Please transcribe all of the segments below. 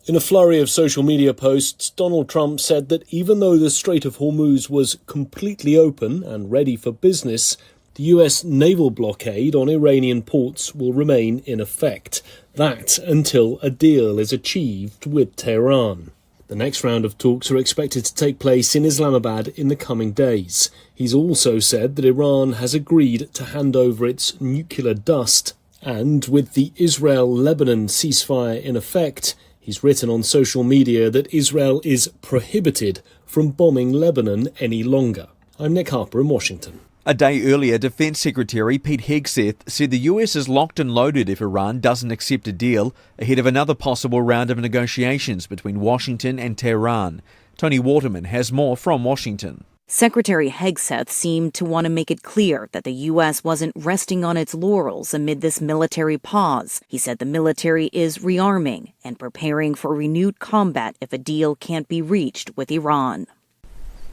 In a flurry of social media posts, Donald Trump said that even though the Strait of Hormuz was completely open and ready for business, the US naval blockade on Iranian ports will remain in effect. That until a deal is achieved with Tehran. The next round of talks are expected to take place in Islamabad in the coming days. He's also said that Iran has agreed to hand over its nuclear dust. And with the Israel-Lebanon ceasefire in effect, he's written on social media that Israel is prohibited from bombing Lebanon any longer. I'm Nick Harper in Washington. A day earlier, Defence Secretary Pete Hegseth said the US is locked and loaded if Iran doesn't accept a deal ahead of another possible round of negotiations between Washington and Tehran. Tony Waterman has more from Washington. Secretary Hegseth seemed to want to make it clear that the U.S. wasn't resting on its laurels amid this military pause. He said the military is rearming and preparing for renewed combat if a deal can't be reached with Iran.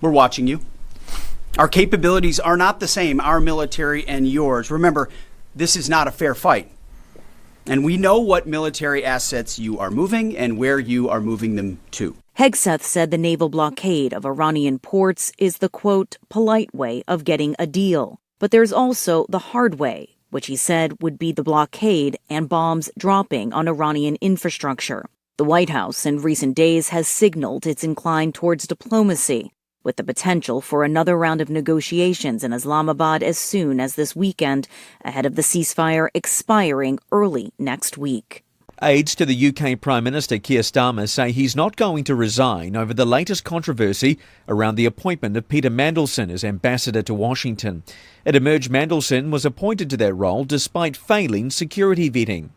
We're watching you. Our capabilities are not the same, our military and yours. Remember, this is not a fair fight. And we know what military assets you are moving and where you are moving them to. Hegseth said the naval blockade of Iranian ports is the, quote, polite way of getting a deal. But there's also the hard way, which he said would be the blockade and bombs dropping on Iranian infrastructure. The White House in recent days has signaled its incline towards diplomacy, with the potential for another round of negotiations in Islamabad as soon as this weekend, ahead of the ceasefire expiring early next week. Aides to the UK Prime Minister Keir Starmer say he's not going to resign over the latest controversy around the appointment of Peter Mandelson as ambassador to Washington. It emerged Mandelson was appointed to that role despite failing security vetting.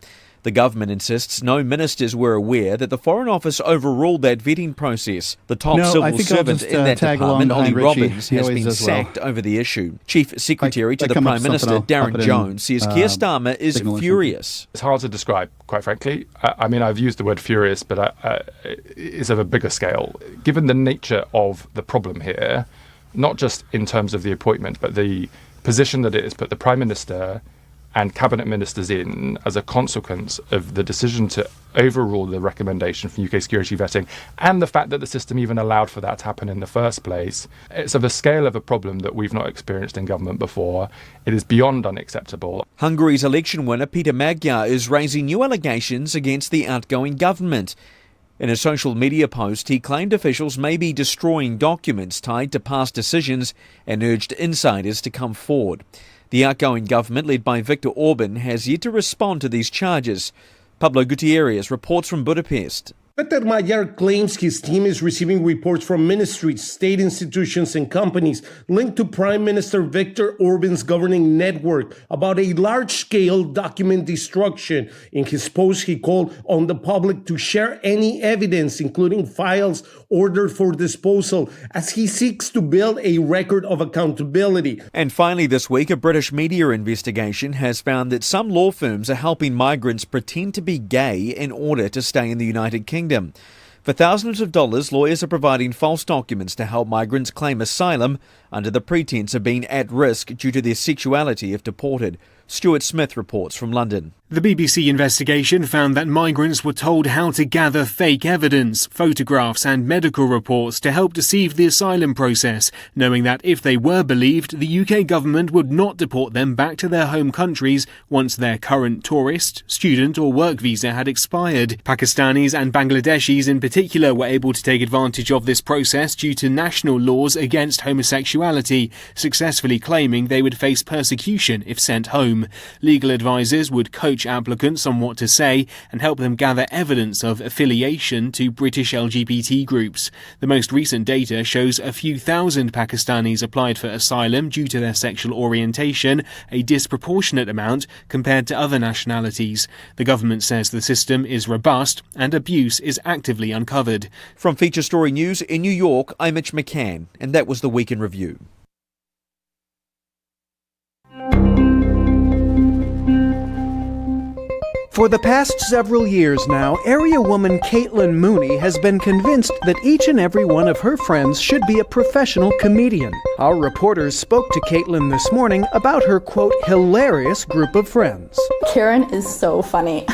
The government insists no ministers were aware that the Foreign Office overruled that vetting process. The top civil servant in that department, Ollie Robbins, has been sacked over the issue. Chief Secretary to the Prime Minister, Darren Jones, says Keir Starmer is furious. It's hard to describe, quite frankly. I mean, I've used the word furious, but it's of a bigger scale. Given the nature of the problem here, not just in terms of the appointment, but the position that it has put the Prime Minister and cabinet ministers in as a consequence of the decision to overrule the recommendation from UK security vetting and the fact that the system even allowed for that to happen in the first place. It's of a scale of a problem that we've not experienced in government before. It is beyond unacceptable. Hungary's election winner Peter Magyar is raising new allegations against the outgoing government. In a social media post, he claimed officials may be destroying documents tied to past decisions and urged insiders to come forward. The outgoing government, led by Viktor Orban, has yet to respond to these charges. Pablo Gutierrez reports from Budapest. Peter Magyar claims his team is receiving reports from ministries, state institutions and companies linked to Prime Minister Viktor Orban's governing network about a large-scale document destruction. In his post, he called on the public to share any evidence, including files ordered for disposal, as he seeks to build a record of accountability. And finally this week, a British media investigation has found that some law firms are helping migrants pretend to be gay in order to stay in the United Kingdom. For thousands of dollars, lawyers are providing false documents to help migrants claim asylum under the pretense of being at risk due to their sexuality if deported. Stuart Smith reports from London. The BBC investigation found that migrants were told how to gather fake evidence, photographs and medical reports to help deceive the asylum process, knowing that if they were believed, the UK government would not deport them back to their home countries once their current tourist, student or work visa had expired. Pakistanis and Bangladeshis in particular were able to take advantage of this process due to national laws against homosexuality, successfully claiming they would face persecution if sent home. Legal advisors would coach applicants on what to say and help them gather evidence of affiliation to British LGBT groups. The most recent data shows a few thousand Pakistanis applied for asylum due to their sexual orientation, a disproportionate amount compared to other nationalities. The government says the system is robust and abuse is actively uncovered. From Feature Story News in New York, I'm Mitch McCann, and that was the Week in Review. For the past several years now, area woman Caitlin Mooney has been convinced that each and every one of her friends should be a professional comedian. Our reporters spoke to Caitlin this morning about her, quote, hilarious group of friends. Karen is so funny.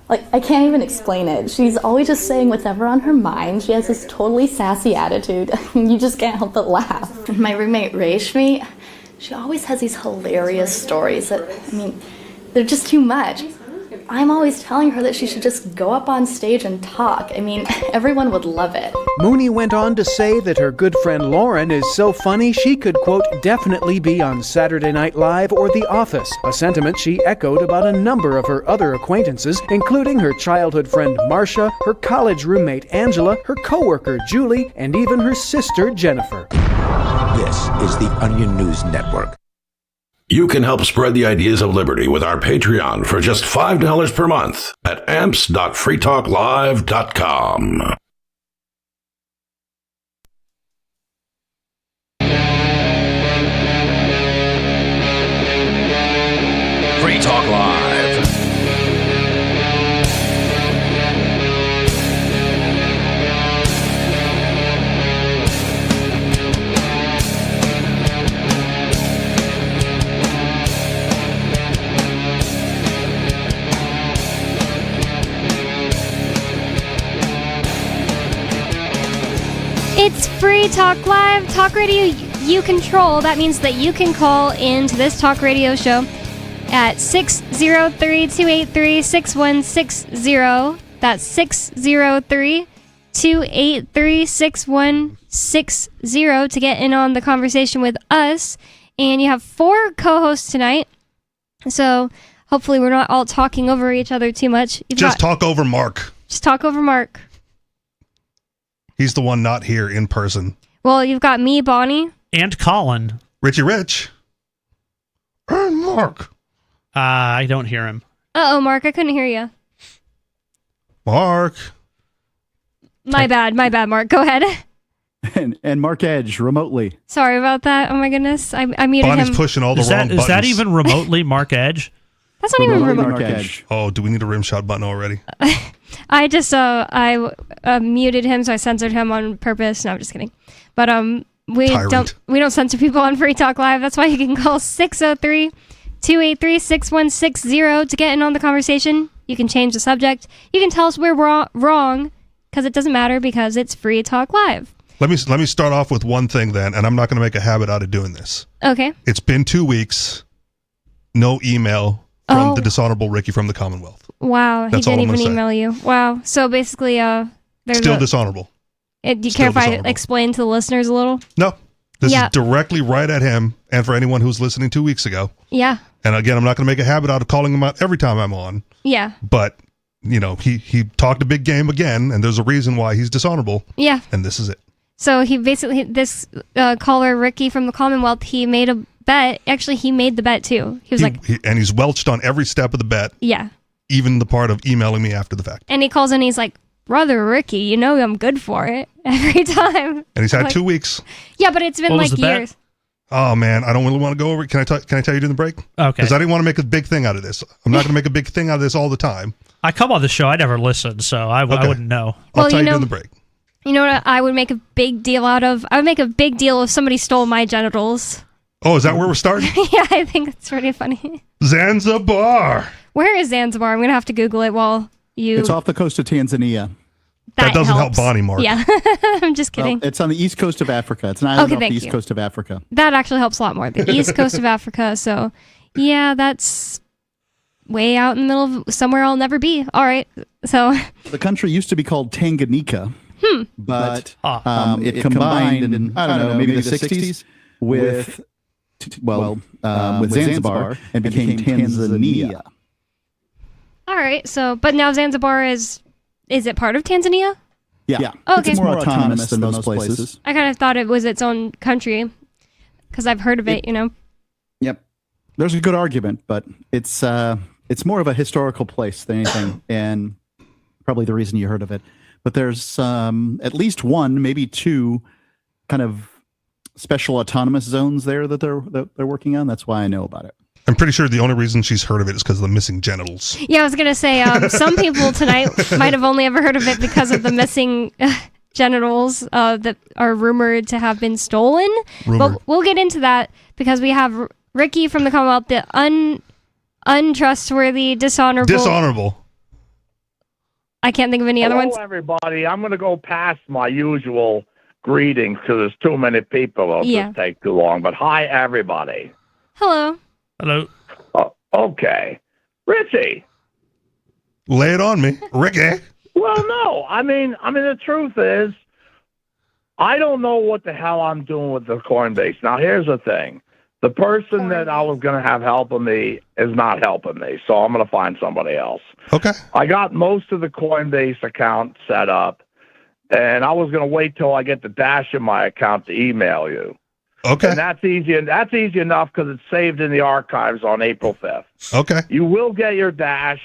Like, I can't even explain it. She's always just saying whatever on her mind. She has this totally sassy attitude. You just can't help but laugh. My roommate Rashmi, she always has these hilarious stories that, they're just too much. I'm always telling her that she should just go up on stage and talk. Everyone would love it. Mooney went on to say that her good friend Lauren is so funny she could, quote, definitely be on Saturday Night Live or The Office, a sentiment she echoed about a number of her other acquaintances, including her childhood friend Marcia, her college roommate Angela, her coworker Julie, and even her sister Jennifer. This is the Onion News Network. You can help spread the ideas of liberty with our Patreon for just $5 per month at amps.freetalklive.com. Free Talk Live. It's Free Talk Live, talk radio you control. That means that you can call into this talk radio show at 603-283-6160. That's 603-283-6160 to get in on the conversation with us. And you have 4 co-hosts tonight, so hopefully we're not all talking over each other too much. Talk over Mark. Just talk over Mark. He's the one not here in person. Well, you've got me, Bonnie. And Colin. Richie Rich. And Mark. I don't hear him. Uh-oh, Mark, I couldn't hear you. Mark. My bad, Mark. Go ahead. And Mark Edge, remotely. Sorry about that. Oh my goodness. I muted Bonnie's him. pushing all the wrong buttons. Is that even remotely Mark Edge? That's not even remote. Mark Edge. Oh, do we need a rim shot button already? I just muted him, so I censored him on purpose. No, I'm just kidding. But we don't censor people on Free Talk Live. That's why you can call 603-283-6160 to get in on the conversation. You can change the subject. You can tell us we're wrong, because it doesn't matter, because it's Free Talk Live. Let me start off with one thing then, and I'm not going to make a habit out of doing this. Okay. It's been 2 weeks. No email from the dishonorable Ricky from the Commonwealth. Wow, he didn't even email you. Wow. So basically, there's still dishonorable. Do you care if I explain to the listeners a little? No. This is directly right at him, and for anyone who's listening 2 weeks ago. Yeah. And again, I'm not going to make a habit out of calling him out every time I'm on. Yeah. But, he talked a big game again, and there's a reason why he's dishonorable. Yeah. And this is it. So he basically, this caller, Ricky from the Commonwealth, he made a bet. Actually, he made the bet too. He was and he's welched on every step of the bet. Yeah. Even the part of emailing me after the fact. And he calls in, he's like, "Brother Ricky, I'm good for it," every time. And he's had 2 weeks. Yeah, but it's been like years. Bet? Oh man, I don't really want to go over it. Can I tell you during the break? Okay. Because I didn't want to make a big thing out of this. I'm not going to make a big thing out of this all the time. I come on the show, I never listen, so I wouldn't know. I'll tell you during the break. You know what I would make a big deal out of? I would make a big deal if somebody stole my genitals. Oh, is that where we're starting? Yeah, I think it's pretty funny. Zanzibar. Where is Zanzibar? I'm going to have to Google it while you... It's off the coast of Tanzania. That doesn't help Bonnie, Mark. Yeah, I'm just kidding. Well, it's on the east coast of Africa. It's an island off the east coast of Africa. That actually helps a lot more. The east coast of Africa. So, yeah, that's way out in the middle of somewhere I'll never be. All right. So the country used to be called Tanganyika, but it combined in, I don't know, maybe the 60s with Zanzibar and became Tanzania. All right. So, but now Zanzibar is it part of Tanzania? Yeah. Oh, okay. It's more autonomous than most places. I kind of thought it was its own country because I've heard of it, Yep. There's a good argument, but it's more of a historical place than anything, and probably the reason you heard of it. But there's at least one, maybe two, kind of special autonomous zones there that they're working on. That's why I know about it. I'm pretty sure the only reason she's heard of it is because of the missing genitals. Yeah, I was going to say, some people tonight might have only ever heard of it because of the missing genitals that are rumored to have been stolen. But we'll get into that because we have Ricky from the Commonwealth, the untrustworthy, dishonorable. I can't think of any other ones. Hello, everybody. I'm going to go past my usual greetings because there's too many people. It'll just take too long. But hi, everybody. Hello. Hello. Okay. Richie. Lay it on me. Ricky. Well, no. I mean, the truth is, I don't know what the hell I'm doing with the Coinbase. Now, here's the thing. The person that I was going to have helping me is not helping me, so I'm going to find somebody else. Okay. I got most of the Coinbase account set up, and I was going to wait till I get the Dash in my account to email you. Okay. And that's easy enough because it's saved in the archives on April 5th. Okay. You will get your Dash.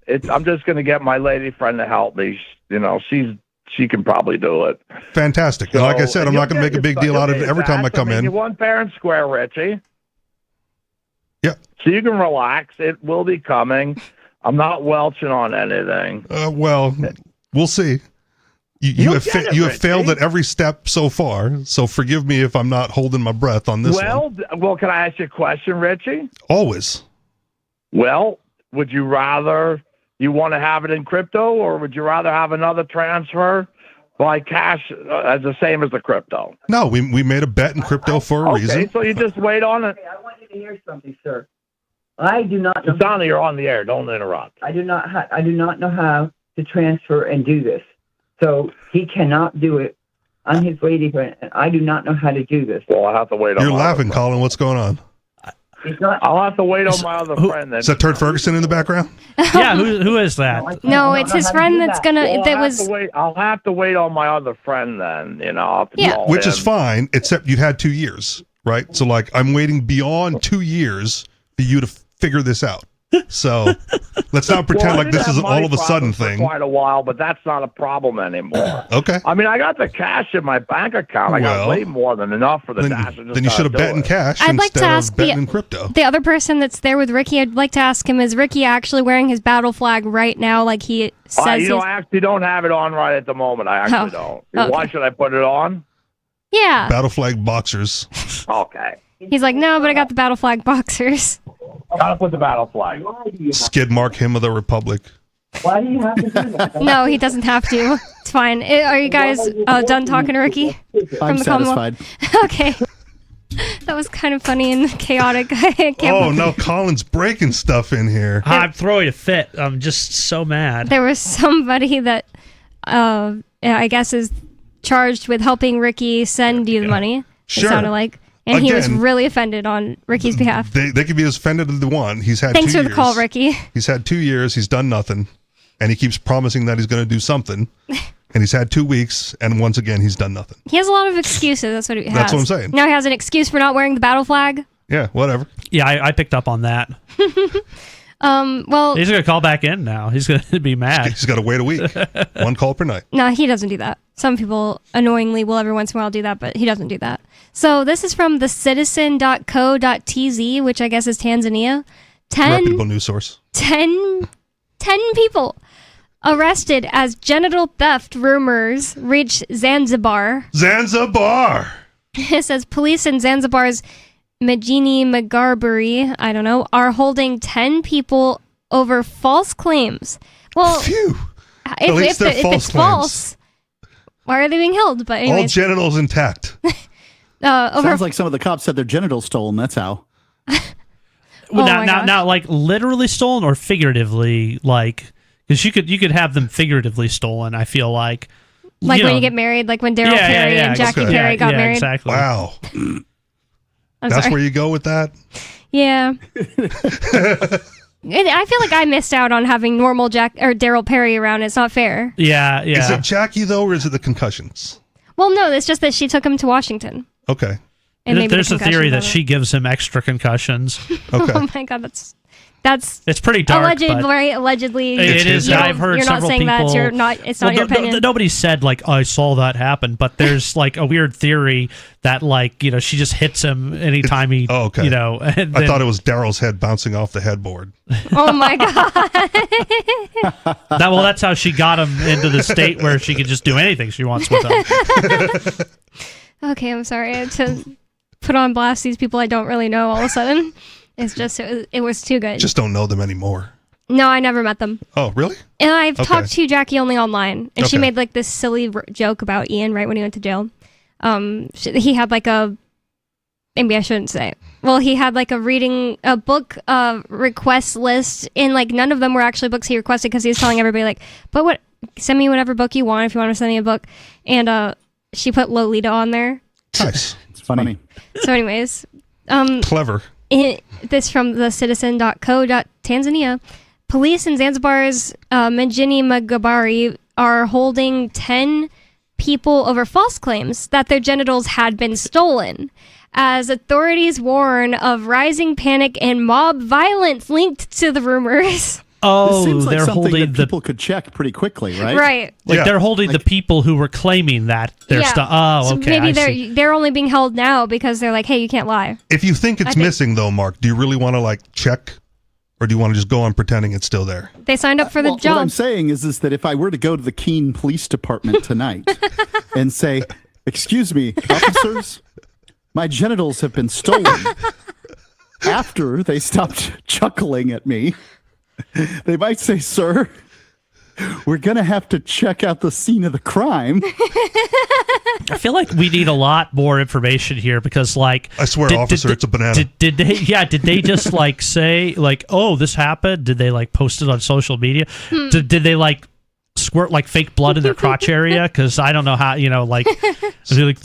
I'm just going to get my lady friend to help me. You know, she can probably do it. Fantastic. So, like I said, I'm not going to make a big deal out of it every time I come in. You're one fair and square, Richie. Yeah. So you can relax. It will be coming. I'm not welching on anything. Well, we'll see. You have failed at every step so far, so forgive me if I'm not holding my breath on this one. Well, can I ask you a question, Richie? Always. Well, would you rather you want to have it in crypto, or would you rather have another transfer by cash as the same as the crypto? No, we made a bet in crypto for a reason. Okay, so you just wait on it. I want you to hear something, sir. I do not know. Donna, you're on the air. Don't interrupt. I do not know how to transfer and do this. So he cannot do it on his lady friend, and I do not know how to do this. Well, I have to wait on. You're laughing, Colin. What's going on? I'll have to wait on my other friend. Then. Is that Turd Ferguson in the background? Yeah, who is that? No, it's his friend that's gonna. I'll have to wait on my other friend then. You know. Which is fine, except you had 2 years, right? So like, I'm waiting beyond 2 years for you to figure this out. So let's not pretend like this is an all of a sudden thing. For quite a while, but that's not a problem anymore. Okay. I mean, I got the cash in my bank account. I got way more than enough for the Dash. Then you should have bet in cash I'd like to instead ask of betting in crypto. the other person that's there with Ricky. I'd like to ask him: is Ricky actually wearing his battle flag right now, like he says? I actually don't have it on right at the moment. I actually don't. Okay. Why should I put it on? Yeah. Battle flag boxers. Okay. He's like, no, but I got the battle flag boxers. Gotta put the battle flag. Skid mark him of the Republic. Why do you have to do that? No, he doesn't have to. It's fine. Are you guys done talking to Ricky? I'm satisfied. Okay. That was kind of funny and chaotic. No, Colin's breaking stuff in here. I'm throwing a fit. I'm just so mad. There was somebody that I guess is charged with helping Ricky send you the money. Sure. It sounded like. And he was really offended on Ricky's behalf. They could be as offended as they want. He's had Thanks 2 for years. the call, Ricky. He's had 2 years. He's done nothing. And he keeps promising that he's going to do something. And he's had 2 weeks. And once again, he's done nothing. He has a lot of excuses. That's what he has. That's what I'm saying. Now he has an excuse for not wearing the battle flag. Yeah, whatever. Yeah, I picked up on that. Well, he's going to call back in now. He's going to be mad. He's got to wait a week. 1 call per night. No, he doesn't do that. Some people annoyingly will every once in a while do that, but he doesn't do that. So this is from thecitizen.co.tz, which I guess is Tanzania. Reputable news source. 10 people arrested as genital theft rumors reach Zanzibar. Zanzibar! It says police in Zanzibar's Majini Magarburi, I don't know, are holding 10 people over false claims. Well, phew. If it's false, why are they being held? But anyways, all genitals intact. Sounds like some of the cops had their genitals stolen. That's how. Now, like literally stolen or figuratively, like because you could have them figuratively stolen. I feel like when you get married, like when Daryl Perry and Jackie Perry got married. Exactly. Wow. That's where you go with that? Yeah. I feel like I missed out on having normal Daryl Perry around. It's not fair. Yeah. Is it Jackie, though, or is it the concussions? Well, no, it's just that she took him to Washington. Okay. And there's a theory that she gives him extra concussions. Okay. Oh, my God, that's it's pretty dark. Allegedly. It is. I've heard you're several not saying people. It's not your opinion. Nobody said like I saw that happen, but there's like a weird theory that like she just hits him anytime he. Oh, okay. And I thought it was Daryl's head bouncing off the headboard. Oh my God. That's how she got him into the state where she can just do anything she wants with him. Okay, I'm sorry. I had to put on blast these people I don't really know all of a sudden. It's just, it was too good. Just don't know them anymore. No, I never met them. Oh, really? And I've Okay. talked to Jackie only online, and she Okay. made like this silly joke about Ian right when he went to jail. He had like a, maybe I shouldn't say it. Well, he had like a book request list, and like none of them were actually books he requested because he was telling everybody like, but send me whatever book you want if you want to send me a book. And she put Lolita on there. Nice. It's funny. So anyways, Clever. This from the citizen.co.Tanzania. Police in Zanzibar's Mjini Magabari are holding 10 people over false claims that their genitals had been stolen, as authorities warn of rising panic and mob violence linked to the rumors. Oh, This seems like they're something holding that the people could check pretty quickly, right? Right. like Yeah. they're holding the people who were claiming that their stuff. Oh, So okay. maybe I see. they're only being held now because they're like, hey, you can't lie. If you think I it's think- missing, though, Mark, do you really want to like check, or do you want to just go on pretending it's still there? They signed up for the What job. I'm saying is that if I were to go to the Keene Police Department tonight and say, "Excuse me, officers, my genitals have been stolen," after they stopped chuckling at me, they might say, "Sir, we're going to have to check out the scene of the crime." I feel like we need a lot more information here because, like, I swear, officer, it's a banana. Did they? Yeah, did they just like say like, "Oh, this happened"? Did they like post it on social media? Did they like squirt like fake blood in their crotch area? Because I don't know how, like, they're like,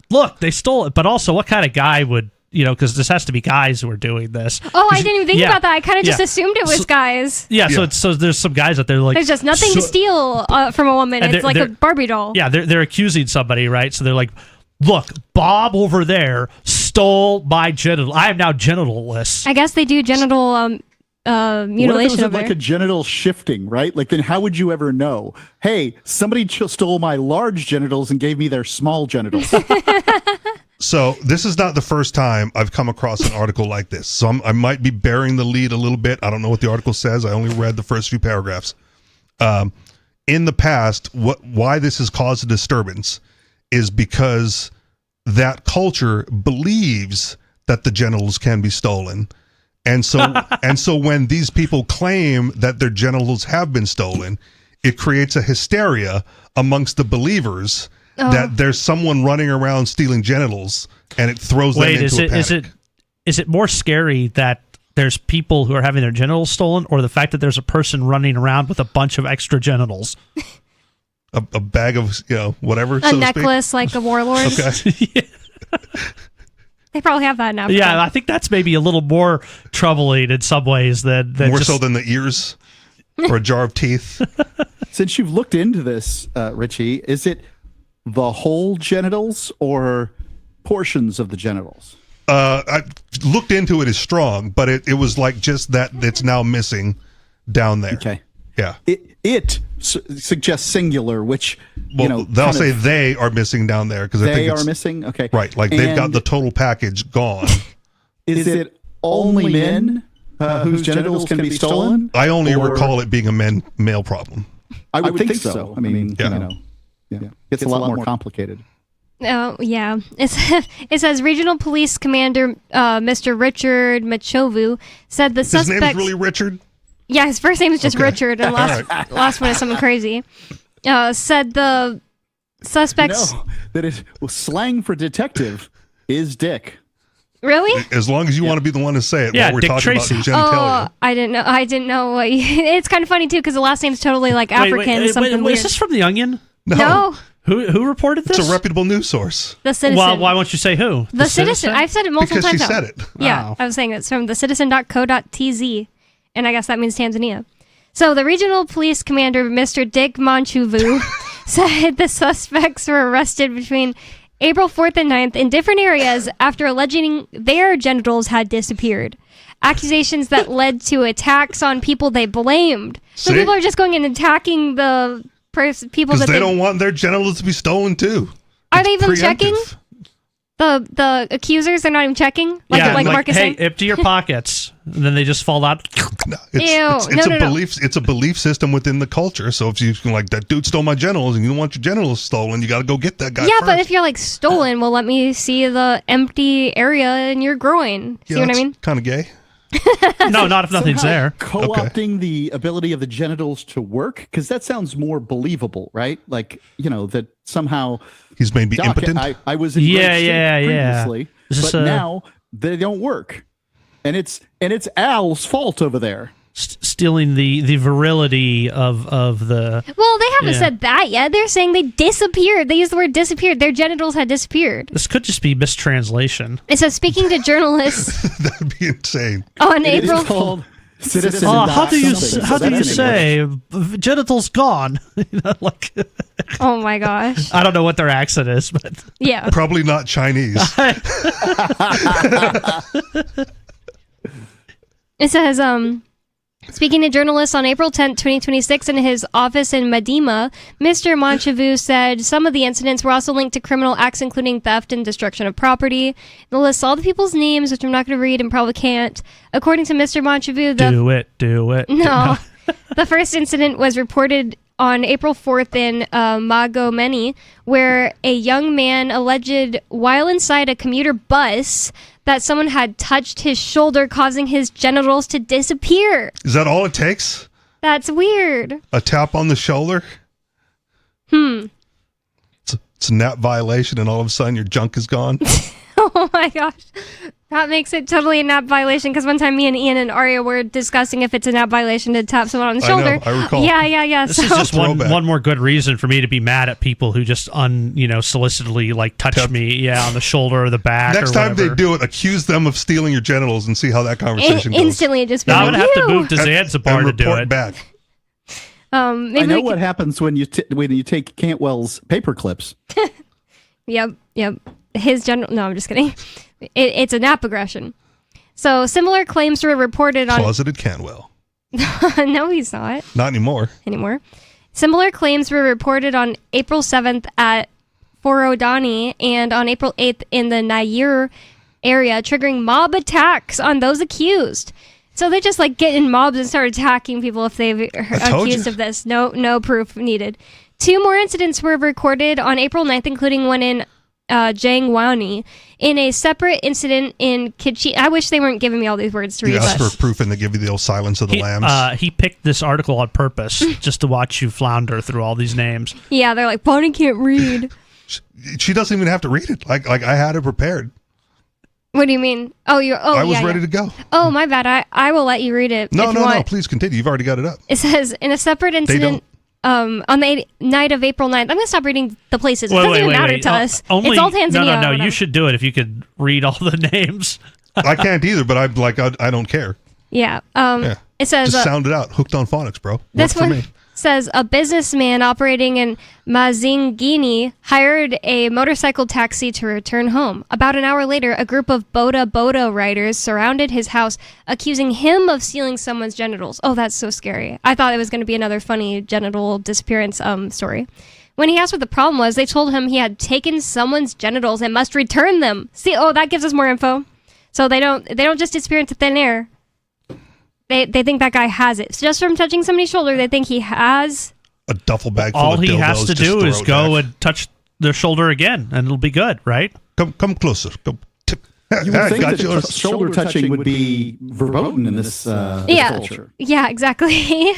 look, they stole it. But also, what kind of guy would, because this has to be guys who are doing this. Oh, I didn't even think about that. I kind of just Yeah. assumed it was guys. Yeah, so there's some guys out there like There's just nothing to steal from a woman. And It's like a Barbie doll. Yeah, they're accusing somebody, right? So they're like, look, Bob over there stole my genital. I am now genitalless. I guess they do genital What if it mutilation was over like there. a genital shifting, right? Like, then how would you ever know? Hey, somebody stole my large genitals and gave me their small genitals. So this is not the first time I've come across an article like this. So I might be bearing the lead a little bit. I don't know what the article says. I only read the first few paragraphs. In the past, why this has caused a disturbance is because that culture believes that the genitals can be stolen. And so when these people claim that their genitals have been stolen, it creates a hysteria amongst the believers that there's someone running around stealing genitals, and it throws them into a panic. Is it more scary that there's people who are having their genitals stolen, or the fact that there's a person running around with a bunch of extra genitals? A bag of whatever. A necklace like a warlord. Okay. They probably have that in Africa. Yeah, I think that's maybe a little more troubling in some ways than More just, so than the ears or a jar of teeth. Since you've looked into this, Richie, is it the whole genitals or portions of the genitals? I looked into it as strong, but it was like just that it's now missing down there. Okay. Yeah. It suggests singular, which, they'll say they are missing down there because they are missing. Okay. Right. Like they've got the total package gone. Is it only men whose genitals can be stolen? I only recall it being a male problem. I would think so. I mean, it's a lot more complicated. Oh, yeah. It says Regional Police Commander Mr. Richard Machovu said the suspects... His name's really Richard? Yeah, his first name is just Okay. Richard, and last one is something crazy. Said the suspects... That is slang for detective is dick. Really? As long as you want to be the one to say it Yeah, while we're Dick talking Tracy. about genitalia. Oh, I didn't know what it's kind of funny too because the last name's totally like African something weird. Is this from The Onion? No. Who reported this? It's a reputable news source. The Citizen. Well, why won't you say who? The Citizen. I've said it multiple Because times she now. said it. Yeah, Oh. I was saying it's from the citizen.co.tz, and I guess that means Tanzania. So the regional police commander, Mr. Dick Manchuvu, said the suspects were arrested between April 4th and 9th in different areas after alleging their genitals had disappeared. Accusations that led to attacks on people they blamed. So See? people are just going and attacking the people Because that they don't want their genitals to be stolen too. Are they even checking? Preemptive. The accusers, they're not even checking? Like Mark is hey, saying? empty your pockets. And then they just fall out. No, Ew. No. belief. It's a belief system within the culture. So if you can, like, that dude stole my genitals and you don't want your genitals stolen, you got to go get that guy. Yeah, first. but if you're like stolen, well, let me see the empty area in your groin. See what I mean? Kind of gay. No, not if nothing's there. Co-opting the ability of the genitals to work, because that sounds more believable, right? Like, that somehow he's maybe impotent. I was in great shape previously, but a... now they don't work, and it's Al's fault over there. Stealing the virility of the... Well, they haven't said that yet. They're saying they disappeared. They used the word disappeared. Their genitals had disappeared. This could just be mistranslation. It says, speaking to journalists... That'd be insane. On it April... Is called citizen how do you say genitals gone? Oh my gosh. I don't know what their accent is, but... Yeah. Probably not Chinese. It says, speaking to journalists on April 10th, 2026, in his office in Madima, Mr. Monchevu said some of the incidents were also linked to criminal acts, including theft and destruction of property. It lists all the people's names, which I'm not going to read and probably can't. According to Mr. Monchevu, Do it. No. The first incident was reported on April 4th in Magomeni, where a young man alleged while inside a commuter bus that someone had touched his shoulder, causing his genitals to disappear. Is that all it takes? That's weird. A tap on the shoulder? It's a nap violation, and all of a sudden your junk is gone. Oh my gosh. That makes it totally a nap violation, because one time me and Ian and Arya were discussing if it's a nap violation to tap someone on the shoulder. I recall. Yeah. This is just one more good reason for me to be mad at people who just solicitedly touch me on the shoulder or the back. Next or time whatever. they do it, accuse them of stealing your genitals and see how that conversation goes. Instantly just be I like, would have to move to Zanzibar to do report it. back. Maybe I know what happens when you take Cantwell's paper clips. Yep. His general... No, I'm just kidding. It's a nap aggression. So similar claims were reported on... Closeted Cantwell. No, he's not. Not anymore. Similar claims were reported on April 7th at Forodani and on April 8th in the Nair area, triggering mob attacks on those accused. So they just get in mobs and start attacking people if they've accused of this. No proof needed. 2 more incidents were recorded on April 9th, including one in Jangwani. In a separate incident in Kichi, I wish they weren't giving me all these words to read. You ask for proof and they give you the old Silence of the Lambs. He picked this article on purpose just to watch you flounder through all these names. Yeah, they're like, Bonnie can't read. She doesn't even have to read it. Like I had it prepared. What do you mean? I was ready to go. Oh, my bad. I will let you read it. No. Please continue. You've already got it up. It says, in a separate incident... on the night of April 9th, I'm going to stop reading the places. It doesn't even matter to us. It's all Tanzania. No. You should do it if you could read all the names. I can't either, but I'm I don't care. Yeah. It says... Just sound it out. Hooked on phonics, bro. This one for me. Says a businessman operating in Mazingini hired a motorcycle taxi to return home. About an hour later, a group of Boda riders surrounded his house, accusing him of stealing someone's genitals. Oh, that's so scary. I thought it was going to be another funny genital disappearance story. When he asked what the problem was, they told him he had taken someone's genitals and must return them. See, that gives us more info. So they don't just disappear into thin air. They think that guy has it. So just from touching somebody's shoulder, they think he has a duffel bag full all of he dildos. Has to do is go and touch their shoulder again, and it'll be good, right? Come closer. You would think that shoulder touching would be verboten in this culture. Yeah, exactly.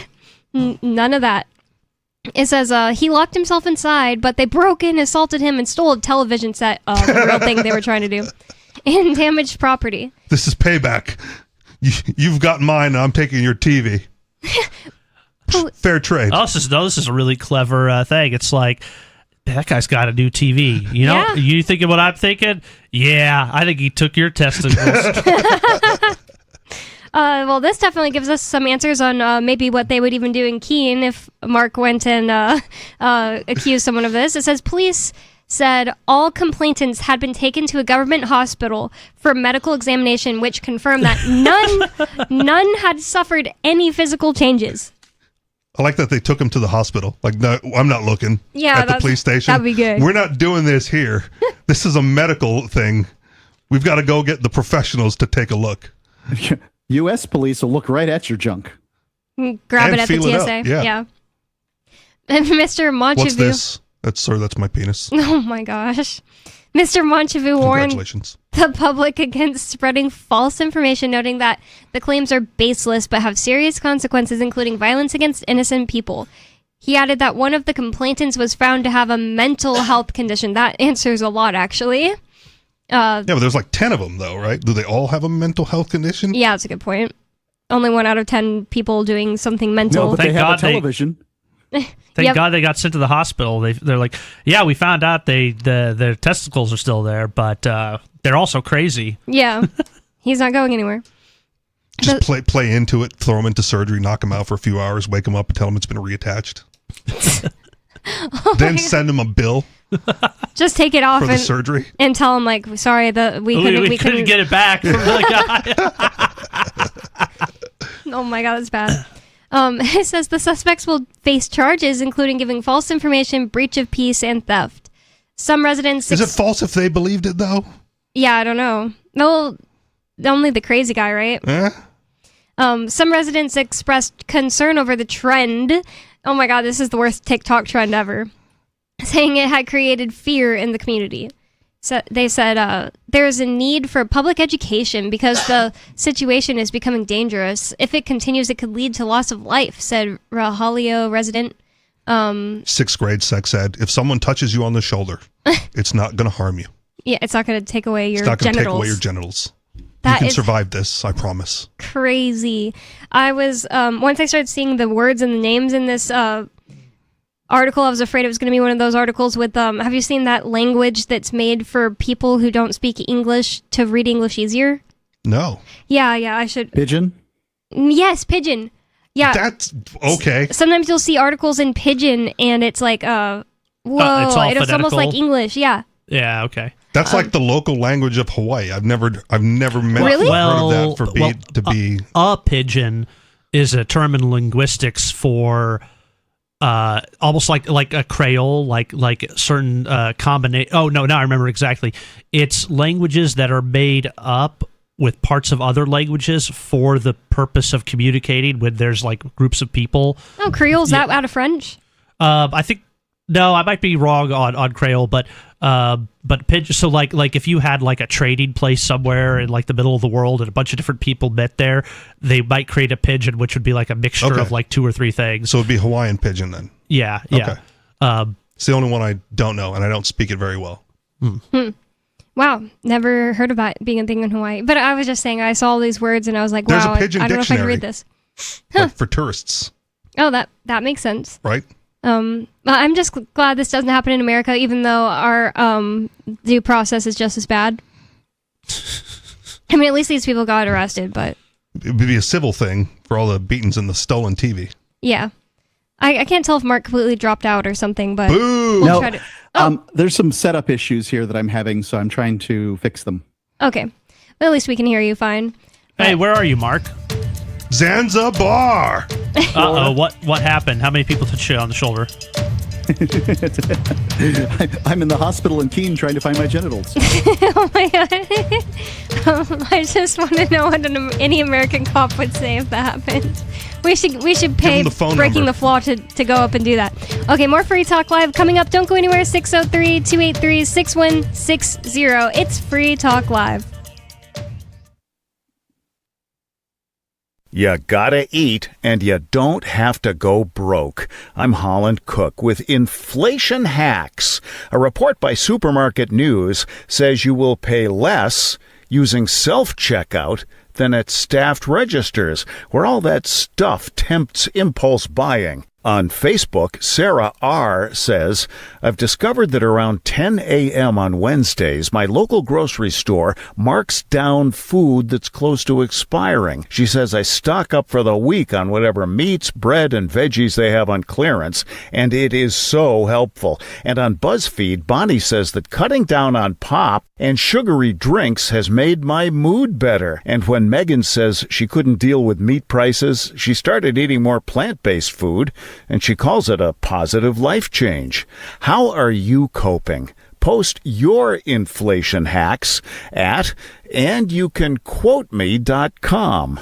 None of that. It says he locked himself inside, but they broke in, assaulted him, and stole a television set, the real thing they were trying to do, and damaged property. This is payback. You've got mine, and I'm taking your TV. Fair trade. This is a really clever thing. It's like, that guy's got a new TV. You thinking what I'm thinking? Yeah, I think he took your testicles. Well, this definitely gives us some answers on maybe what they would even do in Keene if Mark went and accused someone of this. It says police said all complainants had been taken to a government hospital for medical examination, which confirmed that none had suffered any physical changes. I like that they took him to the hospital. Like, no, I'm not looking at the police station. That'd be good. We're not doing this here. This is a medical thing. We've got to go get the professionals to take a look. U.S. police will look right at your junk. Grab it at the TSA. Yeah. And Mr. Monchevu. What's this? That's my penis. Oh my gosh. Mr. Monchevaux warned the public against spreading false information, noting that the claims are baseless but have serious consequences, including violence against innocent people. He added that one of the complainants was found to have a mental health condition. That answers a lot, actually. Yeah, but there's like 10 of them, though, right? Do they all have a mental health condition? Yeah, that's a good point. Only 1 out of 10 people doing something mental. No, but they have a television. Thank God they got sent to the hospital. They're like, yeah, we found out their testicles are still there, but they're also crazy. Yeah, he's not going anywhere. Just play into it, throw him into surgery, knock him out for a few hours, wake him up, and tell him it's been reattached. Then send him a bill. Just take it off for the surgery and tell him like, sorry, we couldn't get it back from the guy. Oh my God, that's bad. It says the suspects will face charges, including giving false information, breach of peace, and theft. Some residents... Is it false if they believed it, though? Yeah, I don't know. Well, only the crazy guy, right? Some residents expressed concern over the trend. Oh my God, this is the worst TikTok trend ever. Saying it had created fear in the community. So they said there is a need for public education because the situation is becoming dangerous. If it continues, it could lead to loss of life, said Rahalio resident. 6th grade sex ed. If someone touches you on the shoulder, it's not going to harm you. Yeah, it's not going to take away your genitals. It's not going to take away your genitals. You can survive this, I promise. Crazy. I was, once I started seeing the words and the names in this article, I was afraid it was going to be one of those articles with, have you seen that language that's made for people who don't speak English to read English easier? No. Yeah, I should. Pidgin? Yes, Pidgin. Yeah. That's okay. Sometimes you'll see articles in Pidgin and it's like, whoa, it's almost like English, yeah. Yeah, okay. That's like the local language of Hawaii. I've never met really? heard of that a pidgin is a term in linguistics for almost like a Creole, like certain combination. Oh no, now I remember exactly. It's languages that are made up with parts of other languages for the purpose of communicating when there's like groups of people. Oh, Creole's that out of French? I think no, I might be wrong on Creole, but pidgin. So like if you had like a trading place somewhere in like the middle of the world and a bunch of different people met there, they might create a pidgin, which would be like a mixture of like 2 or 3 things. So it'd be Hawaiian pidgin then. Yeah. Okay. It's the only one I don't know, and I don't speak it very well. Wow, never heard about it being a thing in Hawaii. But I was just saying, I saw all these words and I was like, There's wow, a pidgin I don't know if I can read dictionary. this. Like for tourists. Oh, that makes sense. Right? I'm just glad this doesn't happen in America, even though our due process is just as bad. I mean, at least these people got arrested, but... It would be a civil thing for all the beatings and the stolen TV. Yeah. I can't tell if Mark completely dropped out or something, but... Boo! We'll try to... There's some setup issues here that I'm having, so I'm trying to fix them. Okay. Well, at least we can hear you fine. Hey, where are you, Mark? Zanzibar! Uh-oh, what happened? How many people touched you on the shoulder? I'm in the hospital in Keene trying to find my genitals. Oh my God. I just want to know what any American cop would say if that happened. We should pay Breaking the Flaw to go up and do that. Okay, more Free Talk Live coming up. Don't go anywhere. 603-283-6160. It's Free Talk Live. You gotta eat, and you don't have to go broke. I'm Holland Cook with Inflation Hacks. A report by Supermarket News says you will pay less using self-checkout than at staffed registers, where all that stuff tempts impulse buying. On Facebook, Sarah R. says, I've discovered that around 10 a.m. on Wednesdays, my local grocery store marks down food that's close to expiring. She says I stock up for the week on whatever meats, bread, and veggies they have on clearance, and it is so helpful. And on BuzzFeed, Bonnie says that cutting down on pop and sugary drinks has made my mood better. And when Megan says she couldn't deal with meat prices, she started eating more plant-based food, and she calls it a positive life change. How are you coping? Post your inflation hacks at andyoucanquoteme.com.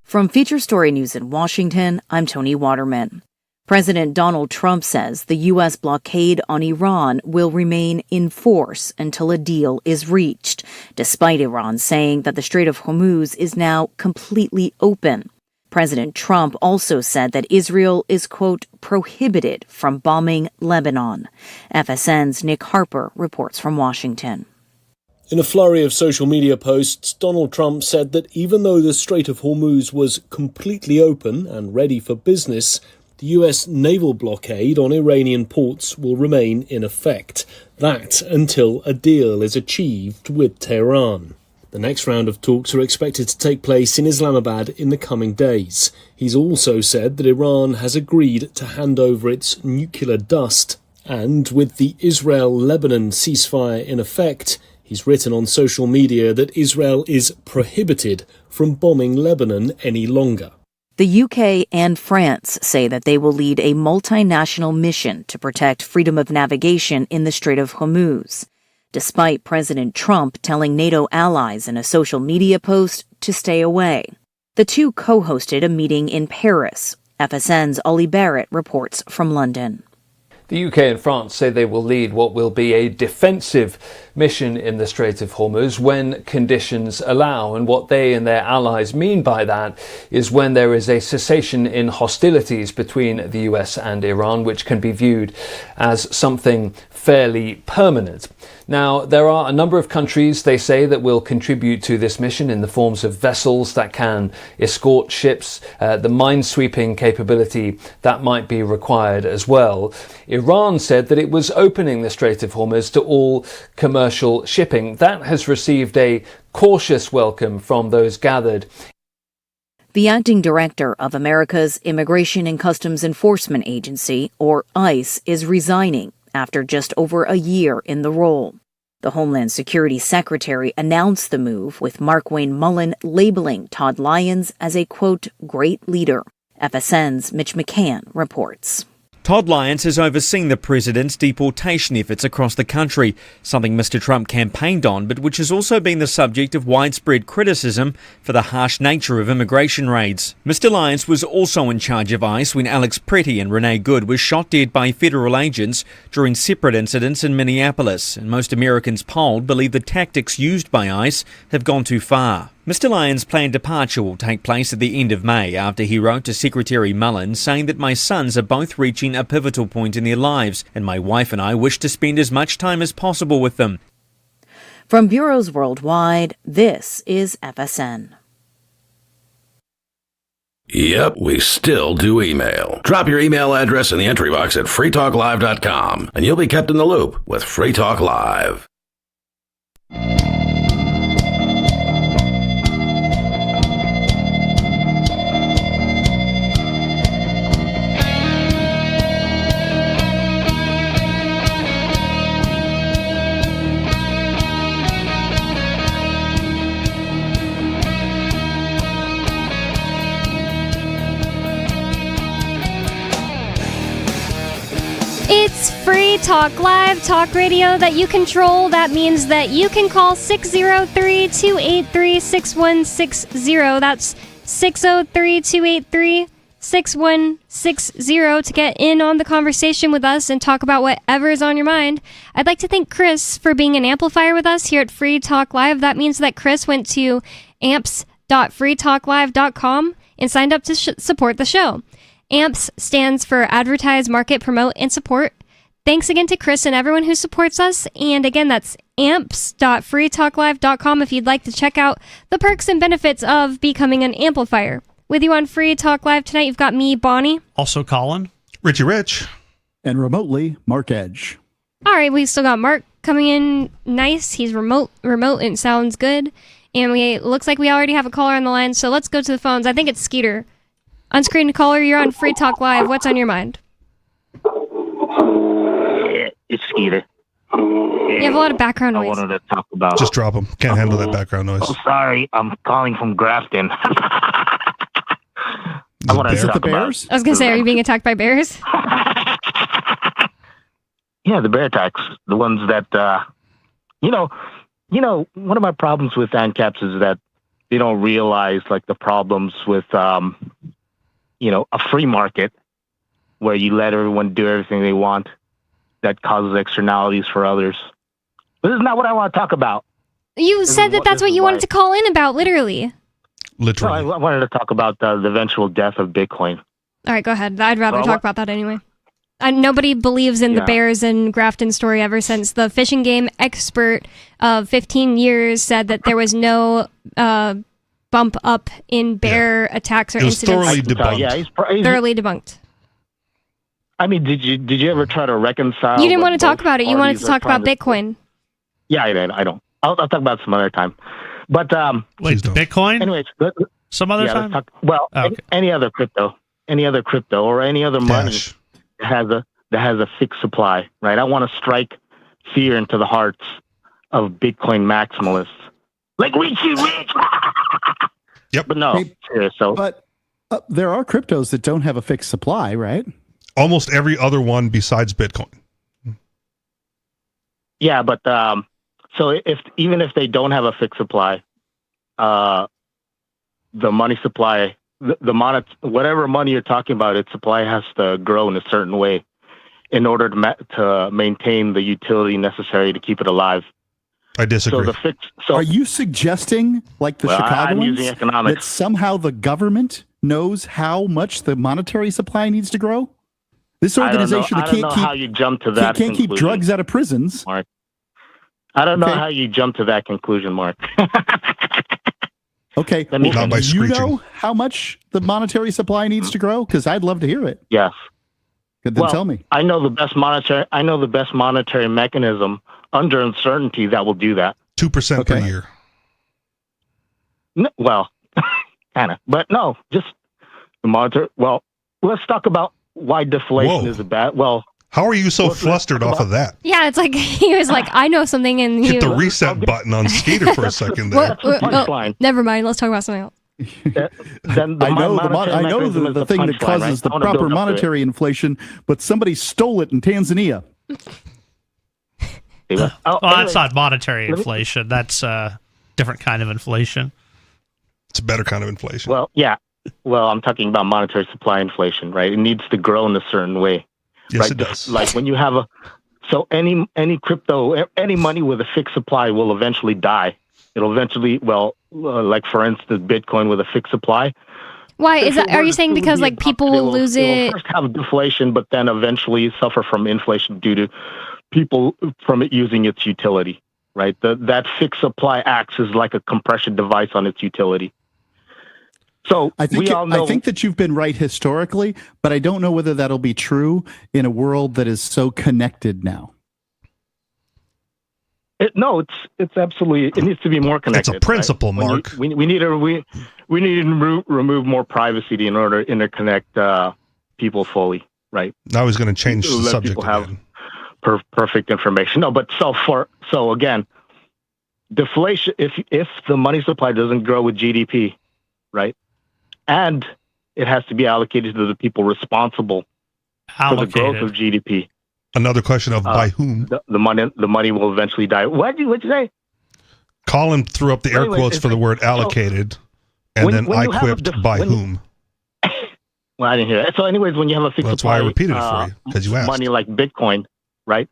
From Feature Story News in Washington, I'm Tony Waterman. President Donald Trump says the U.S. blockade on Iran will remain in force until a deal is reached, despite Iran saying that the Strait of Hormuz is now completely open. President Trump also said that Israel is, quote, prohibited from bombing Lebanon. FSN's Nick Harper reports from Washington. In a flurry of social media posts, Donald Trump said that even though the Strait of Hormuz was completely open and ready for business, the U.S. naval blockade on Iranian ports will remain in effect. That until a deal is achieved with Tehran. The next round of talks are expected to take place in Islamabad in the coming days. He's also said that Iran has agreed to hand over its nuclear dust, and with the Israel-Lebanon ceasefire in effect, he's written on social media that Israel is prohibited from bombing Lebanon any longer. The UK and France say that they will lead a multinational mission to protect freedom of navigation in the Strait of Hormuz, despite President Trump telling NATO allies in a social media post to stay away. The two co-hosted a meeting in Paris. FSN's Ollie Barrett reports from London. The UK and France say they will lead what will be a defensive mission in the Strait of Hormuz when conditions allow. And what they and their allies mean by that is when there is a cessation in hostilities between the US and Iran, which can be viewed as something fairly permanent. Now, there are a number of countries, they say, that will contribute to this mission in the forms of vessels that can escort ships, the minesweeping capability that might be required as well. Iran said that it was opening the Strait of Hormuz to all commercial shipping. That has received a cautious welcome from those gathered. The acting director of America's Immigration and Customs Enforcement Agency, or ICE, is resigning after just over a year in the role. The Homeland Security Secretary announced the move, with Markwayne Mullin labeling Todd Lyons as a, quote, great leader. FSN's Mitch McCann reports. Todd Lyons has overseen the president's deportation efforts across the country, something Mr. Trump campaigned on, but which has also been the subject of widespread criticism for the harsh nature of immigration raids. Mr. Lyons was also in charge of ICE when Alex Pretty and Renee Good were shot dead by federal agents during separate incidents in Minneapolis, and most Americans polled believe the tactics used by ICE have gone too far. Mr. Lyons' planned departure will take place at the end of May after he wrote to Secretary Mullin saying that my sons are both reaching a pivotal point in their lives and my wife and I wish to spend as much time as possible with them. From bureaus worldwide, this is FSN. Yep, we still do email. Drop your email address in the entry box at freetalklive.com and you'll be kept in the loop with Free Talk Live. It's Free Talk Live, talk radio that you control. That means that you can call 603-283-6160. That's 603-283-6160 to get in on the conversation with us and talk about whatever is on your mind. I'd like to thank Chris for being an amplifier with us here at Free Talk Live. That means that Chris went to amps.freetalklive.com and signed up to support the show. AMPS stands for Advertise, Market, Promote, and Support. Thanks again to Chris and everyone who supports us. And again, that's amps.freetalklive.com if you'd like to check out the perks and benefits of becoming an amplifier. With you on Free Talk Live tonight, you've got me, Bonnie. Also Colin. Richie Rich. And remotely, Mark Edge. All right, we still got Mark coming in nice. He's remote and sounds good. And looks like we already have a caller on the line, so let's go to the phones. I think it's Skeeter. Unscreened caller, you're on Free Talk Live. What's on your mind? It's Skeeter. You have a lot of background noise. I wanted to talk about... Just drop them. Can't handle that background noise. Oh, sorry. I'm calling from Grafton. I want to talk about... I was going to say, are you being attacked by bears? Yeah, the bear attacks. The ones that, you know, one of my problems with ANCAPs is that they don't realize, like, the problems with... a free market where you let everyone do everything they want, that causes externalities for others. This is not what I want to talk about. You said that's what you wanted to call in about, literally. No, I wanted to talk about the eventual death of Bitcoin. All right, go ahead. I'd rather talk about that anyway. Nobody believes in the Bears and Grafton story ever since the fishing game expert of 15 years said that there was no bump up in bear attacks or incidents. Thoroughly debunked. He's thoroughly debunked. I mean, did you ever try to reconcile? You didn't want to talk about it. You wanted to talk about Bitcoin. Yeah, I don't. I'll talk about it some other time. But wait, Bitcoin? Anyways, some other time. Any other crypto, or any other money that has a fixed supply, right? I want to strike fear into the hearts of Bitcoin maximalists, like Richie Rich. Yep. But no, But there are cryptos that don't have a fixed supply, right? Almost every other one besides Bitcoin. Yeah, but so even if they don't have a fixed supply, the money supply, whatever money you're talking about, its supply has to grow in a certain way in order to maintain the utility necessary to keep it alive. I disagree. Are you suggesting, like the Chicagoans, that somehow the government knows how much the monetary supply needs to grow? This organization that can't keep drugs out of prisons. Mark. I don't know how you jump to that conclusion, Mark. Okay, do you know how much the monetary supply needs to grow? Because I'd love to hear it. Yes. Then tell me. I know the best monetary mechanism under uncertainty that will do that. 2% per year. No, well, kind of, but no, just the monetary. Well, let's talk about why deflation is bad. Well, how are you so flustered off of that? Yeah, it's like he was like, I know something, and hit the reset button on Skater for a second there. Never mind. Let's talk about something else. I know the thing that causes the proper monetary inflation, but somebody stole it in Tanzania. That's not monetary inflation. That's a different kind of inflation. It's a better kind of inflation. Well, yeah. Well, I'm talking about monetary supply inflation, right? It needs to grow in a certain way. Yes, right? It does. Like when you have any crypto, any money with a fixed supply will eventually die. It'll eventually, like for instance, Bitcoin with a fixed supply. Why is that? Are you saying because like people will lose it? It will first have deflation, but then eventually suffer from inflation due to people from it using its utility, right? That fixed supply acts as like a compression device on its utility. So I think that you've been right historically, but I don't know whether that'll be true in a world that is so connected now. It's absolutely. It needs to be more connected. It's a principle, right? Mark. We need to remove more privacy in order to interconnect people fully, right? Now he's going to change the subject people again. Have perfect information. No, but so again, deflation. If the money supply doesn't grow with GDP, right? And it has to be allocated to the people responsible for the growth of GDP. Another question of by whom? The money will eventually die. What'd you say? Colin threw up the air quotes for the word allocated, and then I quipped by whom. Well, I didn't hear that. So anyways, when you have a fixed that's supply, why I repeated it for you, because you asked. Money like Bitcoin, right?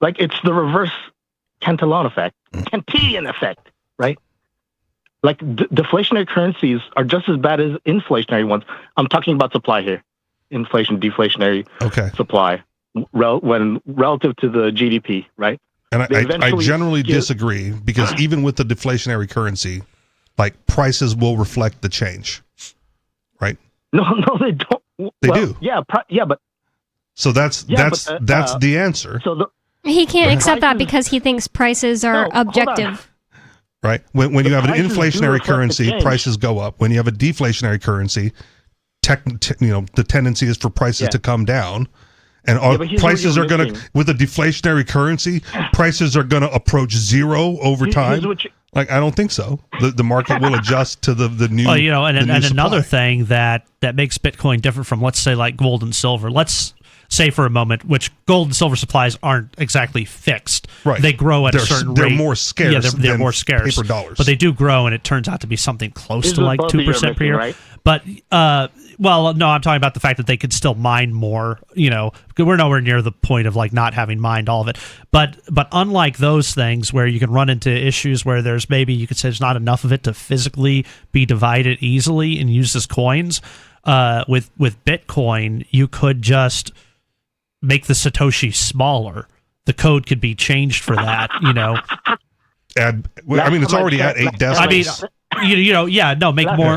Like it's the reverse Cantillon effect, Cantillon effect, right? Like deflationary currencies are just as bad as inflationary ones. I'm talking about supply here. Inflation, deflationary supply when relative to the GDP, right? And I generally disagree because even with the deflationary currency, like prices will reflect the change, right? No, they don't. They do. Yeah, but so that's the answer. So he can't accept that because he thinks prices are objective. Right. When you have an inflationary currency, prices go up. When you have a deflationary currency, the tendency is for prices to come down. And prices are going to, with a deflationary currency, prices are going to approach zero over time. Like, I don't think so. The market will adjust to the new. Well, and another thing that makes Bitcoin different from, let's say, like gold and silver. Let's say for a moment, which gold and silver supplies aren't exactly fixed. Right. They grow at a certain rate. They're more scarce. Yeah, they're more scarce. Paper dollars. But they do grow, and it turns out to be something close This to is like both of you 2% per year. right? But well, no, I'm talking about the fact that they could still mine more. We're nowhere near the point of like not having mined all of it. But unlike those things where you can run into issues where there's maybe you could say there's not enough of it to physically be divided easily and used as coins. With Bitcoin, you could just make the Satoshi smaller. The code could be changed for that. It's already at 8 decimals.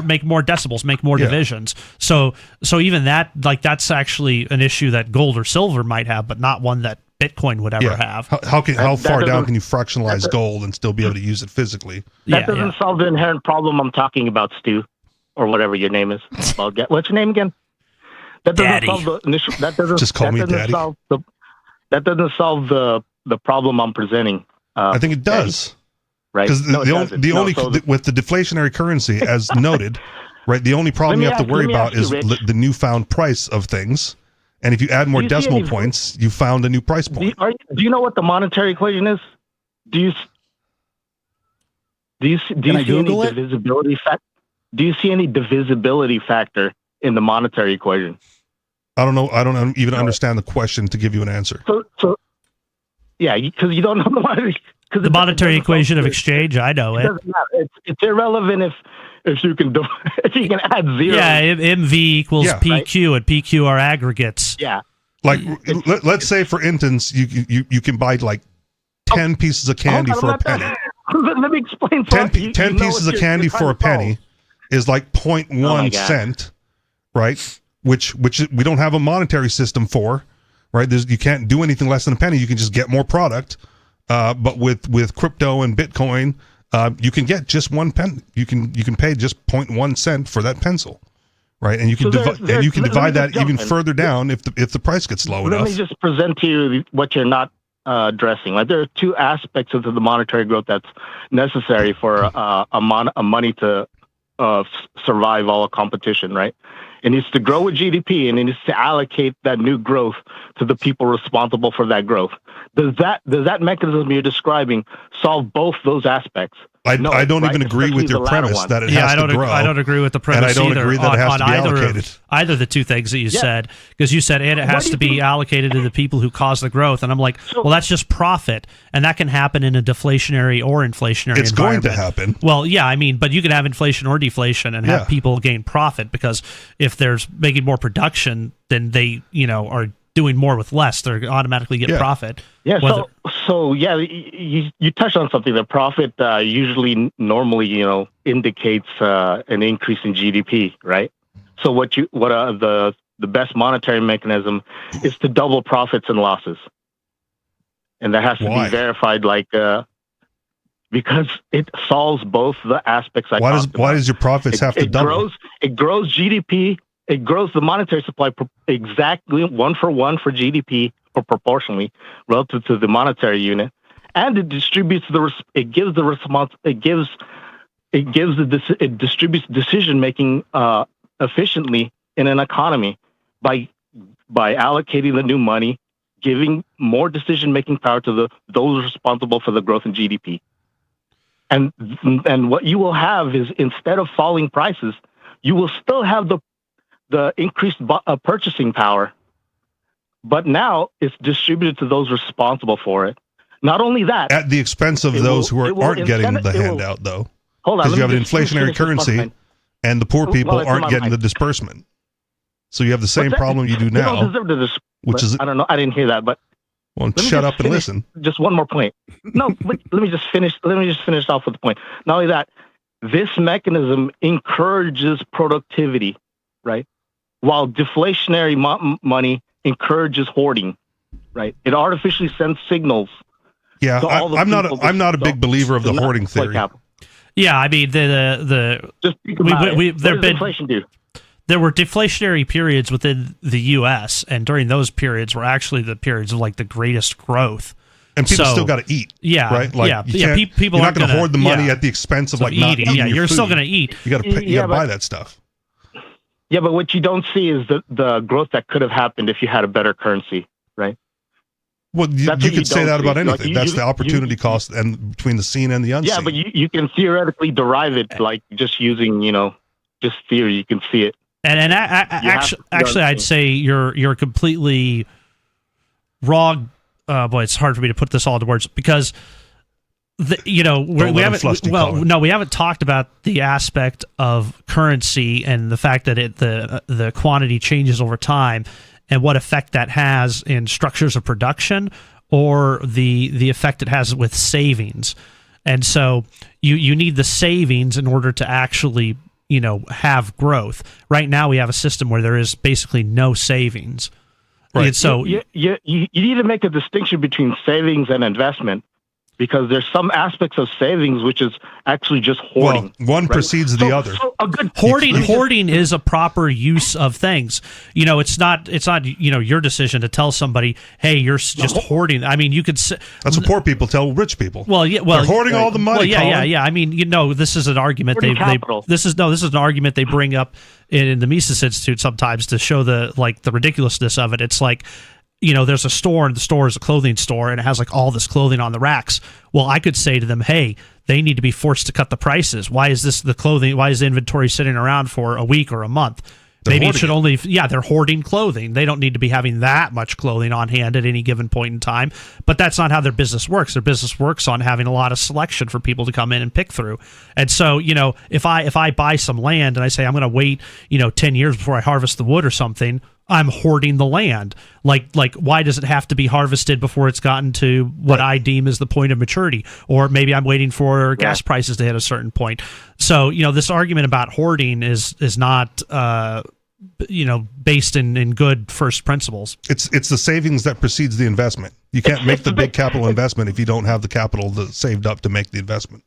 Make more decimals, make more divisions. So even that, like, that's actually an issue that gold or silver might have, but not one that Bitcoin would ever have. How far down can you fractionalize gold and still be able to use it physically? That doesn't solve the inherent problem I'm talking about, Stu, or whatever your name is. What's your name again? That doesn't Daddy. solve the initial. That doesn't. Just call that me doesn't Daddy. Solve that doesn't solve the problem I'm presenting. I think it does. Right. Because with the deflationary currency, as noted, right, the only problem you have to worry about is the newfound price of things. And if you add more decimal points, you found a new price point. Do you know what the monetary equation is? Do you see any divisibility factor? Do you see any divisibility factor in the monetary equation? I don't know. I don't even understand the question to give you an answer. So yeah, because you don't know the monetary. The monetary equation of exchange, I know it. It's irrelevant if you can add zero. Yeah, MV equals PQ, and PQ are aggregates. Yeah. Like, let's say, for instance, you can buy like 10 pieces of candy for a penny. Let me explain. 10 pieces of candy for a penny is like 0.1 cent, right? Which we don't have a monetary system for, right? You can't do anything less than a penny. You can just get more product. But with crypto and Bitcoin, you can get just one pen. You can pay just 0.1 cent for that pencil, right? And you can divide that even further down if the price gets low enough. Let me just present to you what you're not addressing. Like, there are two aspects of the monetary growth that's necessary for a money to survive all competition, right? It needs to grow with GDP, and it needs to allocate that new growth to the people responsible for that growth. Does that mechanism you're describing solve both those aspects? I don't even agree with your premise that it has to grow. I don't agree with the premise and I don't either agree that it has to be allocated. Either the two things that you said, because you said it has to be allocated to the people who cause the growth, and I'm like, well, that's just profit, and that can happen in a deflationary or inflationary It's environment. going to happen. Well, yeah, I mean, but you can have inflation or deflation and have people gain profit, because if there's making more production, then they are doing more with less. They're automatically get profit. Yeah. So you touched on something. The profit normally indicates an increase in GDP, right? So the best monetary mechanism is to double profits and losses, and that has to be verified, because it solves both the aspects. Why does your profits have to double? It grows GDP. It grows the monetary supply exactly 1 for 1 for GDP, or proportionally relative to the monetary unit, and it distributes it distributes decision making efficiently in an economy by allocating the new money, giving more decision making power to those responsible for the growth in GDP. And what you will have is, instead of falling prices, you will still have the increased purchasing power, but now it's distributed to those responsible for it. Not only that, at the expense of those who aren't getting the handout, though. Hold on, because you have an inflationary currency, and the poor people aren't getting the disbursement. So you have the same problem you do now. Which is, I don't know. I didn't hear that, but well, shut up and listen. Just one more point. No, let me just finish. Let me just finish off with the point. Not only that, this mechanism encourages productivity, right? While deflationary money encourages hoarding, right? It artificially sends signals. Yeah, I'm not a big believer of the hoarding theory. Yeah, I mean there were deflationary periods within the U.S., and during those periods were actually the periods of like the greatest growth. And people still got to eat. Yeah, right. Like, people you're not going to hoard the money at the expense of like not eating. Yeah, you're still going to eat. You got to buy that stuff. Yeah, but what you don't see is the growth that could have happened if you had a better currency, right? Well, you could say that about anything. That's the opportunity cost and between the seen and the unseen. Yeah, but you can theoretically derive it like just using, just theory. You can see it. And actually, I'd say you're completely wrong. Boy, it's hard for me to put this all into words because we haven't talked about the aspect of currency and the fact that the quantity changes over time and what effect that has in structures of production or the effect it has with savings. And so you need the savings in order to actually have growth. Right now we have a system where there is basically no savings. Right. And so you need to make a distinction between savings and investment, because there's some aspects of savings which is actually just hoarding. Well, one precedes the other. So a good hoarding is a proper use of things. It's not your decision to tell somebody, hey, you're just hoarding. I mean, you could say that's what poor people tell rich people. They're hoarding all the money. Well, yeah. I mean, this is an argument this is an argument they bring up in the Mises Institute sometimes to show the ridiculousness of it. It's like, there's a store, and the store is a clothing store, and it has all this clothing on the racks. Well, I could say to them, hey, they need to be forced to cut the prices. Why is the inventory sitting around for a week or a month? Maybe it should only, they're hoarding clothing. They don't need to be having that much clothing on hand at any given point in time. But that's not how their business works. Their business works on having a lot of selection for people to come in and pick through. And so, if I buy some land and I say I'm going to wait, 10 years before I harvest the wood or something, I'm hoarding the land. Like why does it have to be harvested before it's gotten to what I deem as the point of maturity? Or maybe I'm waiting for gas prices to hit a certain point. So, this argument about hoarding is not based in good first principles. It's the savings that precedes the investment. You can't make the big capital investment if you don't have the capital saved up to make the investment.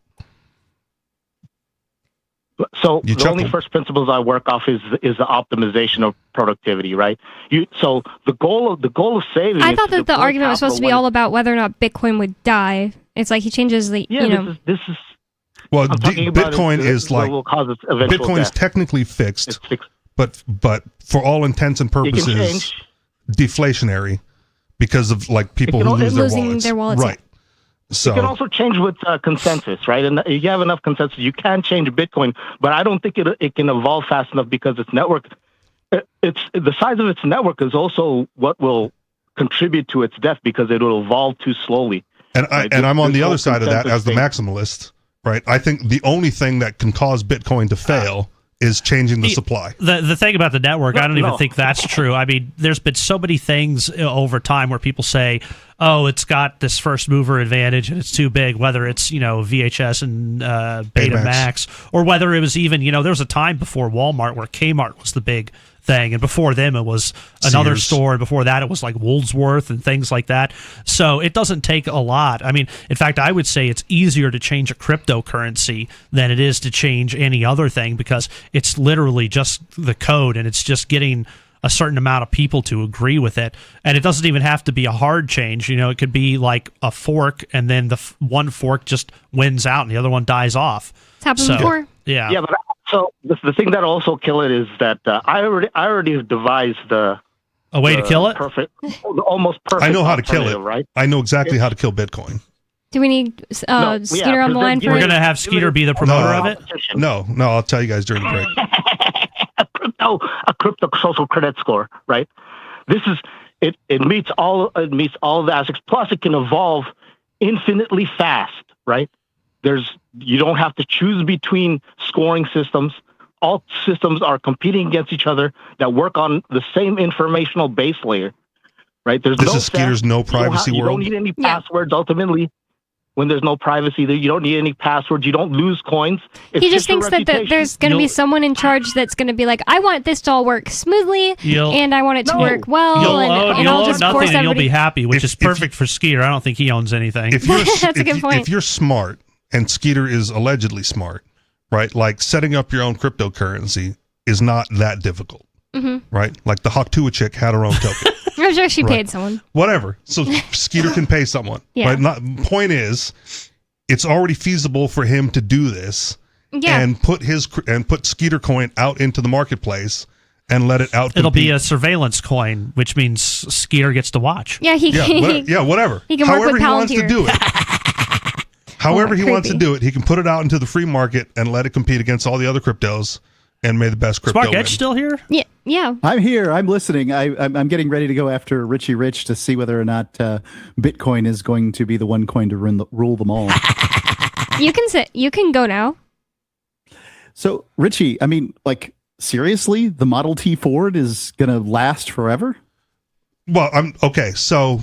So the only first principles I work off is the optimization of productivity, right? So the goal of saving. I thought that the argument was supposed to be all about whether or not Bitcoin would die. It's like he changes the This is well, Bitcoin is like Bitcoin is technically fixed. It's fixed. But for all intents and purposes, deflationary because of people who lose their wallets. Right. So you can also change with consensus, right? And you have enough consensus, you can change Bitcoin, but I don't think it can evolve fast enough because its network, it's the size of its network is also what will contribute to its death because it will evolve too slowly. And I'm on the other side of that as the maximalist, right? I think the only thing that can cause Bitcoin to fail is changing the supply. The thing about the network, I don't even think that's true. I mean, there's been so many things over time where people say, oh, it's got this first mover advantage and it's too big, whether it's, VHS and Betamax, or whether it was even, there was a time before Walmart where Kmart was the big thing, and before them it was another store, and before that it was like Woolsworth and things like that. So it doesn't take a lot. I mean, in fact, I would say it's easier to change a cryptocurrency than it is to change any other thing, because it's literally just the code, and it's just getting a certain amount of people to agree with it. And it doesn't even have to be a hard change. It could be like a fork, and then the one fork just wins out and the other one dies off. It's happened before. Yeah. Yeah, but so the thing that also kill it is that I already devised a way to kill it. Almost perfect. I know how to kill it. Right? I know exactly how to kill Bitcoin. Do we need Skeeter on the line for it? We're going to have Skeeter be the promoter of it? No, I'll tell you guys during the break. a crypto social credit score, right? This is it meets all the aspects. Plus, it can evolve infinitely fast, right? You don't have to choose between scoring systems. All systems are competing against each other that work on the same informational base layer, right? This is Skeeter's no privacy world. You don't need any passwords ultimately. When there's no privacy, you don't need any passwords. You don't lose coins. He just thinks that there's going to be someone in charge that's going to be like, I want this to all work smoothly, and I want it to work well. You'll I'll own just nothing, force and you'll everybody. be happy, which is perfect for Skeeter. I don't think he owns anything. That's a good point. If you're smart, and Skeeter is allegedly smart, right? Like setting up your own cryptocurrency is not that difficult, right? Like the Hawktuachik had her own token. I'm sure she paid someone. Whatever. So Skeeter can pay someone. Yeah. Right? Point is, it's already feasible for him to do this and put Skeeter coin out into the marketplace and let it out. It'll be a surveillance coin, which means Skeeter gets to watch. Yeah, whatever. He can However work with he wants Palantir. to do it. However he wants to creepy. do it, he can put it out into the free market and let it compete against all the other cryptos, and may the best crypto Smart win. Edge still here? Yeah. I'm here. I'm listening. I'm getting ready to go after Richie Rich to see whether or not Bitcoin is going to be the one coin to rule them all. You can go now. So, Richie, I mean, like, seriously, the Model T Ford is going to last forever? Well, okay. So,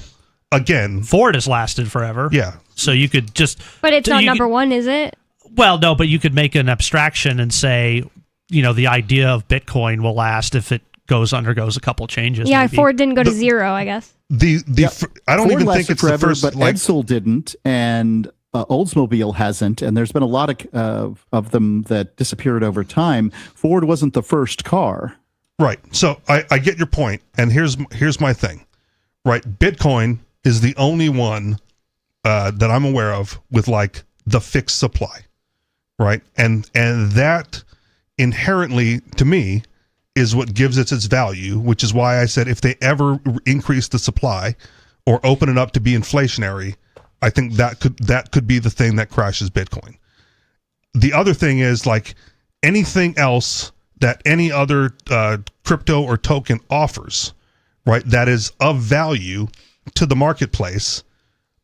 again, Ford has lasted forever. Yeah. So you could just. But it's not number one, is it? Well, no, but you could make an abstraction and say, the idea of Bitcoin will last if it undergoes a couple changes. Yeah, maybe. Ford didn't go to zero, I guess. I don't Ford even think lasted it's forever, the first. but Edsel didn't, and Oldsmobile hasn't, and there's been a lot of them that disappeared over time. Ford wasn't the first car. Right. So I get your point, and here's my thing. Right, Bitcoin is the only one that I'm aware of with like the fixed supply, right? And that inherently, to me, is what gives it its value, which is why I said if they ever increase the supply or open it up to be inflationary, I think that could be the thing that crashes Bitcoin. The other thing is like anything else that any other crypto or token offers, right, that is of value to the marketplace,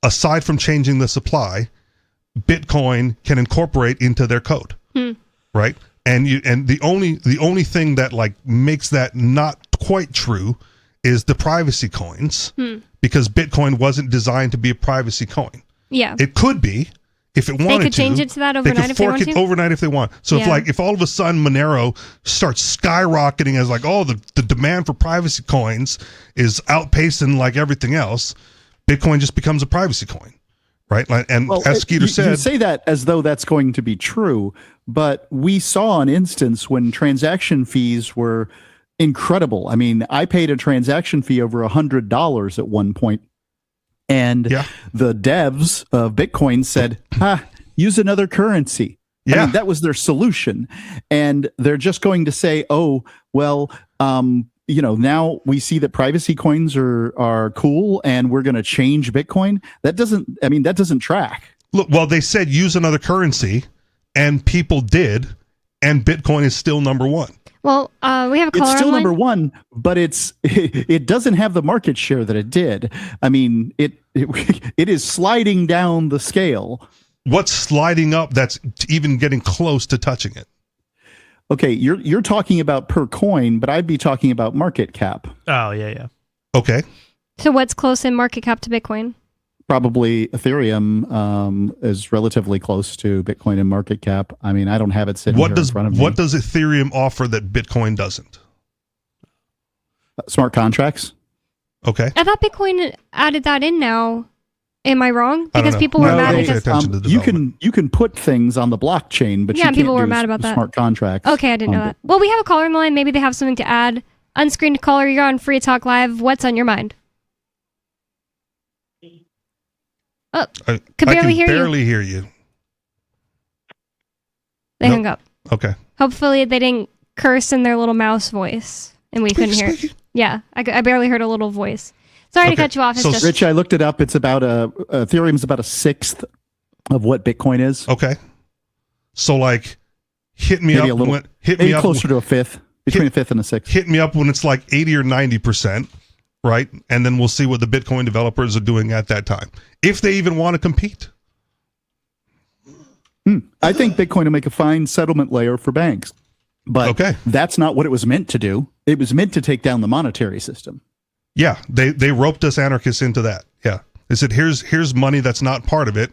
aside from changing the supply, Bitcoin can incorporate into their code, right? And the only thing that like makes that not quite true is the privacy coins, because Bitcoin wasn't designed to be a privacy coin. Yeah, it could be if it wanted to. They could change it to that overnight if they want to. They could fork it overnight if they want. So if all of a sudden Monero starts skyrocketing as like, the demand for privacy coins is outpacing like everything else, Bitcoin just becomes a privacy coin, right? And as Skeeter said, you say that as though that's going to be true, but we saw an instance when transaction fees were incredible. I mean, I paid a transaction fee over $100 at one point, and the devs of Bitcoin said, use another currency. I mean, that was their solution. And they're just going to say, now we see that privacy coins are cool and we're going to change Bitcoin. That doesn't track. Look, well, they said use another currency and people did, and Bitcoin is still number one. Well, we have a caller. It's still online. number one, but it doesn't have the market share that it did. I mean, it is sliding down the scale. What's sliding up that's even getting close to touching it? Okay, you're talking about per coin, but I'd be talking about market cap. Oh, yeah. Okay. So what's close in market cap to Bitcoin? Probably Ethereum is relatively close to Bitcoin in market cap. I mean, I don't have it sitting here in front of me. What does Ethereum offer that Bitcoin doesn't? Smart contracts. Okay. I thought Bitcoin added that in now. Am I wrong? Because people were mad because you can put things on the blockchain, but you can't people were do mad about that. Smart contracts. Okay, I didn't know that. Well, we have a caller in the line. Maybe they have something to add. Unscreened caller, you're on Free Talk Live. What's on your mind? Oh, could barely hear you. Barely hear you. They hung up. Okay. Hopefully they didn't curse in their little mouse voice, and we couldn't hear it. Yeah, I barely heard a little voice. Sorry to cut you off. It's Rich, I looked it up. It's about Ethereum's about a sixth of what Bitcoin is. Okay. So like, hit me maybe up. Hit me up closer to a fifth, between a fifth and a sixth. Hit me up when it's like 80 or 90%, right? And then we'll see what the Bitcoin developers are doing at that time, if they even want to compete. I think Bitcoin will make a fine settlement layer for banks, but that's not what it was meant to do. It was meant to take down the monetary system. Yeah, they roped us anarchists into that. Yeah, they said here's money that's not part of it,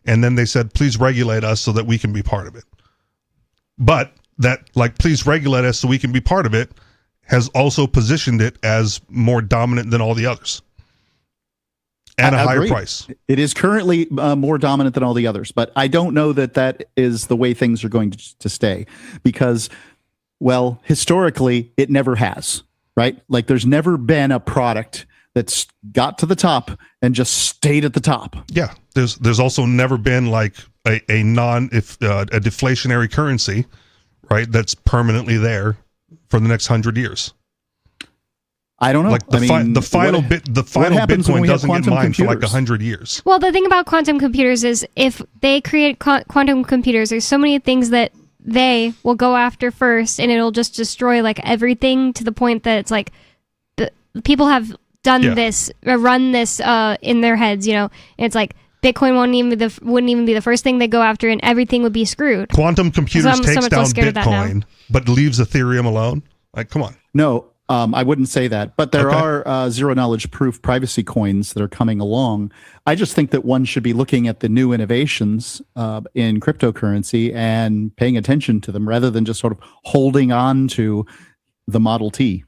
and then they said please regulate us so that we can be part of it. But that like please regulate us so we can be part of it has also positioned it as more dominant than all the others, and a higher price. It is currently more dominant than all the others, but I don't know that is the way things are going to stay, because, well, historically it never has. Right? Like there's never been a product that's got to the top and just stayed at the top. Yeah. There's also never been like a deflationary currency, right? That's permanently there for the next 100 years? I don't know. Like the final Bitcoin doesn't get mined for like 100 years. Well, the thing about quantum computers is if they create quantum computers, there's so many things that they will go after first, and it'll just destroy like everything to the point that it's like people have done this, run this in their heads, and it's like Bitcoin wouldn't even be the first thing they go after, and everything would be screwed. Quantum computers takes down Bitcoin, but leaves Ethereum alone. Like, come on. No, I wouldn't say that. But there are zero-knowledge proof privacy coins that are coming along. I just think that one should be looking at the new innovations in cryptocurrency and paying attention to them rather than just sort of holding on to the Model T.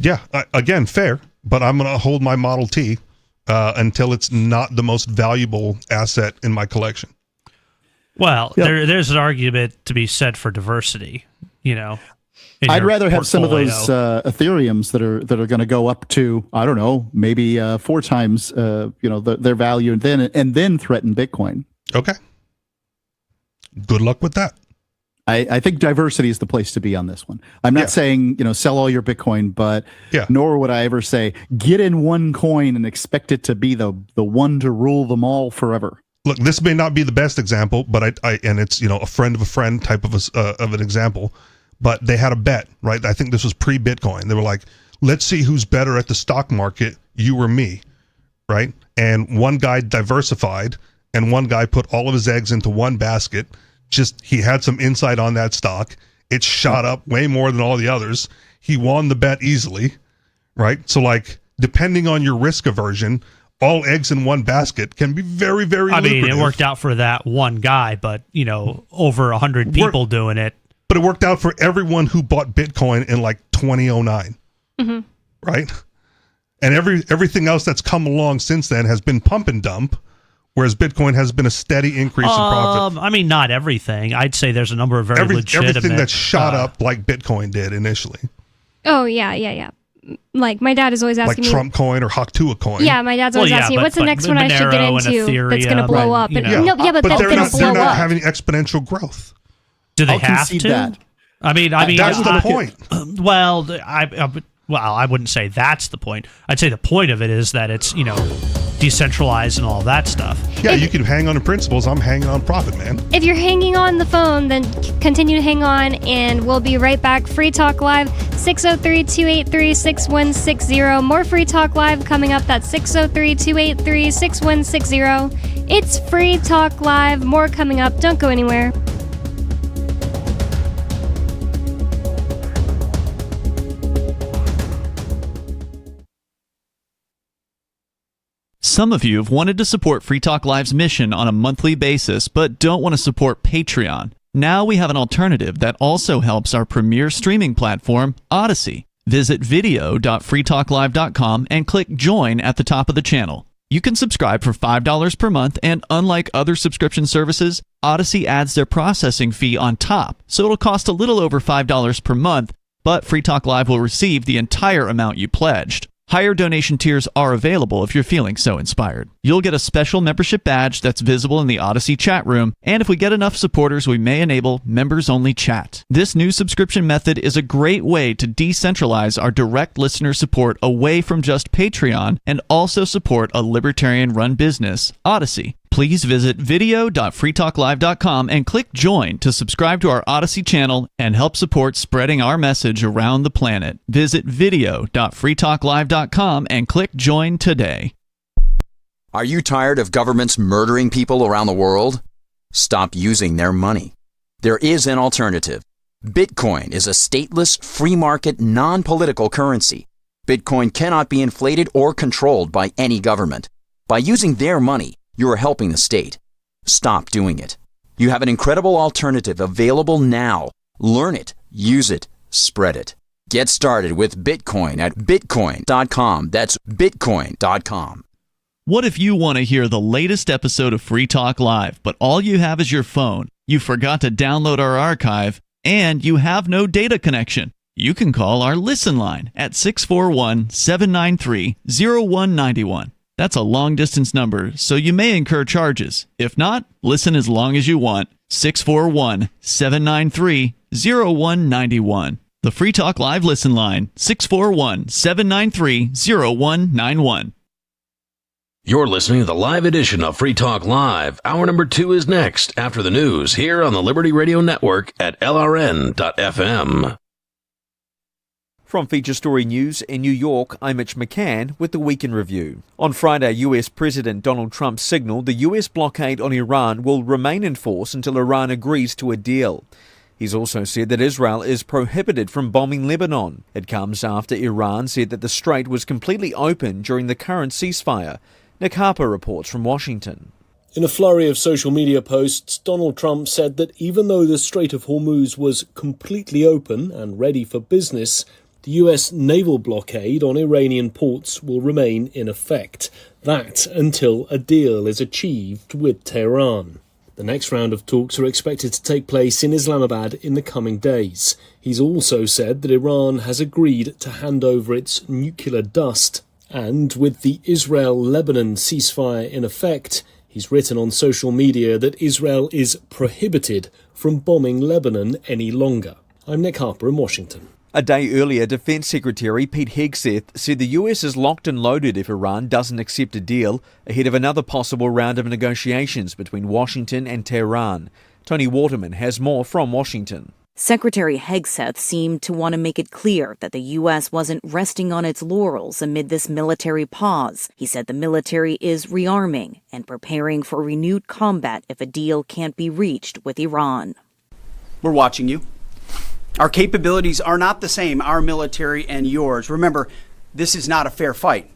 Yeah, again, fair. But I'm going to hold my Model T until it's not the most valuable asset in my collection. Well, there's an argument to be said for diversity, I'd rather have some of those Ethereums that are going to go up to, I don't know, maybe 4 times their value and then threaten Bitcoin. Okay. Good luck with that. I think diversity is the place to be on this one. I'm not saying, sell all your Bitcoin, but nor would I ever say get in one coin and expect it to be the one to rule them all forever. Look, this may not be the best example, but and it's, a friend of a friend type of an example, but they had a bet, right? I think this was pre-Bitcoin. They were like, let's see who's better at the stock market, you or me, right? And one guy diversified and one guy put all of his eggs into one basket. He had some insight on that stock. It shot up way more than all the others. He won the bet easily, right? So like, depending on your risk aversion, all eggs in one basket can be very, very lucrative. It worked out for that one guy, but, over 100 people doing it. But it worked out for everyone who bought Bitcoin in like 2009, right? And everything else that's come along since then has been pump and dump. Whereas Bitcoin has been a steady increase in profit. Not everything. I'd say there's a number of very legitimate. Everything that shot up like Bitcoin did initially. Oh, yeah. Like, my dad is always asking me. Like Trump coin or Haktua coin. Yeah, my dad's always asking me, what's the next one I should get into that's going to blow up? But they're not having exponential growth. Do they have to? That. That's the point. Well, I wouldn't say that's the point. I'd say the point of it is that it's, decentralized and all that stuff. Yeah, you can hang on to principles. I'm hanging on profit, man. If you're hanging on the phone, then continue to hang on, and we'll be right back. Free Talk Live, 603-283-6160. More Free Talk Live coming up. That's 603-283-6160. It's Free Talk Live. More coming up. Don't go anywhere. Some of you have wanted to support Free Talk Live's mission on a monthly basis, but don't want to support Patreon. Now we have an alternative that also helps our premier streaming platform, Odyssey. Visit video.freetalklive.com and click Join at the top of the channel. You can subscribe for $5 per month, and unlike other subscription services, Odyssey adds their processing fee on top, so it'll cost a little over $5 per month, but Free Talk Live will receive the entire amount you pledged. Higher donation tiers are available if you're feeling so inspired. You'll get a special membership badge that's visible in the Odyssey chat room, and if we get enough supporters, we may enable members-only chat. This new subscription method is a great way to decentralize our direct listener support away from just Patreon and also support a libertarian-run business, Odyssey. Please visit video.freetalklive.com and click Join to subscribe to our Odyssey channel and help support spreading our message around the planet. Visit video.freetalklive.com and click Join today. Are you tired of governments murdering people around the world? Stop using their money. There is an alternative. Bitcoin is a stateless, free market, non-political currency. Bitcoin cannot be inflated or controlled by any government. By using their money, you are helping the state. Stop doing it. You have an incredible alternative available now. Learn it, use it, spread it. Get started with Bitcoin at bitcoin.com. That's bitcoin.com. What if you want to hear the latest episode of Free Talk Live, but all you have is your phone, you forgot to download our archive, and you have no data connection? You can call our Listen line at 641-793-0191. That's a long-distance number, so you may incur charges. If not, listen as long as you want. 641-793-0191. The Free Talk Live listen line, 641-793-0191. You're listening to the live edition of Free Talk Live. Hour number 2 is next after the news here on the Liberty Radio Network at LRN.FM. From Feature Story News in New York, I'm Mitch McCann with the Week in Review. On Friday, US President Donald Trump signaled the US blockade on Iran will remain in force until Iran agrees to a deal. He's also said that Israel is prohibited from bombing Lebanon. It comes after Iran said that the strait was completely open during the current ceasefire. Nick Harper reports from Washington. In a flurry of social media posts, Donald Trump said that even though the Strait of Hormuz was completely open and ready for business, the US naval blockade on Iranian ports will remain in effect. That until a deal is achieved with Tehran. The next round of talks are expected to take place in Islamabad in the coming days. He's also said that Iran has agreed to hand over its nuclear dust. And with the Israel-Lebanon ceasefire in effect, he's written on social media that Israel is prohibited from bombing Lebanon any longer. I'm Nick Harper in Washington. A day earlier, Defense Secretary Pete Hegseth said the US is locked and loaded if Iran doesn't accept a deal ahead of another possible round of negotiations between Washington and Tehran. Tony Waterman has more from Washington. Secretary Hegseth seemed to want to make it clear that the U.S. wasn't resting on its laurels amid this military pause. He said the military is rearming and preparing for renewed combat if a deal can't be reached with Iran. We're watching you. Our capabilities are not the same, our military and yours. Remember, this is not a fair fight.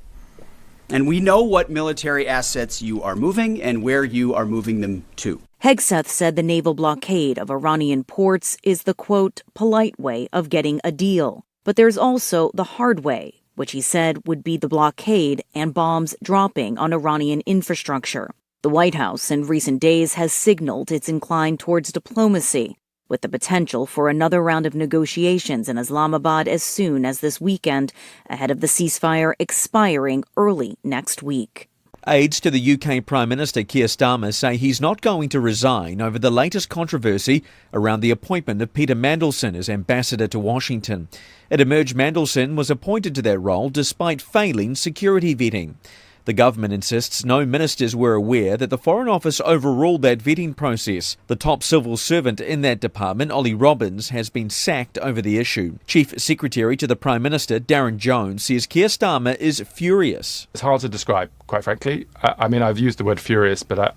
And we know what military assets you are moving and where you are moving them to. Hegseth said the naval blockade of Iranian ports is the, quote, polite way of getting a deal. But there's also the hard way, which he said would be the blockade and bombs dropping on Iranian infrastructure. The White House in recent days has signaled it's inclined towards diplomacy, with the potential for another round of negotiations in Islamabad as soon as this weekend, ahead of the ceasefire expiring early next week. Aides to the UK Prime Minister Keir Starmer say he's not going to resign over the latest controversy around the appointment of Peter Mandelson as ambassador to Washington. It emerged Mandelson was appointed to that role despite failing security vetting. The government insists no ministers were aware that the Foreign Office overruled that vetting process. The top civil servant in that department, Ollie Robbins, has been sacked over the issue. Chief Secretary to the Prime Minister, Darren Jones, says Keir Starmer is furious. It's hard to describe, quite frankly. I mean, I've used the word furious, but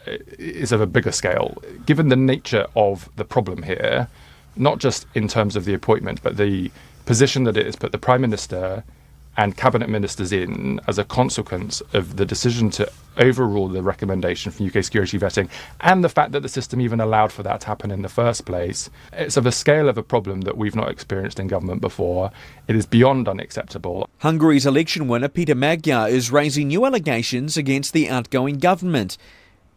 it's of a bigger scale. Given the nature of the problem here, not just in terms of the appointment, but the position that it has put the Prime Minister and cabinet ministers in as a consequence of the decision to overrule the recommendation from UK security vetting and the fact that the system even allowed for that to happen in the first place. It's of a scale of a problem that we've not experienced in government before. It is beyond unacceptable. Hungary's election winner Peter Magyar is raising new allegations against the outgoing government.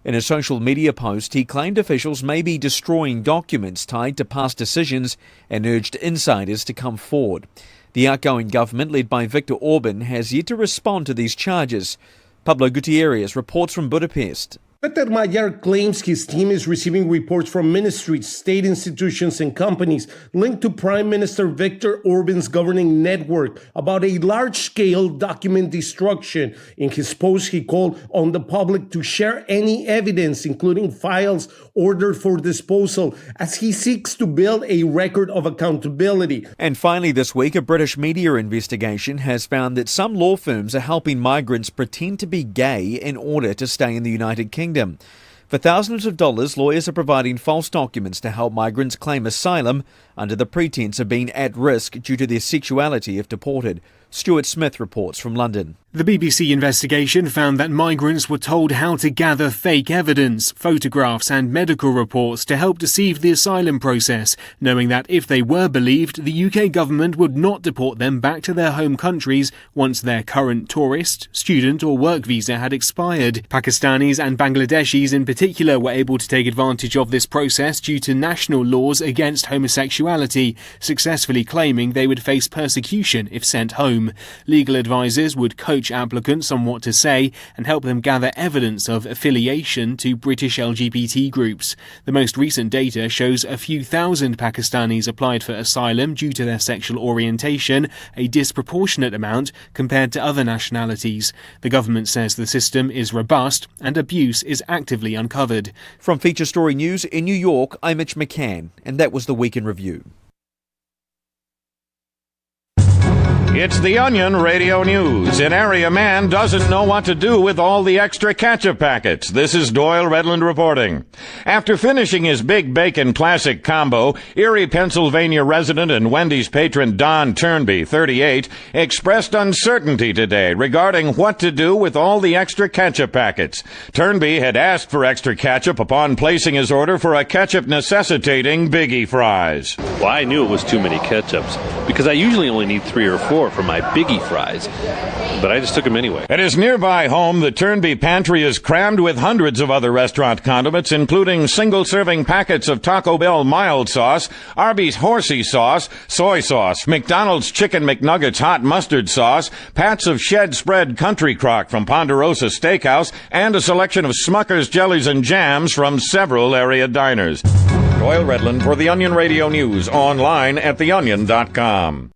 In a social media post, he claimed officials may be destroying documents tied to past decisions and urged insiders to come forward. The outgoing government, led by Viktor Orban, has yet to respond to these charges. Pablo Gutierrez reports from Budapest. Peter Magyar claims his team is receiving reports from ministries, state institutions, and companies linked to Prime Minister Viktor Orban's governing network about a large-scale document destruction. In his post, he called on the public to share any evidence, including files ordered for disposal, as he seeks to build a record of accountability. And finally this week, a British media investigation has found that some law firms are helping migrants pretend to be gay in order to stay in the United Kingdom. For thousands of dollars, lawyers are providing false documents to help migrants claim asylum under the pretense of being at risk due to their sexuality if deported. Stuart Smith reports from London. The BBC investigation found that migrants were told how to gather fake evidence, photographs and medical reports to help deceive the asylum process, knowing that if they were believed, the UK government would not deport them back to their home countries once their current tourist, student or work visa had expired. Pakistanis and Bangladeshis in particular were able to take advantage of this process due to national laws against homosexuality homosexuality, successfully claiming they would face persecution if sent home. Legal advisors would coach applicants on what to say and help them gather evidence of affiliation to British LGBT groups. The most recent data shows a few thousand Pakistanis applied for asylum due to their sexual orientation, a disproportionate amount compared to other nationalities. The government says the system is robust and abuse is actively uncovered. From Feature Story News in New York, I'm Mitch McCann, and that was the Week in Review. It's the Onion Radio News. An area man doesn't know what to do with all the extra ketchup packets. This is Doyle Redland reporting. After finishing his Big Bacon Classic combo, Erie, Pennsylvania resident and Wendy's patron Don Turnby, 38, expressed uncertainty today regarding what to do with all the extra ketchup packets. Turnby had asked for extra ketchup upon placing his order for a ketchup necessitating Biggie fries. Well, I knew it was too many ketchups because I usually only need 3 or 4 for my Biggie fries, but I just took them anyway. At his nearby home, the Turnby pantry is crammed with hundreds of other restaurant condiments, including single-serving packets of Taco Bell mild sauce, Arby's horsey sauce, soy sauce, McDonald's Chicken McNuggets hot mustard sauce, pats of shed spread country crock from Ponderosa Steakhouse, and a selection of Smucker's jellies and jams from several area diners. Doyle Redland for the Onion Radio News, online at theonion.com.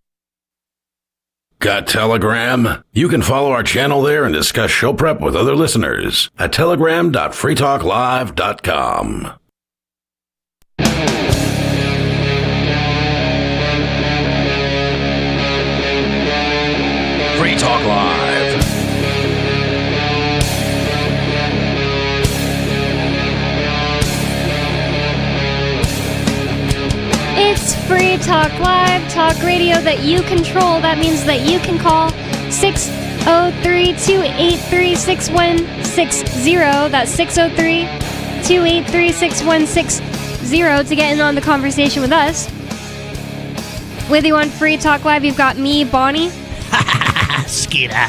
Got Telegram? You can follow our channel there and discuss show prep with other listeners at telegram.freetalklive.com. Free Talk Live. It's Free Talk Live, talk radio that you control. That means that you can call 603-283-6160. That's 603-283-6160 to get in on the conversation with us. With you on Free Talk Live, you've got me, Bonnie. Skeeter.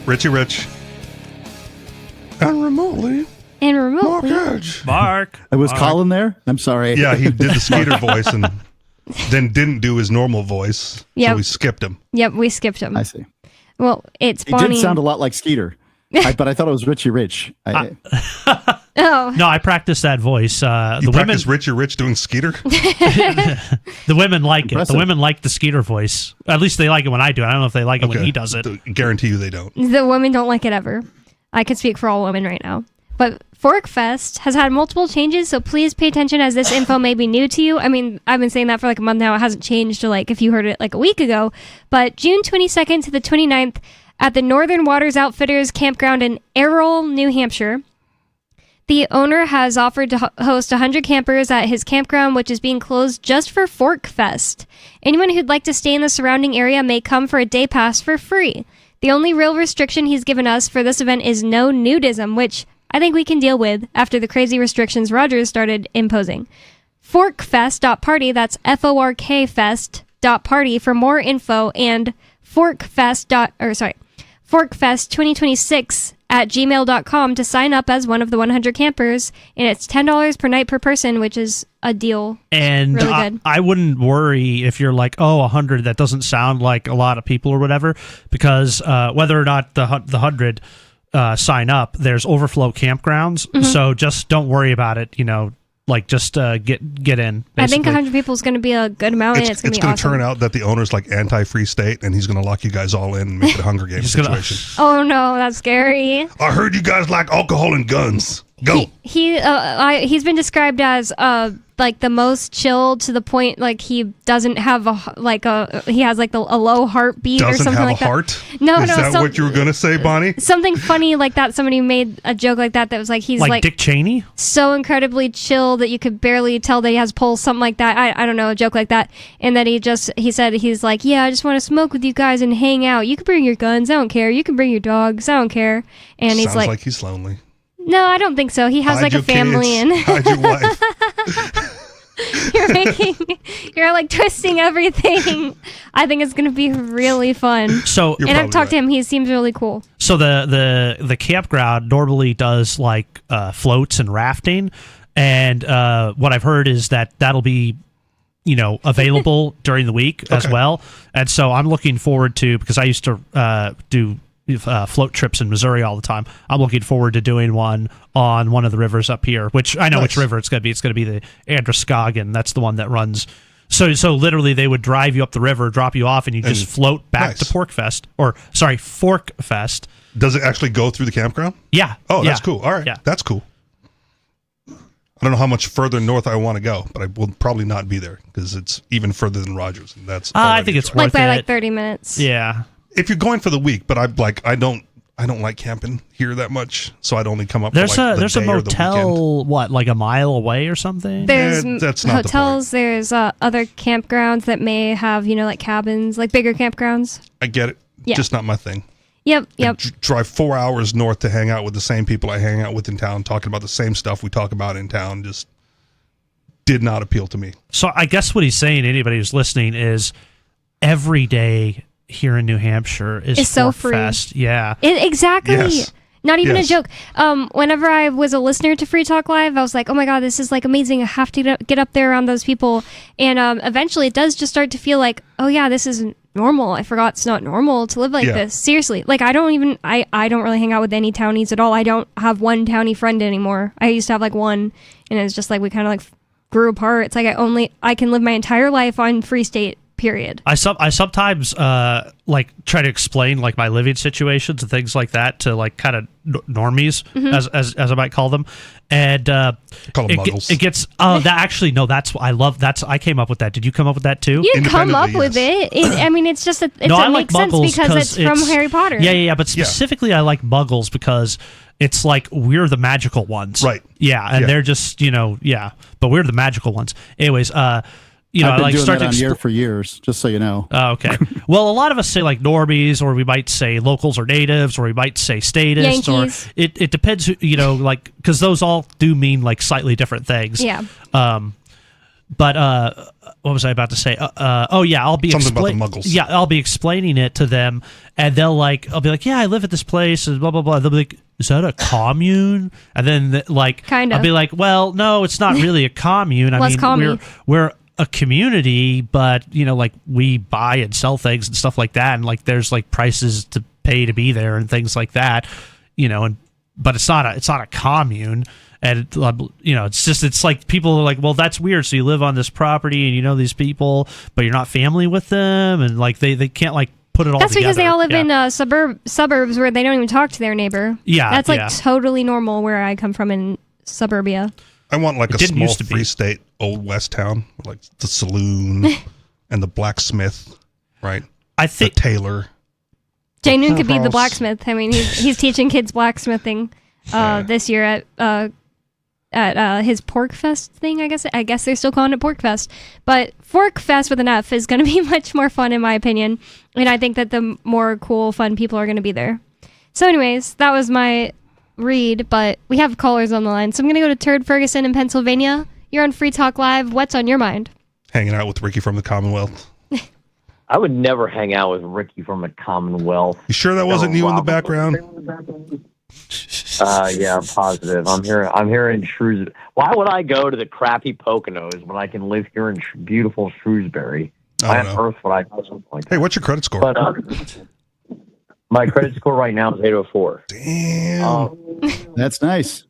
Richie Rich. And remotely. Mark Edge. Mark. Was Colin there? I'm sorry. Yeah, he did the Skeeter voice and then didn't do his normal voice. Yep. So we skipped him. Yep, we skipped him. I see. Well, it's It Bonnie. did sound a lot like Skeeter, but I thought it was Richie Rich. Oh. No, I practiced that voice. You practiced Richie Rich doing Skeeter? The women like Impressive. it. The women like the Skeeter voice. At least they like it when I do it. I don't know if they like it when he does it. Guarantee you they don't. The women don't like it ever. I could speak for all women right now. But Forkfest has had multiple changes, so please pay attention as this info may be new to you. I mean, I've been saying that for like a month now. It hasn't changed to like if you heard it like a week ago. But June 22nd to the 29th at the Northern Waters Outfitters Campground in Errol, New Hampshire. The owner has offered to host 100 campers at his campground, which is being closed just for Forkfest. Anyone who'd like to stay in the surrounding area may come for a day pass for free. The only real restriction he's given us for this event is no nudism, which I think we can deal with after the crazy restrictions Rogers started imposing. Forkfest.party, that's F-O-R-K fest.party for more info, and Forkfest2026 at gmail.com to sign up as one of the 100 campers, and it's $10 per night per person, which is a deal. And really good. I wouldn't worry if you're like, 100, that doesn't sound like a lot of people or whatever, because whether or not the 100 sign up, there's overflow campgrounds, so just don't worry about it, just get in, basically. I think 100 people is going to be a good amount, and it's going to be going awesome. to turn out that the owner's like anti-free state, and he's going to lock you guys all in and make it a Hunger Games situation. Oh no, that's scary. I heard you guys like alcohol and guns. Go. He's been described as like the most chill, to the point like he doesn't have he has like a low heartbeat or something like that. Doesn't have a heart? No, Is that what you were gonna say, Bonnie? Something funny like that. Somebody made a joke like that was like he's like Dick Cheney, so incredibly chill that you could barely tell that he has pulse, something like that. I don't know, a joke like that. And then he said he's like, yeah, I just want to smoke with you guys and hang out. You can bring your guns, I don't care. You can bring your dogs, I don't care. And he's Sounds like he's lonely. No, I don't think so. He has like a family kids. and Hide your wife. you're like twisting everything. I think it's gonna be really fun. So, and I've talked to him. He seems really cool. So the campground normally does like floats and rafting, and what I've heard is that'll be, available during the week as well. And so I'm looking forward to, because I used to do float trips in Missouri all the time. I'm looking forward to doing one on one of the rivers up here, which I know which river it's going to be. It's going to be the Androscoggin. That's the one that runs. So literally they would drive you up the river, drop you off, and you just float back to Fork Fest. Does it actually go through the campground? Yeah. Oh, that's cool. All right. Yeah. That's cool. I don't know how much further north I want to go, but I will probably not be there because it's even further than Rogers. And that's I think it's worth by it. like 30 minutes. Yeah. If you're going for the week, but I don't like camping here that much, so I'd only come up. There's for there's a motel like a mile away or something. There's that's not hotels. There's other campgrounds that may have like cabins, like bigger campgrounds. I get it. Yeah. Just not my thing. Yep. Drive 4 hours north to hang out with the same people I hang out with in town, talking about the same stuff we talk about in town. Just did not appeal to me. So I guess what he's saying, anybody who's listening, is every day here in New Hampshire is so Fork free. Fest. Yeah. Exactly. Yes. Not even Yes. a joke. Whenever I was a listener to Free Talk Live, I was like, oh my God, this is like amazing. I have to get up there around those people. And eventually it does just start to feel like, oh yeah, this isn't normal. I forgot it's not normal to live like this. Seriously. Like I don't really hang out with any townies at all. I don't have one townie friend anymore. I used to have like one, and it's just like we kind of like grew apart. It's like I can live my entire life on Free State. Period. I sometimes like try to explain like my living situations and things like that to like kind of normies, as I might call them, and call them muggles. It gets that actually no, I came up with that. Did you come up with that too? You didn't come up with it. I mean, it's just it makes sense because it's from Harry Potter. Yeah. But specifically, I like muggles because it's like we're the magical ones, right? Yeah, and they're just but we're the magical ones. Anyways, I've been like doing start that to on for years, just so you know. Oh, okay. Well, a lot of us say like normies, or we might say locals or natives, or we might say statists, Yankees. or it depends, like because those all do mean like slightly different things. Yeah. But what was I about to say? I'll be something about the muggles. Yeah, I'll be explaining it to them, and I'll be like, yeah, I live at this place, and blah blah blah. They'll be like, is that a commune? And then kind of. I'll be like, well, no, it's not really a commune. I mean, we're a community, but like we buy and sell things and stuff like that, and like there's like prices to pay to be there and things like that, but it's not a commune. And it's like people are like, well, that's weird. So you live on this property and you know these people, but you're not family with them, and like they can't like put it all That's together. because they all live in suburbs where they don't even talk to their neighbor. Yeah, that's like totally normal where I come from in suburbia. I want like a small Free State Old West town, like the saloon and the blacksmith, right? I think the tailor. Jay Noon could be the blacksmith. I mean, he's teaching kids blacksmithing this year at his Pork Fest thing. I guess they're still calling it Pork Fest, but Fork Fest with an F is going to be much more fun in my opinion, and I think that the more cool, fun people are going to be there. So, anyways, that was my read, but we have callers on the line, so I'm going to go to Turd Ferguson in Pennsylvania. You're on Free Talk Live. What's on your mind? Hanging out with Ricky from the Commonwealth. I would never hang out with Ricky from the Commonwealth. You sure that wasn't you in the background? Yeah, I'm positive. I'm here in Shrewsbury. Why would I go to the crappy Poconos when I can live here in beautiful Shrewsbury? Why on earth would I do something like that? Hey, what's your credit score? But, my credit score right now is 804. Damn. That's nice.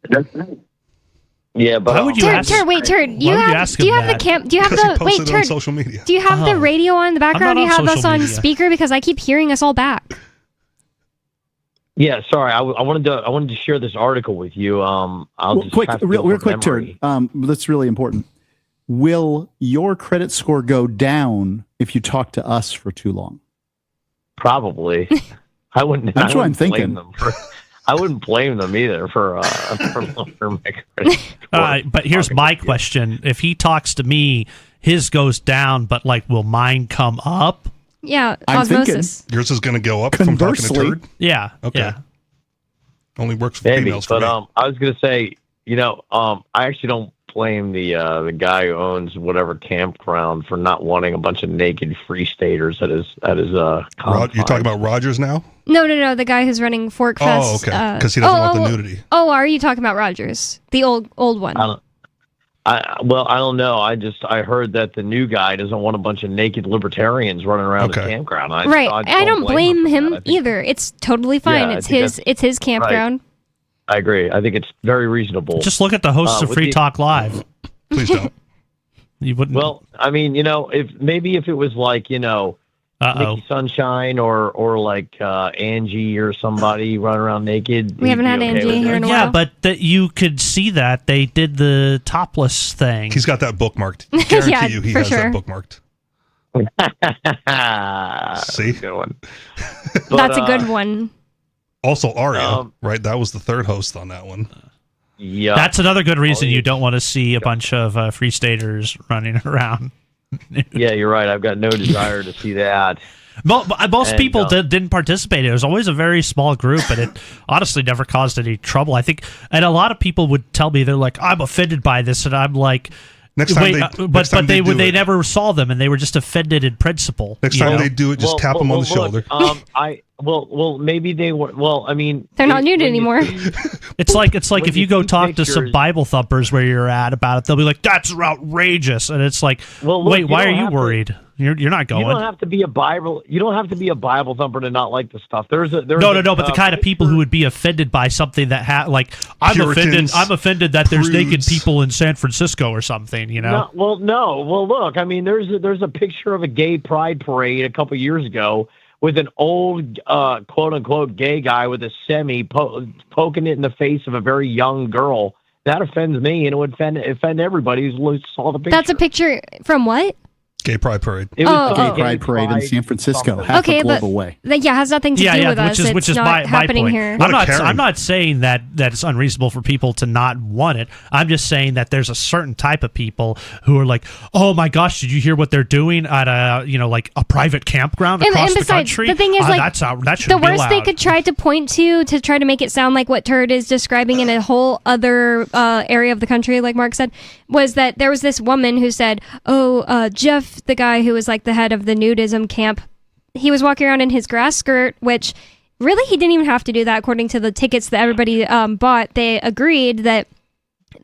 Yeah, but why would you ask? Turd, do you have the social media. Do you have the radio on in the background? Do you have us on media. speaker? Because I keep hearing us all back. Yeah, sorry. I wanted to share this article with you. Real quick, Turd. That's really important. Will your credit score go down if you talk to us for too long? Probably. I wouldn't. That's what I'm thinking. I wouldn't blame them either for my credit score. But here's my question: if he talks to me, his goes down, but like, will mine come up? Yeah, I'm osmosis. Thinking yours is going to go up from talking to Turd? Yeah. Okay. Yeah. Only works for Maybe, females for but me. I was going to say, I actually don't blame the guy who owns whatever campground for not wanting a bunch of naked Free Staters at his confines. You're talking about Rogers now? No, the guy who's running Fork Fest. Oh, okay. Because he doesn't want the nudity. Oh, are you talking about Rogers, the old one? Well, I don't know. I heard that the new guy doesn't want a bunch of naked libertarians running around the campground. I don't blame him either. It's totally fine. Yeah, it's his campground. I agree. I think it's very reasonable. Just look at the hosts of Free Talk Live. Please don't. You wouldn't. Well, I mean, if it was like, Nikki Sunshine or like Angie or somebody running around naked. We haven't had Angie here in a while. Yeah, but you could see that they did the topless thing. He's got that bookmarked. Guarantee Yeah, you he for has sure. that bookmarked. See? Good one. That's a good one. Also, Aria, right? That was the third host on that one. Yeah. That's another good reason you don't want to see a bunch of free staters running around. Yeah, you're right. I've got no desire to see that. Most people didn't participate. It was always a very small group, and it honestly never caused any trouble. I think, and a lot of people would tell me they're like, "I'm offended by this," and I'm like, Next time they never saw them, and they were just offended in principle. Next time they do it, just tap them on the shoulder. Maybe they were. Well, I mean, they're not nude anymore. It's like if you go talk to some Bible thumpers where you're at about it, they'll be like, "That's outrageous," and it's like, wait, why are you worried? You're not going. You don't have to be a Bible. You don't have to be a Bible thumper to not like the stuff. No, but the kind of people who would be offended by something that I'm Puritans, offended that there's naked people in San Francisco or something. No. Well, look. I mean, there's a picture of a gay pride parade a couple years ago with an old quote unquote gay guy with a semi poking it in the face of a very young girl. That offends me, and it would offend everybody who saw the picture. That's a picture from what? Gay Pride Parade. It was Gay Pride Parade in San Francisco, half a global way. That has nothing to do with us. Which is not my happening point. here. I'm not saying that it's unreasonable for people to not want it. I'm just saying that there's a certain type of people who are like, oh my gosh, did you hear what they're doing at a private campground across besides, the country? The thing is, that should the be worst allowed. they could try to point to try to make it sound like what Turd is describing in a whole other area of the country, like Mark said, was that there was this woman who said, Jeff, the guy who was like the head of the nudism camp, he was walking around in his grass skirt, which really he didn't even have to do that. According to the tickets that everybody bought, they agreed that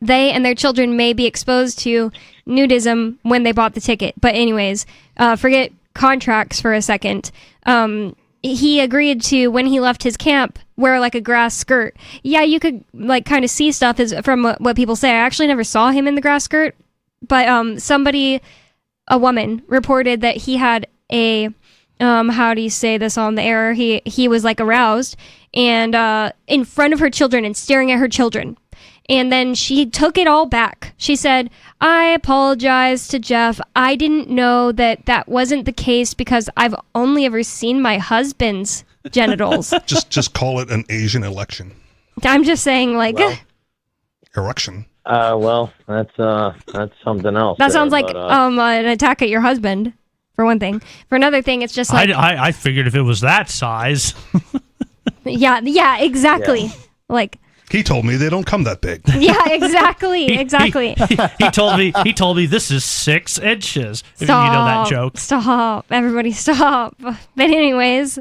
they and their children may be exposed to nudism when they bought the ticket. But anyways, forget contracts for a second. He agreed to, when he left his camp, wear like a grass skirt. Yeah, you could like kind of see stuff from what people say. I actually never saw him in the grass skirt, but a woman reported that he had a how do you say this on the air? He was like aroused and in front of her children and staring at her children. And then she took it all back. She said, I apologize to Jeff. I didn't know that wasn't the case because I've only ever seen my husband's genitals. just call it an Asian election. I'm just saying, like... Erection. Well, that's something else. That sounds like an attack at your husband, for one thing. For another thing, it's just like... I figured if it was that size... yeah, exactly. Yeah. Like... He told me they don't come that big. Yeah, exactly. He told me this is 6 inches. Stop. If you know that joke. Stop. Everybody stop. But anyways,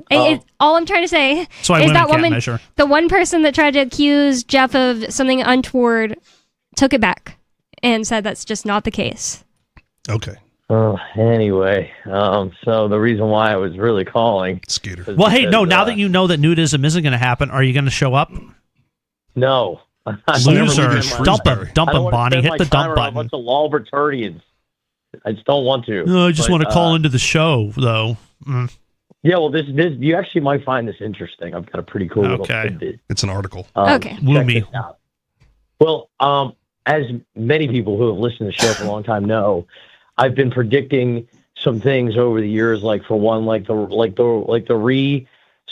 all I'm trying to say is that woman, the one person that tried to accuse Jeff of something untoward, took it back and said that's just not the case. Okay. Anyway, so the reason why I was really calling... Skeeter. Well, hey, no, now that you know that nudism isn't going to happen, are you going to show up? No. Loser. Dump him, Bonnie. Hit the dump button. A bunch of Lolbertardians. I just don't want to. No, I just want to call into the show, though. Mm. Yeah, well, this you actually might find this interesting. I've got a pretty cool little tidbit. It's an article. Okay. Woo me. Well, as many people who have listened to the show for a long time know, I've been predicting some things over the years. Like for one, like the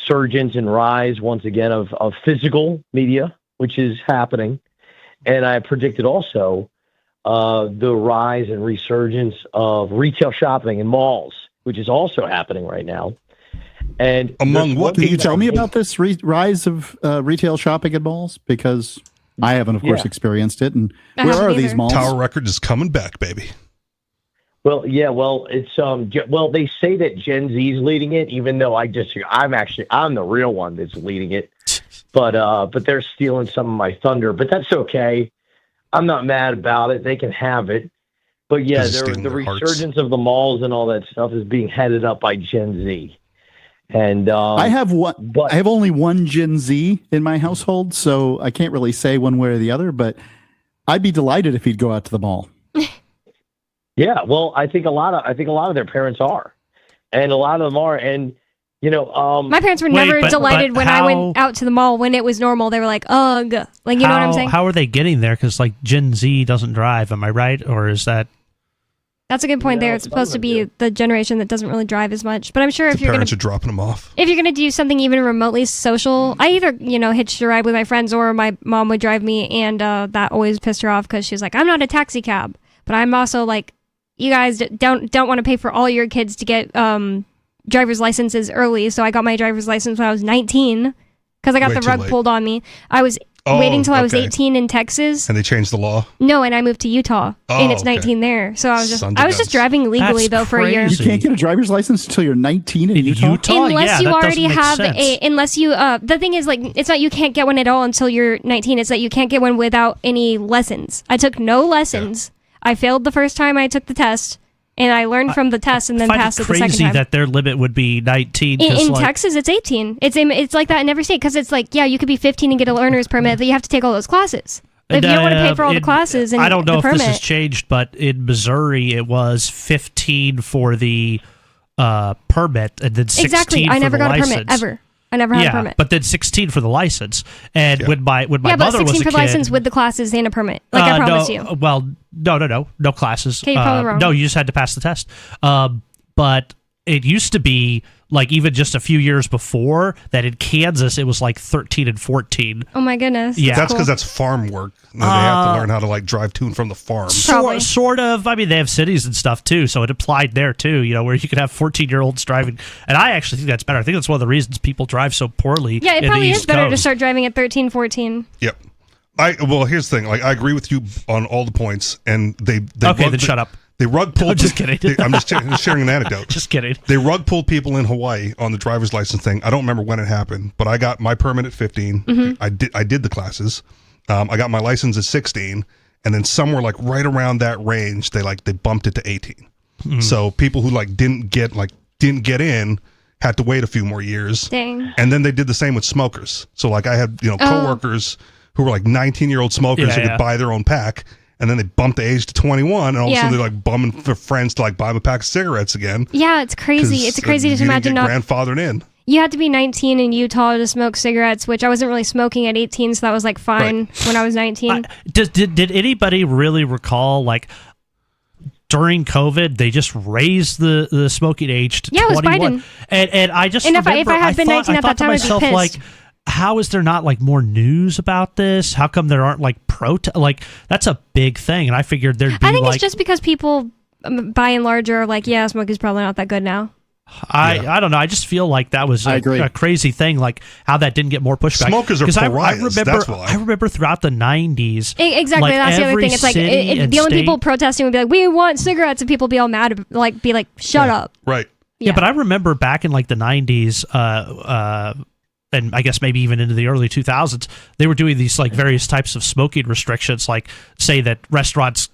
resurgence and rise once again of physical media, which is happening, and I predicted also the rise and resurgence of retail shopping in malls, which is also happening right now. And among what? Can you tell me about this rise of retail shopping in malls? Because I haven't, of course, experienced it. And where are these malls? Tower Records is coming back, baby. Well, yeah, well, it's they say that Gen Z is leading it, even though I disagree. I'm the real one that's leading it, but they're stealing some of my thunder. But that's okay. I'm not mad about it. They can have it. But yeah, the resurgence of the malls and all that stuff is being headed up by Gen Z. And I have only one Gen Z in my household, so I can't really say one way or the other, but I'd be delighted if he'd go out to the mall. Yeah, well, I think a lot of their parents are. And a lot of them are, and my parents were never delighted when I went out to the mall when it was normal. They were like, ugh. Like, you know what I'm saying? How are they getting there? Because, like, Gen Z doesn't drive. Am I right? Or is that... That's a good point there. It's supposed to be the generation that doesn't really drive as much. But I'm sure if you're parents are dropping them off. If you're going to do something even remotely social, I either, hitched a ride with my friends or my mom would drive me. And that always pissed her off because she was like, I'm not a taxi cab. But I'm also like, you guys don't want to pay for all your kids to get... driver's licenses early, so I got my driver's license when I was 19 because I got the rug pulled on me. I was waiting until I was 18 in Texas, and they changed the law. No, and I moved to Utah, and it's 19 there. So I was just driving legally for a year. You can't get a driver's license until you're 19 in Utah? Unless you already have the thing is, like, it's not you can't get one at all until you're 19. It's that you can't get one without any lessons. I took no lessons. Yeah. I failed the first time I took the test. And I learned from the test and then passed it the second time. Crazy that their limit would be 19. In Texas, it's 18. It's like that in every state because it's like, yeah, you could be 15 and get a learner's permit, but you have to take all those classes. If you don't want to pay for all the classes and I don't know if this has changed, but in Missouri, it was 15 for the permit and then 16 exactly. for I never the got license. a permit, ever. I never had a permit. But then 16 for the license. And when my mother was a kid... Yeah, but 16 for the license with the classes and a permit. Like I promised you. Well, no classes. Okay, you're probably wrong. No, you just had to pass the test. But it used to be, like, even just a few years before, that in Kansas, it was like 13 and 14. Oh, my goodness. Yeah. That's because that's farm work. They have to learn how to, like, drive to and from the farm. Sort of. I mean, they have cities and stuff, too, so it applied there, too, where you could have 14-year-olds driving. And I actually think that's better. I think that's one of the reasons people drive so poorly. Yeah, it probably is better to start driving at 13, 14. Yep. Well, here's the thing. Like, I agree with you on all the points, and they okay, then shut up. They rug pulled. I'm just kidding. I'm just sharing an anecdote. Just kidding. They rug pulled people in Hawaii on the driver's license thing. I don't remember when it happened, but I got my permit at 15. Mm-hmm. I did the classes. I got my license at 16, and then somewhere like right around that range, they bumped it to 18. Mm-hmm. So people who didn't get in had to wait a few more years. Dang. And then they did the same with smokers. So like I had coworkers who were like 19-year-old smokers who could buy their own pack. And then they bumped the age to 21, and all of a sudden they're like bumming for friends to like buy them a pack of cigarettes again. Yeah, it's crazy. It's crazy to imagine not grandfathered in. You had to be 19 in Utah to smoke cigarettes, which I wasn't really smoking at 18, so that was like fine when I was 19. Did anybody really recall like during COVID they just raised the smoking age to 21? Yeah, it was Biden. And I just and remember, if I had been 19 at that time, I'd be pissed. Like, how is there not like more news about this? How come there aren't like like that's a big thing, and I figured there'd be. I think it's just because people, by and large, are like, yeah, smoking's probably not that good now. I don't know. I just feel like that was a crazy thing, like how that didn't get more pushback. Smokers are pariahs. That's why. I remember throughout the 90s. Exactly, like that's the other thing. It's like the only people protesting would be like, we want cigarettes, and people be all mad, like be like, shut up. Right. Yeah, but I remember back in like the 90s, and I guess maybe even into the early 2000s, they were doing these like various types of smoking restrictions, like say that restaurants,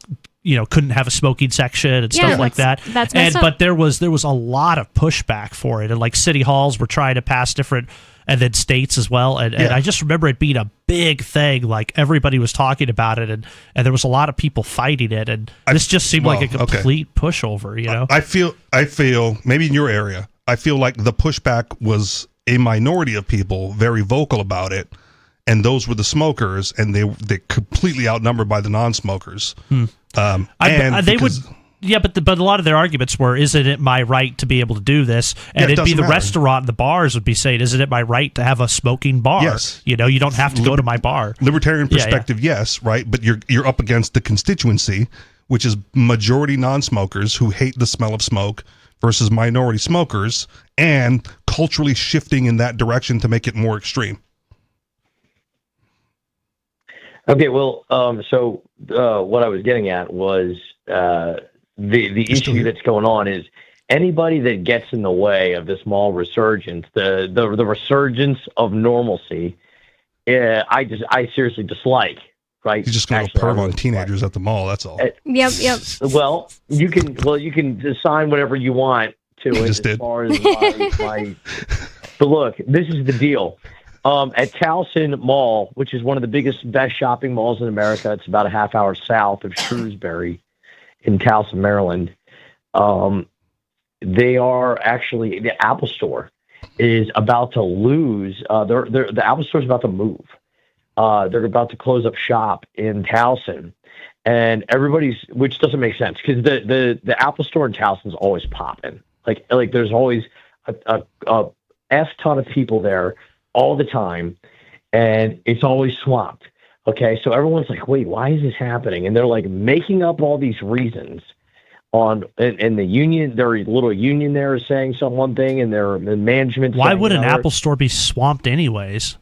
couldn't have a smoking section and stuff like that. That's messed up. But there was a lot of pushback for it, and like city halls were trying to pass different, and then states as well. And I just remember it being a big thing. Like everybody was talking about it, and there was a lot of people fighting it. And this just seemed like a complete pushover. I feel maybe in your area, I feel like the pushback was a minority of people very vocal about it, and those were the smokers, and they completely outnumbered by the non-smokers. But a lot of their arguments were, isn't it my right to be able to do this? And it'd be the restaurant and the bars would be saying, isn't it my right to have a smoking bar? Yes. You don't have to go to my bar. Libertarian perspective, yes, right? But you're up against the constituency, which is majority non-smokers who hate the smell of smoke, versus minority smokers, and culturally shifting in that direction to make it more extreme. Okay, well, so what I was getting at was the issue that's going on is anybody that gets in the way of this mall resurgence, the resurgence of normalcy, I seriously dislike. right? He's just going to go perv on teenagers at the mall. That's all. Yep. Well, you can assign whatever you want to it. Just as did. far as my. But look, this is the deal. At Towson Mall, which is one of the best shopping malls in America, it's about a half hour south of Shrewsbury in Towson, Maryland. They are actually, the Apple Store is about to lose. The Apple Store is about to move. They're about to close up shop in Towson, and which doesn't make sense because the Apple Store in Towson is always popping. Like there's always a F ton of people there all the time, and it's always swamped. Okay, so everyone's like, wait, why is this happening? And they're like making up all these reasons and the union, their little union there is saying one thing, and their management. Why would an Apple Store be swamped anyways?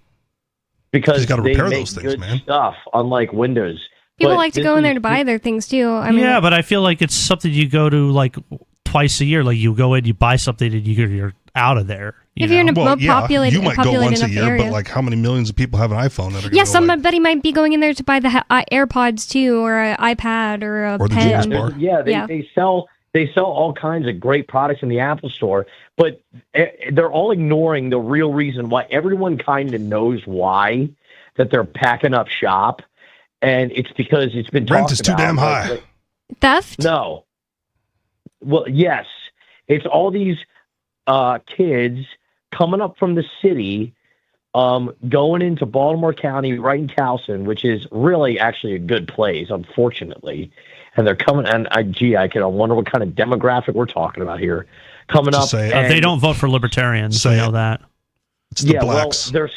Because you got to they repair make those things, good man. stuff, unlike Windows. People But like to this go in is- there to buy their things too. I mean, Yeah, but I feel like it's something you go to like twice a year. Like you go in, you buy something, and you're out of there. If you're in a populated, you might go populated once a enough year, area. but like how many millions of people have an iPhone that are Yeah, gonna go, like, somebody might be going in there to buy the AirPods too, or an iPad, or a Or the pen. Genius Bar. Yeah, they sell all kinds of great products in the Apple Store, but they're all ignoring the real reason why. Everyone kind of knows why that they're packing up shop, and it's because it's been Rent talked is too about, damn high. Theft? No. Well, yes, it's all these kids coming up from the city, going into Baltimore County, right in Towson, which is really actually a good place, unfortunately. And they're coming, and I wonder what kind of demographic we're talking about here. Coming up, and, they don't vote for libertarians. I know that. It's the yeah, blacks. well,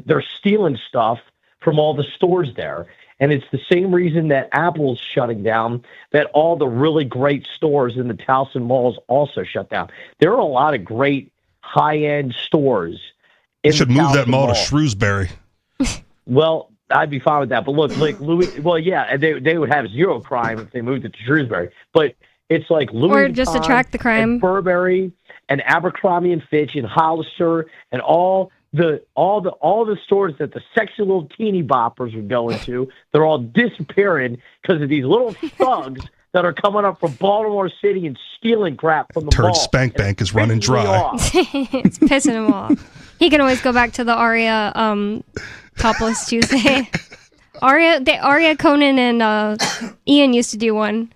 they're stealing stuff from all the stores there. And it's the same reason that Apple's shutting down, that all the really great stores in the Towson malls also shut down. There are a lot of great high-end stores. They in should the move that Towson mall to Shrewsbury. Well, I'd be fine with that. But look, like Louis, well, yeah, and they would have zero crime if they moved it to Shrewsbury. But it's like Louis Or just Vuitton attract the crime. and Burberry and Abercrombie and Fitch and Hollister and all the stores that the sexy little teeny boppers would go into. They're all disappearing because of these little thugs that are coming up from Baltimore City and stealing crap from the Turd mall. Spank Bank is running Pissing me dry. off. It's pissing him off. He can always go back to the Aria Topless Tuesday. Aria, Conan, and Ian used to do one.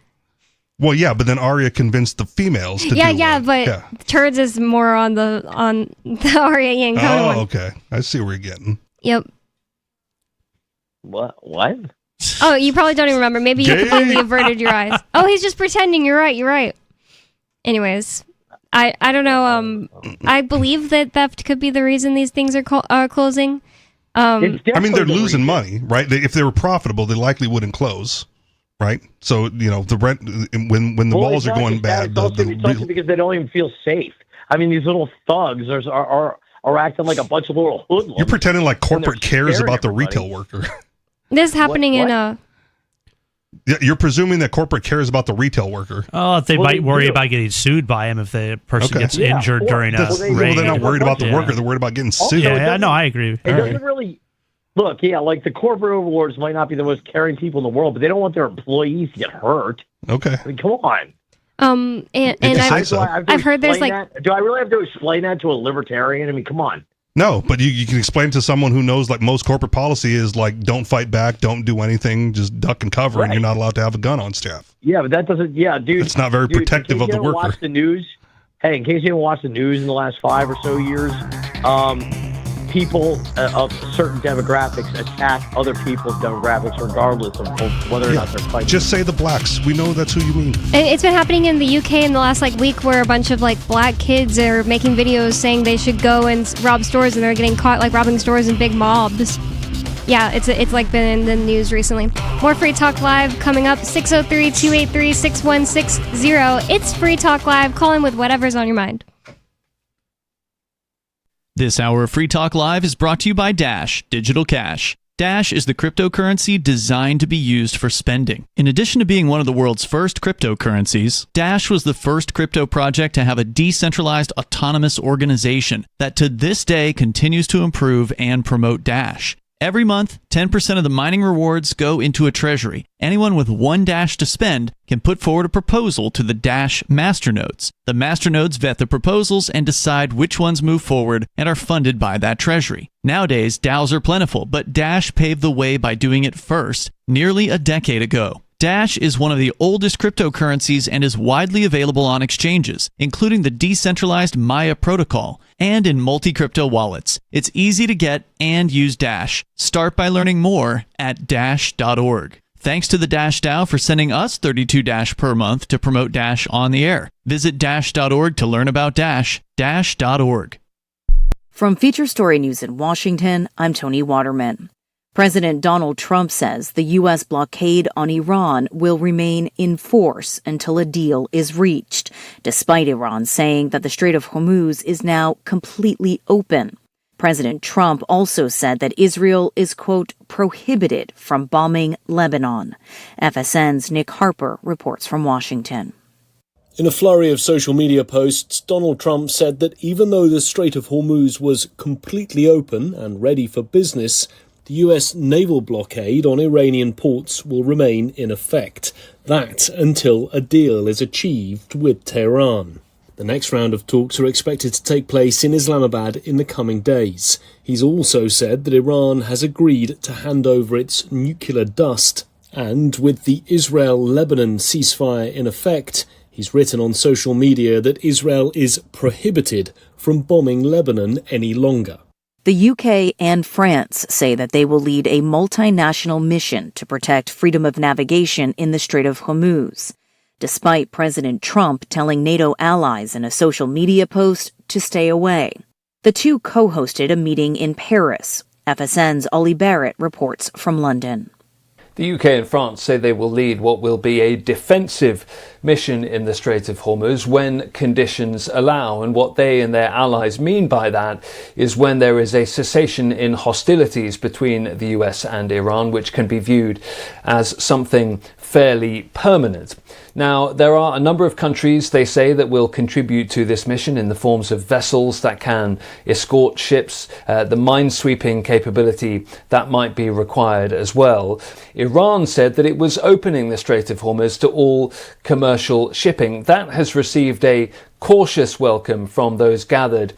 Well, yeah, but then Arya convinced the females to do one. But Turds is more on the Aria Ian Conan one. Oh, okay. I see where you're getting. Yep. What? Oh, you probably don't even remember. Maybe you Gay. completely averted your eyes. Oh, he's just pretending. You're right. Anyways, I don't know. I believe that theft could be the reason these things are closing. I mean, they're losing money, right? If they were profitable, they likely wouldn't close, right? So, the rent, when the malls are going bad, It's also because they don't even feel safe. I mean, these little thugs are acting like a bunch of little hoodlums. you're pretending like corporate cares scaring about the everybody. retail worker. This is happening in Yeah, you're presuming that corporate cares about the retail worker. Oh, they Well, might they worry do. about getting sued by him if the person Okay. gets Yeah, injured well, during a well, they- raid. Well, they're not worried about the worker. They're worried about getting sued. Yeah, no, I agree. It doesn't really look, like the corporate overlords might not be the most caring people in the world, but they don't want their employees to get hurt. Okay. I mean, come on. and I've heard there's like do I really have to explain that to a libertarian? I mean, come on. No, but you can explain to someone who knows like most corporate policy is like don't fight back, don't do anything, just duck and cover, and you're not allowed to have a gun on staff. Yeah, but that doesn't. Yeah, dude. It's not very protective of the worker. Watch the news. Hey, in case you haven't watched the news in the last 5 or so years, people of certain demographics attack other people's demographics regardless of whether or not they're fighting. Just say the blacks. We know that's who you mean. it's been happening in the UK in the last week where a bunch of black kids are making videos saying they should go and rob stores, and they're getting caught robbing stores in big mobs. Yeah, it's been in the news recently. More Free Talk Live coming up, 603-283-6160. It's Free Talk Live. Call in with whatever's on your mind. This hour of Free Talk Live is brought to you by Dash Digital Cash. Dash is the cryptocurrency designed to be used for spending. In addition to being one of the world's first cryptocurrencies, Dash was the first crypto project to have a decentralized autonomous organization that to this day continues to improve and promote Dash. Every month, 10% of the mining rewards go into a treasury. Anyone with one Dash to spend can put forward a proposal to the Dash masternodes. The masternodes vet the proposals and decide which ones move forward and are funded by that treasury. Nowadays, DAOs are plentiful, but Dash paved the way by doing it first, nearly a decade ago. Dash is one of the oldest cryptocurrencies and is widely available on exchanges, including the decentralized Maya protocol, and in multi-crypto wallets. It's easy to get and use Dash. Start by learning more at dash.org. Thanks to the Dash DAO for sending us 32 Dash per month to promote Dash on the air. Visit dash.org to learn about Dash. Dash.org. From Feature Story News in Washington, I'm Tony Waterman. President Donald Trump says the U.S. blockade on Iran will remain in force until a deal is reached, despite Iran saying that the Strait of Hormuz is now completely open. President Trump also said that Israel is, quote, prohibited from bombing Lebanon. FSN's Nick Harper reports from Washington. In a flurry of social media posts, Donald Trump said that even though the Strait of Hormuz was completely open and ready for business, the U.S. naval blockade on Iranian ports will remain in effect. That until a deal is achieved with Tehran. The next round of talks are expected to take place in Islamabad in the coming days. He's also said that Iran has agreed to hand over its nuclear dust. And with the Israel-Lebanon ceasefire in effect, he's written on social media that Israel is prohibited from bombing Lebanon any longer. The UK and France say that they will lead a multinational mission to protect freedom of navigation in the Strait of Hormuz, despite President Trump telling NATO allies in a social media post to stay away. The two co-hosted a meeting in Paris. FSN's Ollie Barrett reports from London. The UK and France say they will lead what will be a defensive mission in the Strait of Hormuz when conditions allow. And what they and their allies mean by that is when there is a cessation in hostilities between the US and Iran, which can be viewed as something fairly permanent. Now, there are a number of countries, they say, that will contribute to this mission in the forms of vessels that can escort ships, the minesweeping capability that might be required as well. Iran said that it was opening the Strait of Hormuz to all commercial shipping. That has received a cautious welcome from those gathered.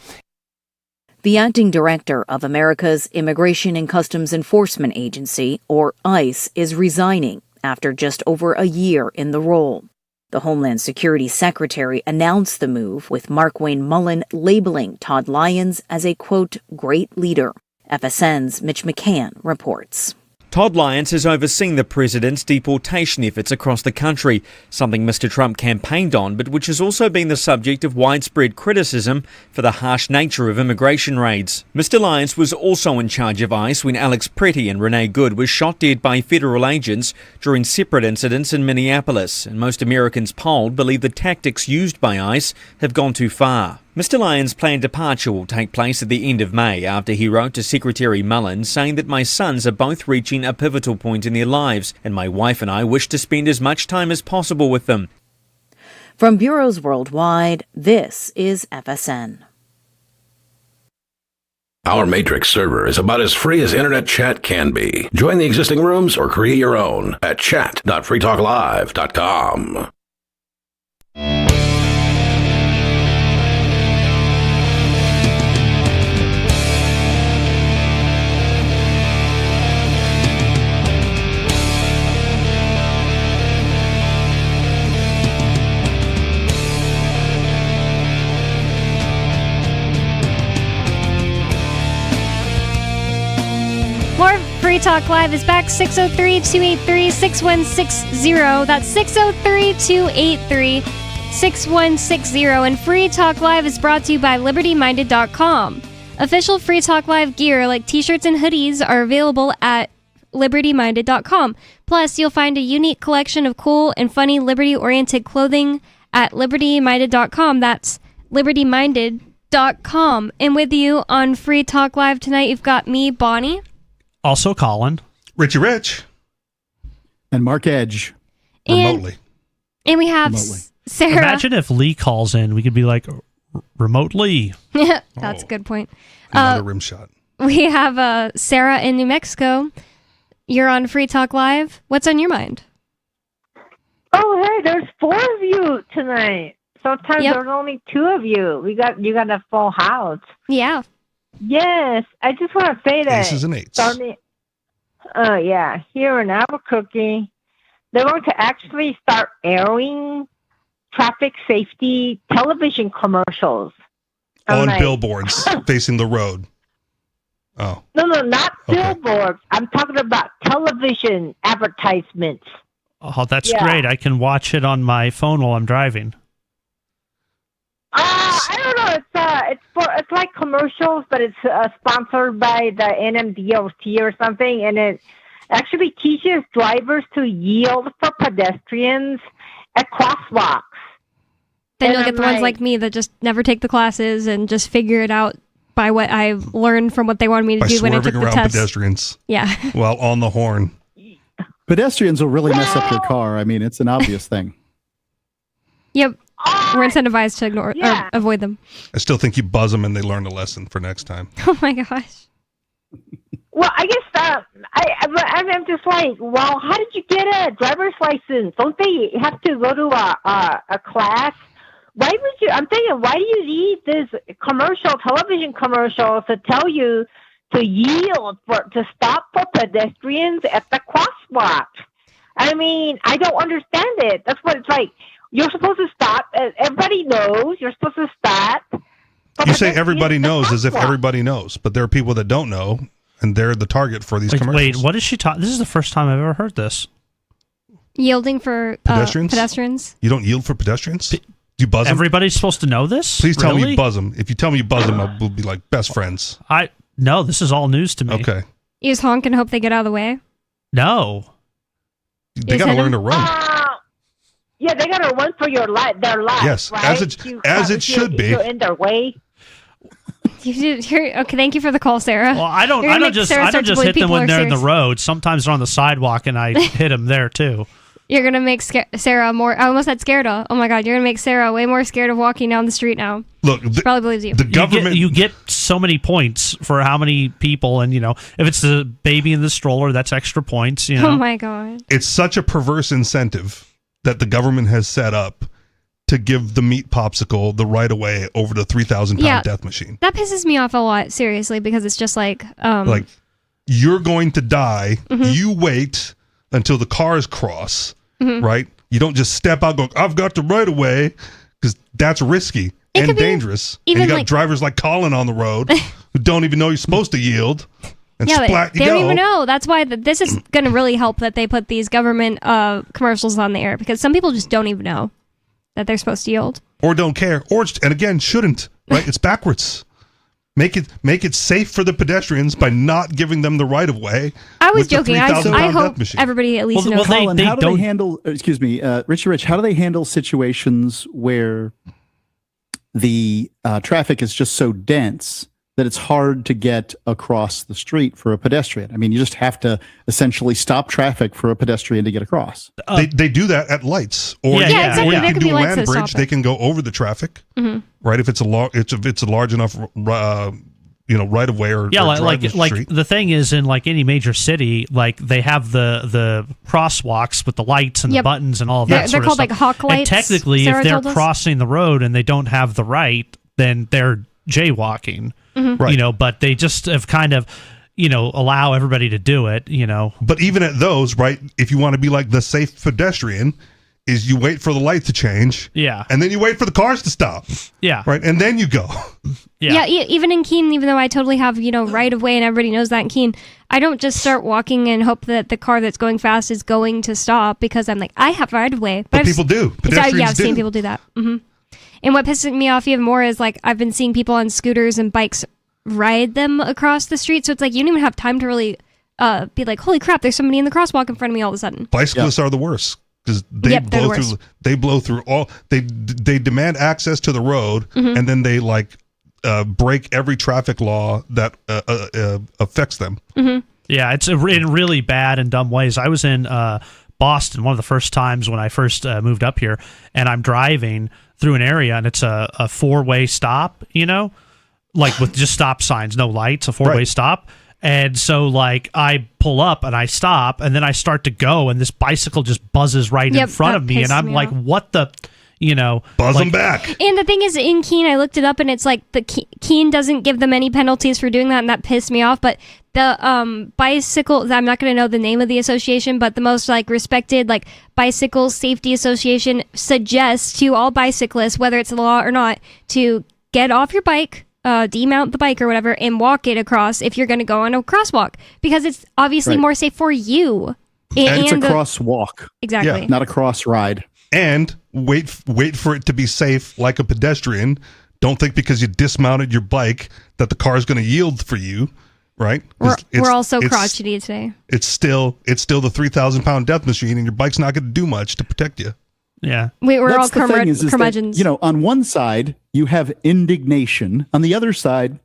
The acting director of America's Immigration and Customs Enforcement Agency, or ICE, is resigning after just over a year in the role. The Homeland Security Secretary announced the move, with Markwayne Mullin labeling Todd Lyons as a, quote, great leader. FSN's Mitch McCann reports. Todd Lyons has overseen the president's deportation efforts across the country, something Mr. Trump campaigned on, but which has also been the subject of widespread criticism for the harsh nature of immigration raids. Mr. Lyons was also in charge of ICE when Alex Pretty and Renee Good were shot dead by federal agents during separate incidents in Minneapolis, and most Americans polled believe the tactics used by ICE have gone too far. Mr. Lyons' planned departure will take place at the end of May after he wrote to Secretary Mullin saying that my sons are both reaching a pivotal point in their lives and my wife and I wish to spend as much time as possible with them. From bureaus worldwide, this is FSN. Our Matrix server is about as free as internet chat can be. Join the existing rooms or create your own at chat.freetalklive.com. More Free Talk Live is back. 603-283-6160. That's 603-283-6160. And Free Talk Live is brought to you by LibertyMinded.com. Official Free Talk Live gear like t-shirts and hoodies are available at LibertyMinded.com. Plus, you'll find a unique collection of cool and funny liberty-oriented clothing at LibertyMinded.com. That's LibertyMinded.com. And with you on Free Talk Live tonight, you've got me, Bonnie. Also Colin. Richie Rich. And Mark Edge. Remotely. And we have Sarah. Imagine if Lee calls in. We could be like, remotely. That's a good point. Another rim shot. We have Sarah in New Mexico. You're on Free Talk Live. What's on your mind? Oh, hey, there's 4 of you tonight. Sometimes there's only 2 of you. You got a full house. Yeah. Yes, I just want to say that. Aces and eights. Here in Albuquerque, they're going to actually start airing traffic safety television commercials. On billboards facing the road. Oh. No, not billboards. I'm talking about television advertisements. Oh, that's great. I can watch it on my phone while I'm driving. I don't know. It's like commercials, but it's sponsored by the NMDOT or something, and it actually teaches drivers to yield for pedestrians at crosswalks. Then you'll get the ones like me that just never take the classes and just figure it out by what I learned from what they wanted me to do when I took the swerving test. around pedestrians. Yeah. While on the horn. Pedestrians will really mess up your car. I mean, it's an obvious thing. Yep. We're incentivized to ignore or avoid them. I still think you buzz them and they learn a lesson for next time. Oh my gosh. Well, I guess I'm just like, well, how did you get a driver's license? Don't they have to go to a class? Why would you? I'm thinking, why do you need this television commercial to tell you to yield to stop for pedestrians at the crosswalk? I mean, I don't understand it. That's what it's like. You're supposed to stop. Everybody knows you're supposed to stop. You say everybody knows as if everybody knows, but there are people that don't know, and they're the target for these commercials. Wait, what is she talking? This is the first time I've ever heard this. Yielding for pedestrians? You don't yield for pedestrians? Do you buzz them? Everybody's supposed to know this? Please tell me Really? you buzz them. If you tell me you buzz them, we'll be like best friends. No, this is all news to me. Okay. You just honk and hope they get out of the way? No. They got to learn to run. Yeah, they got to run for their life. Yes, right? as it should be. You're in their way. Okay, thank you for the call, Sarah. Well, I don't just hit them when they're in the road. Sometimes they're on the sidewalk, and I hit them there too. You're gonna make Sarah more. I almost said scared of. Oh my god, you're gonna make Sarah way more scared of walking down the street now. Look, she probably believes you. The government. You get so many points for how many people, and if it's the baby in the stroller, that's extra points. Oh my god, it's such a perverse incentive that the government has set up to give the meat popsicle the right of way over the 3,000-pound death machine. That pisses me off a lot, seriously, because it's just like you're going to die. Mm-hmm. You wait until the cars cross, right? You don't just step out and go, I've got the right of way, because that's risky and dangerous. And you got drivers like Colin on the road who don't even know you're supposed to yield. And splat, they don't even know. That's why this is going to really help that they put these government commercials on the air, because some people just don't even know that they're supposed to yield. Or don't care. And again, shouldn't. Right? It's backwards. Make it safe for the pedestrians by not giving them the right of way. I was joking. I hope everybody at least knows. Colin, how do they handle? Excuse me, Richie Rich. How do they handle situations where the traffic is just so dense that it's hard to get across the street for a pedestrian? I mean, you just have to essentially stop traffic for a pedestrian to get across. They do that at lights, or exactly. or you There can could do be a lights land to bridge. stop They it. can go over the traffic, Mm-hmm. right? If it's a large enough, right of way or like street. the thing is, in like any major city, like they have the crosswalks with the lights and the buttons and all of that. They're called stuff. like hawk lights. And technically, Sarah if they're told us. crossing the road and they don't have the right, then they're jaywalking. Mm-hmm. Right. But they just have kind of, allow everybody to do it. But even at those, right? If you want to be like the safe pedestrian, is you wait for the light to change, and then you wait for the cars to stop, right, and then you go. Even in Keene, even though I totally have right of way and everybody knows that in Keene, I don't just start walking and hope that the car that's going fast is going to stop because I'm like, I have right of way. But people do. Pedestrians I've seen people do that. Mm-hmm. And what pisses me off even more is like I've been seeing people on scooters and bikes ride them across the street, so it's like you don't even have time to really be like, holy crap, there's somebody in the crosswalk in front of me all of a sudden. Bicyclists are the worst. Because they blow through all. They demand access to the road, and then they break every traffic law that affects them. Mm-hmm. Yeah, it's in really bad and dumb ways. I was in Boston one of the first times when I first moved up here, and I'm driving through an area, and it's a 4-way stop, like with just stop signs, no lights, a four-way stop. And so, like, I pull up and I stop, and then I start to go, and this bicycle just buzzes right in front of me, and I'm like, what the, buzz them back. And the thing is, in Keene, I looked it up, and it's like the Keene doesn't give them any penalties for doing that, and that pissed me off. But the bicycle, I'm not going to know the name of the association, but the most like respected like bicycle safety association suggests to all bicyclists, whether it's a law or not, to get off your bike, demount the bike or whatever, and walk it across if you're going to go on a crosswalk, because it's obviously more safe for you. And it's a crosswalk. Exactly. Yeah, not a cross ride. And wait for it to be safe like a pedestrian. Don't think because you dismounted your bike that the car is going to yield for you, right? We're all so crotchety today. It's still the 3,000-pound death machine, and your bike's not going to do much to protect you. Yeah. We're That's all the thing is curmudgeons. that, on one side, you have indignation. On the other side,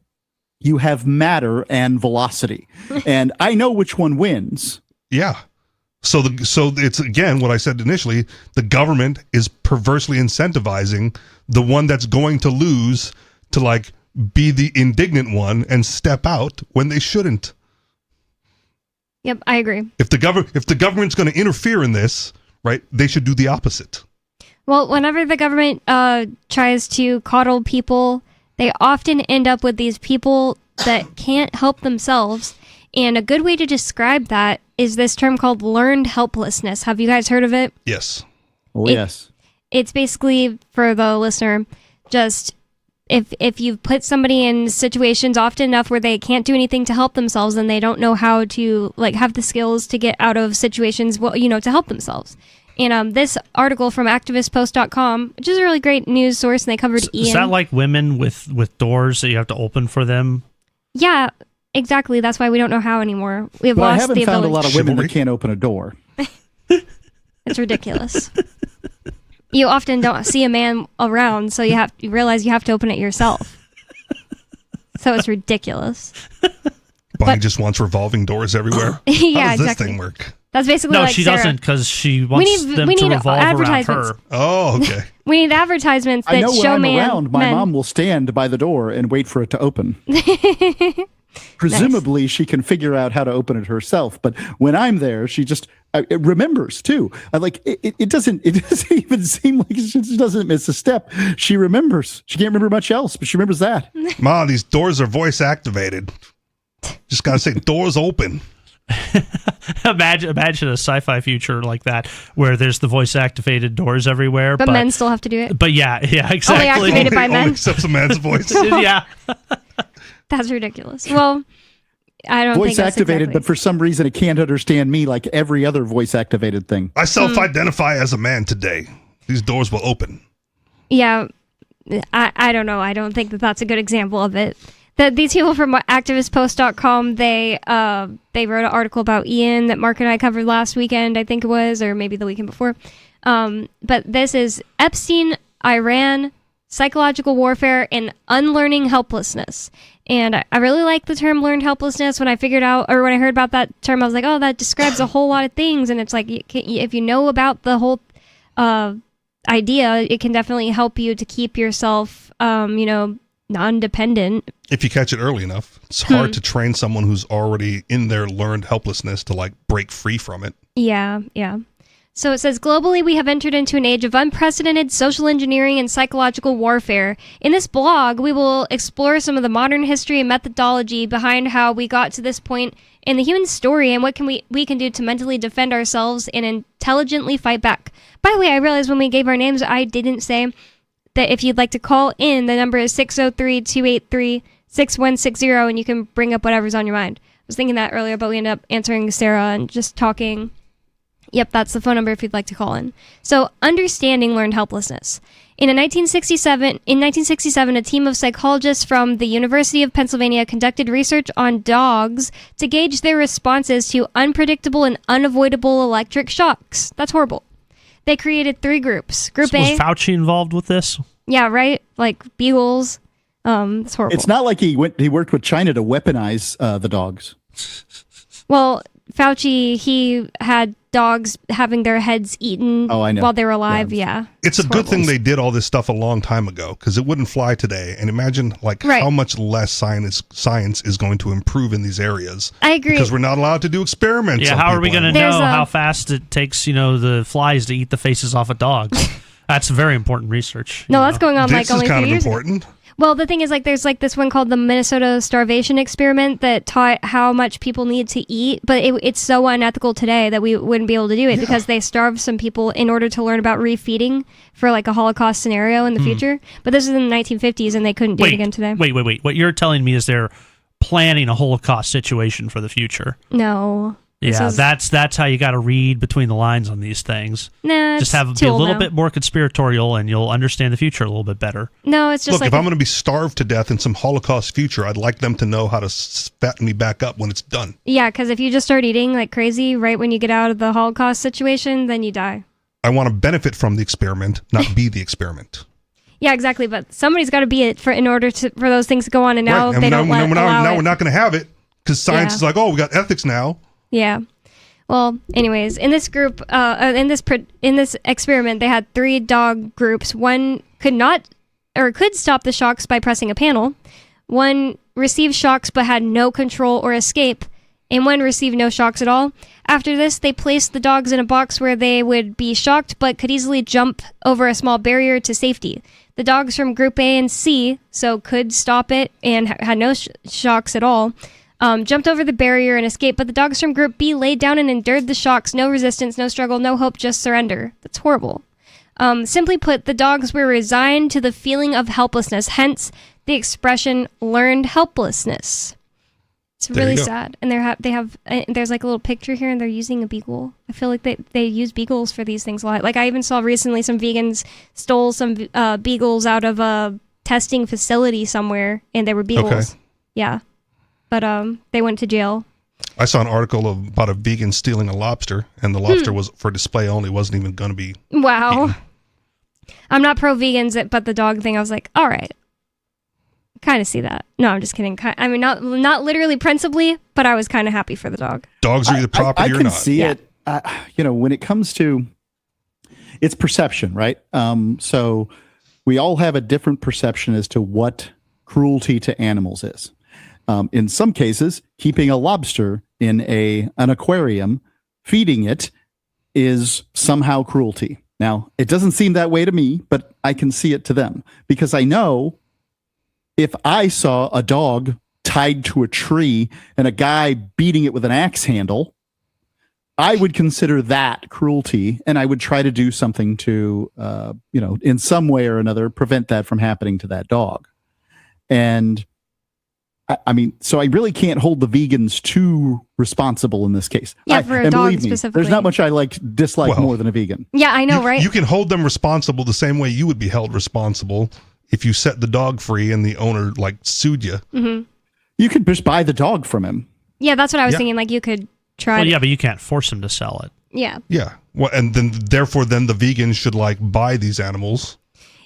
you have matter and velocity. And I know which one wins. Yeah. So it's, again, what I said initially, the government is perversely incentivizing the one that's going to lose to, like, be the indignant one and step out when they shouldn't. Yep, I agree. If the government's going to interfere in this, right, they should do the opposite. Well, whenever the government tries to coddle people, they often end up with these people that can't help themselves. And a good way to describe that is this term called learned helplessness. Have you guys heard of it? Yes. Oh, yes. It's basically, for the listener, just if you've put somebody in situations often enough where they can't do anything to help themselves, and they don't know how to like have the skills to get out of situations, to help themselves. And this article from activistpost.com, which is a really great news source, and they covered Ian. Is that like women with doors that you have to open for them? Yeah, exactly. That's why we don't know how anymore. We've Well, I lost the haven't found ability. a lot of women that can't open a door. It's ridiculous. You often don't see a man around, so you realize you have to open it yourself. So it's ridiculous. Bonnie just wants revolving doors everywhere. Yeah, How does exactly. this thing work? That's basically No, like she Sarah. doesn't, because she wants them to revolve around advertisements. her. Oh, okay. We need advertisements I that know when show I'm men. around, my mom will stand by the door and wait for it to open. Presumably, she can figure out how to open it herself. But when I'm there, she just it remembers too. It doesn't even seem like she doesn't miss a step. She remembers. She can't remember much else, but she remembers that. Mom, these doors are voice activated. Just gotta say, doors open. Imagine a sci-fi future like that where there's the voice activated doors everywhere, but men still have to do it. But yeah, exactly. Only activated by men. Only accepts a man's voice. Yeah. That's ridiculous. Well, I don't voice think that's activated, exactly. but for some reason it can't understand me like every other voice activated thing. I self-identify as a man today. These doors will open. Yeah, I don't know. I don't think that's a good example of it. These people from activistpost.com, they wrote an article about Ian that Mark and I covered last weekend, I think it was, or maybe the weekend before. But this is Epstein, Iran, psychological warfare, and unlearning helplessness. And I really like the term learned helplessness. When I heard about that term, I was like, oh, that describes a whole lot of things. And it's like, if you know about the whole idea, it can definitely help you to keep yourself, non-dependent. If you catch it early enough, it's hard to train someone who's already in their learned helplessness to like break free from it. Yeah. So it says, globally, we have entered into an age of unprecedented social engineering and psychological warfare. In this blog, we will explore some of the modern history and methodology behind how we got to this point in the human story and what we can do to mentally defend ourselves and intelligently fight back. By the way, I realized when we gave our names, I didn't say that if you'd like to call in, the number is 603-283-6160, and you can bring up whatever's on your mind. I was thinking that earlier, but we ended up answering Sarah and just talking. Yep, that's the phone number if you'd like to call in. So, understanding learned helplessness. In 1967, a team of psychologists from the University of Pennsylvania conducted research on dogs to gauge their responses to unpredictable and unavoidable electric shocks. That's horrible. They created 3 groups. Group So A. was Fauci involved with this? Yeah, right? Like beagles. It's horrible. It's not like he worked with China to weaponize the dogs. Well, Fauci, he had dogs having their heads eaten I know. while they were alive. Yeah. It's a good thing they did all this stuff a long time ago, because it wouldn't fly today. And imagine how much less science is going to improve in these areas. I agree. Because we're not allowed to do experiments. Yeah, how are we going to know how fast it takes, the flies to eat the faces off of dogs? That's very important research. No, that's going on this only is kind 3 of years important. ago. Well, the thing is, there's this one called the Minnesota Starvation Experiment that taught how much people need to eat, but it's so unethical today that we wouldn't be able to do it because they starved some people in order to learn about refeeding for a Holocaust scenario in the future. But this is in the 1950s, and they couldn't do it again today. Wait. What you're telling me is they're planning a Holocaust situation for the future. No. Yeah, that's how you got to read between the lines on these things. Nah, just be a little bit more conspiratorial, and you'll understand the future a little bit better. No, it's just look. If I'm going to be starved to death in some Holocaust future, I'd like them to know how to fatten me back up when it's done. Yeah, because if you just start eating like crazy right when you get out of the Holocaust situation, then you die. I want to benefit from the experiment, not be the experiment. Yeah, exactly. But somebody's got to be it in order for those things to go on, and now right. they don't allow Now it. we're not going to have it because science is like, we got ethics now. Yeah. Well, anyways, in this group, in this experiment, they had 3 dog groups. One could stop the shocks by pressing a panel. One received shocks but had no control or escape, and one received no shocks at all. After this, they placed the dogs in a box where they would be shocked but could easily jump over a small barrier to safety. The dogs from Group A and C, so could stop it and had no shocks at all, jumped over the barrier and escaped, but the dogs from Group B laid down and endured the shocks. No resistance, no struggle, no hope, just surrender. That's horrible. Simply put, the dogs were resigned to the feeling of helplessness, hence the expression learned helplessness. It's really sad. And there's a little picture here, and they're using a beagle. I feel like they use beagles for these things a lot. I even saw recently some vegans stole some beagles out of a testing facility somewhere, and they were beagles. Okay. Yeah. But they went to jail. I saw an article about a vegan stealing a lobster, and the lobster was for display only, wasn't even going to be Wow. eaten. I'm not pro-vegans, but the dog thing, I was like, all right. Kind of see that. No, I'm just kidding. I mean, not literally principally, but I was kind of happy for the dog. Dogs are either property or not. I can see it. When it comes to, it's perception, right? So we all have a different perception as to what cruelty to animals is. In some cases, keeping a lobster in an aquarium, feeding it, is somehow cruelty. Now, it doesn't seem that way to me, but I can see it to them because I know if I saw a dog tied to a tree and a guy beating it with an axe handle, I would consider that cruelty, and I would try to do something to, in some way or another, prevent that from happening to that dog. And so I really can't hold the vegans too responsible in this case. Yeah, for a dog specifically. There's not much I dislike more than a vegan. Yeah, I know, right? You can hold them responsible the same way you would be held responsible if you set the dog free and the owner sued you. Mm-hmm. You could just buy the dog from him. Yeah, that's what I was thinking. You could try. Well, yeah, but you can't force him to sell it. Yeah. Yeah. Well, and then therefore the vegans should buy these animals.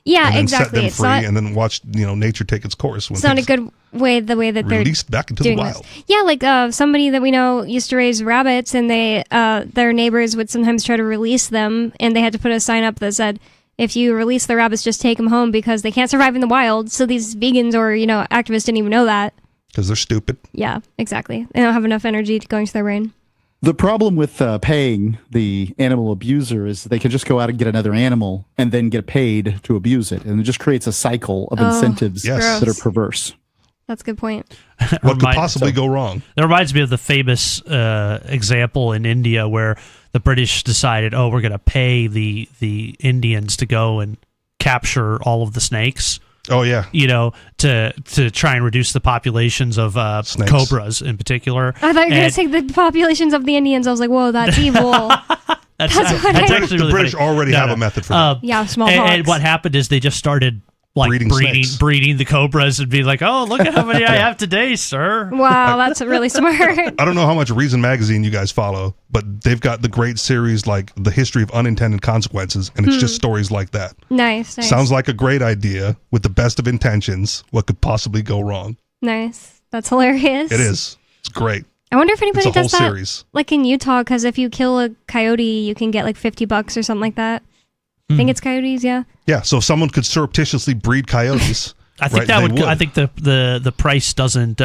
Yeah, and then exactly. Set them free and then watch nature take its course. It's not a good way. The way that they're released back into the wild. This. Yeah, somebody that we know used to raise rabbits, and their neighbors would sometimes try to release them, and they had to put a sign up that said, "If you release the rabbits, just take them home because they can't survive in the wild." So these vegans or activists didn't even know that because they're stupid. Yeah, exactly. They don't have enough energy to go into their brain. The problem with paying the animal abuser is they can just go out and get another animal and then get paid to abuse it. And it just creates a cycle of incentives that are perverse. That's a good point. What could possibly go wrong? That reminds me of the famous example in India where the British decided, we're going to pay the Indians to go and capture all of the snakes. Oh, yeah. To try and reduce the populations of cobras in particular. I thought you were going to say the populations of the Indians. I was like, whoa, that's evil. That's actually really the British funny. already have a method for that. Yeah, smallpox. And what happened is they just started breeding the cobras and be like, oh, look at how many I have today, sir. Wow, that's really smart. I don't know how much Reason Magazine you guys follow, but they've got the great series The History of Unintended Consequences, and it's just stories like that. Nice. Sounds like a great idea with the best of intentions. What could possibly go wrong? Nice. That's hilarious. It is. It's great. I wonder if anybody It's a does whole that, series. like in Utah, because if you kill a coyote, you can get like $50 or something like that. I think it's coyotes, yeah. Yeah, so if someone could surreptitiously breed coyotes, I think right, they would. I think the price doesn't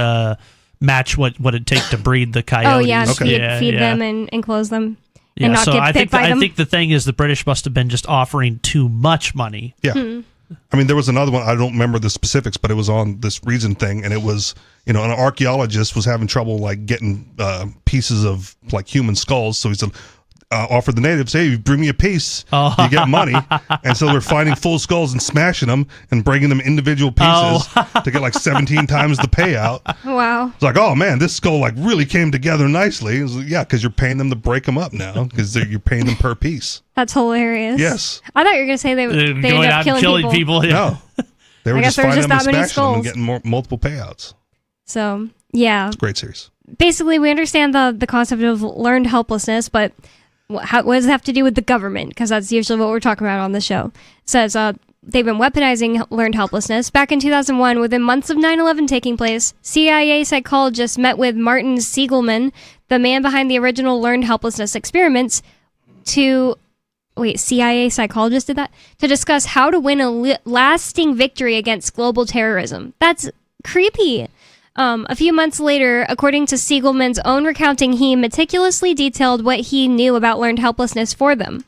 match what it'd take to breed the coyotes. Oh yeah, and feed them and enclose them, and not so get bit by them. I think the thing is the British must have been just offering too much money. Yeah. I mean, there was another one, I don't remember the specifics, but it was on this Reason thing, and it was, an archaeologist was having trouble, like, getting pieces of, like, human skulls, so he said, offered the natives, hey, you bring me a piece, you get money, and so they're finding full skulls and smashing them and breaking them individual pieces to get, like, 17 times the payout. Wow. It's like, oh, man, this skull, like, really came together nicely. It was like, yeah, because you're paying them to break them up now, because you're paying them per piece. That's hilarious. Yes. I thought you were going to say they going ended out up and killing people. Yeah. No. They were I guess just there were finding just them that and many smashing them and skulls. getting multiple payouts. So, yeah. It's a great series. Basically, we understand the concept of learned helplessness, but what does it have to do with the government? Because that's usually what we're talking about on the show. It says they've been weaponizing learned helplessness. Back in 2001, within months of 9/11 taking place, CIA psychologists met with Martin Siegelman, the man behind the original learned helplessness experiments, CIA psychologists did that? To discuss how to win a lasting victory against global terrorism. That's creepy. A few months later, according to Siegelman's own recounting, he meticulously detailed what he knew about learned helplessness for them.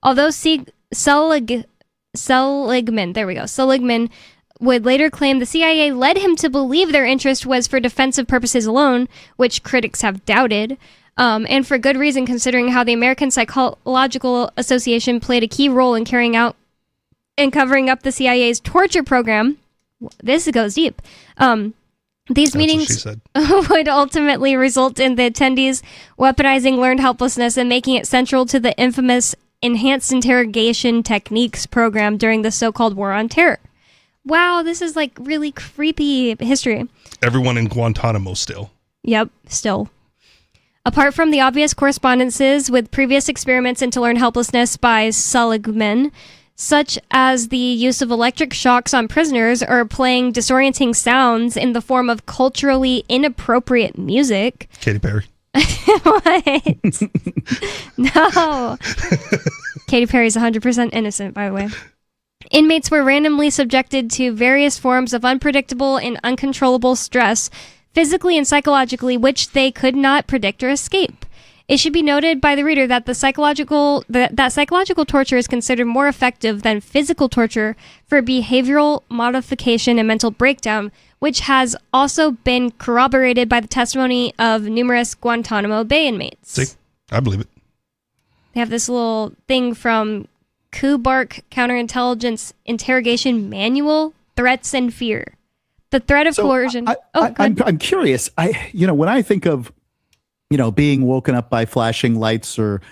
Although Seligman would later claim the CIA led him to believe their interest was for defensive purposes alone, which critics have doubted, and for good reason considering how the American Psychological Association played a key role in carrying out and covering up the CIA's torture program. This goes deep. These meetings would ultimately result in the attendees weaponizing learned helplessness and making it central to the infamous Enhanced Interrogation Techniques program during the so-called War on Terror. Wow, this is like really creepy history. Everyone in Guantanamo still. Yep, still. Apart from the obvious correspondences with previous experiments into learned helplessness by Seligman, such as the use of electric shocks on prisoners or playing disorienting sounds in the form of culturally inappropriate music. Katy Perry. What? No. Katy Perry's 100% innocent, by the way. Inmates were randomly subjected to various forms of unpredictable and uncontrollable stress, physically and psychologically, which they could not predict or escape. It should be noted by the reader that psychological torture is considered more effective than physical torture for behavioral modification and mental breakdown, which has also been corroborated by the testimony of numerous Guantanamo Bay inmates. See, I believe it. They have this little thing from Kubark Counterintelligence Interrogation Manual, Threats and Fear. The threat of coercion. I'm curious. When I think of being woken up by flashing lights or,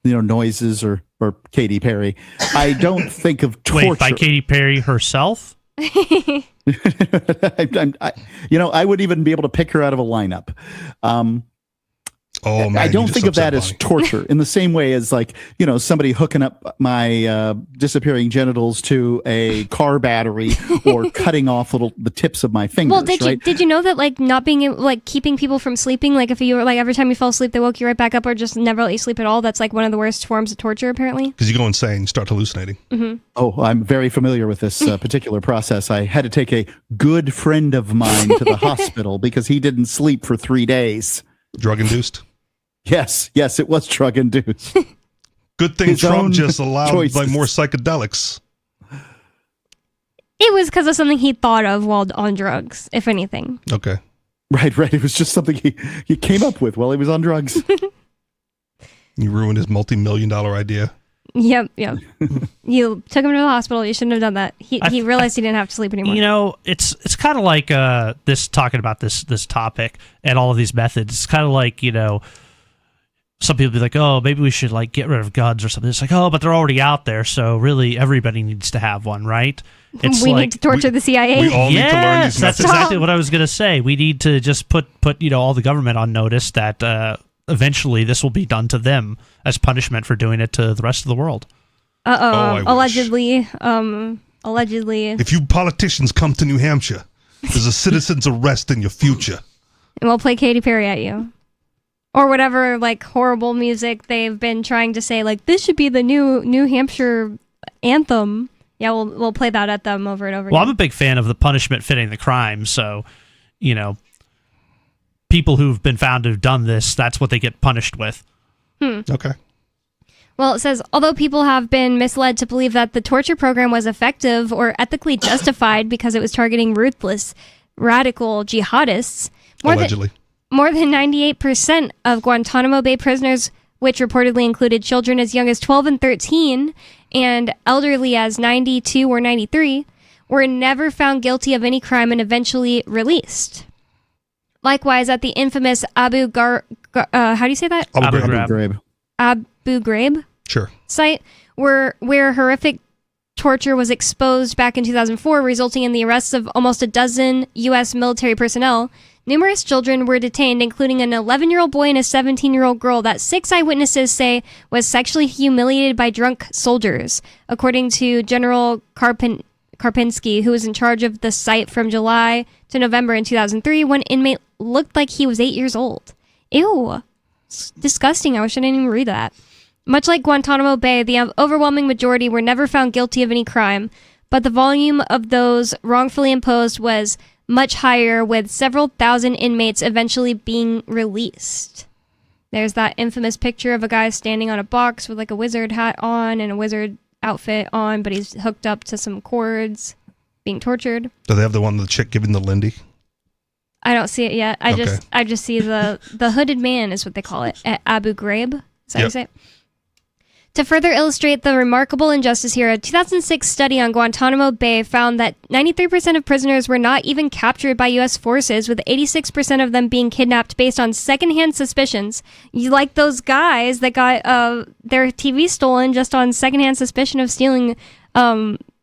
noises or Katy Perry, I don't think of torture. Wait, by Katy Perry herself? I wouldn't even be able to pick her out of a lineup. Oh man, I don't think of that as torture in the same way as somebody hooking up my disappearing genitals to a car battery or cutting off the tips of my fingers. Well, did you know that not being keeping people from sleeping, if you were every time you fell asleep they woke you right back up or just never let you sleep at all, that's one of the worst forms of torture apparently? Because you go insane, you start hallucinating. Mm-hmm. Oh, I'm very familiar with this particular process. I had to take a good friend of mine to the hospital because he didn't sleep for 3 days. Drug induced. Yes, it was drug induced. Good thing Trump just allowed more psychedelics. It was because of something he thought of while on drugs, if anything. Okay. Right. It was just something he came up with while he was on drugs. You ruined his multi-million-dollar idea. Yep. You took him to the hospital. You shouldn't have done that. He realized he didn't have to sleep anymore. It's kind of like this talking about this topic and all of these methods. It's kind of like some people be like, oh, maybe we should get rid of guns or something. It's like, oh, but they're already out there, so really everybody needs to have one, right? We need to torture the CIA. We all need to learn these that's methods. exactly what I was going to say. We need to just put all the government on notice that eventually this will be done to them as punishment for doing it to the rest of the world. Allegedly. If you politicians come to New Hampshire, there's a citizen's arrest in your future. And we'll play Katy Perry at you. or whatever, like, horrible music they've been trying to say, like, this should be the New Hampshire anthem. Yeah, we'll play that at them over and over again. Well, I'm a big fan of the punishment fitting the crime, so, you know, people who've been found to have done this, that's what they get punished with. Okay. Well, it says, although people have been misled to believe that the torture program was effective or ethically justified because it was targeting ruthless, radical jihadists, Allegedly. More than 98% of Guantanamo Bay prisoners, which reportedly included children as young as 12 and 13 and elderly as 92 or 93, were never found guilty of any crime and eventually released. Likewise, at the infamous Abu Ghraib Sure. site, where horrific torture was exposed back in 2004, resulting in the arrests of almost a dozen U.S. military personnel, numerous children were detained, including an 11-year-old boy and a 17-year-old girl that 6 eyewitnesses say was sexually humiliated by drunk soldiers, according to General Karpinski, who was in charge of the site from July to November in 2003, when inmate looked like he was 8 years old. Ew. It's disgusting. I wish I didn't even read that. Much like Guantanamo Bay, the overwhelming majority were never found guilty of any crime, but the volume of those wrongfully imposed was much higher, with several thousand inmates eventually being released. There's that infamous picture of a guy standing on a box with like a wizard hat on and a wizard outfit on, but he's hooked up to some cords, being tortured. Do they have the one of the chick giving the Lindy? I don't see it yet. I Okay. just see the hooded man is what they call it at Abu Ghraib. Is that how you say it? To further illustrate the remarkable injustice here, a 2006 study on Guantanamo Bay found that 93% of prisoners were not even captured by U.S. forces, with 86% of them being kidnapped based on secondhand suspicions. You like those guys that got their TV stolen just on secondhand suspicion of stealing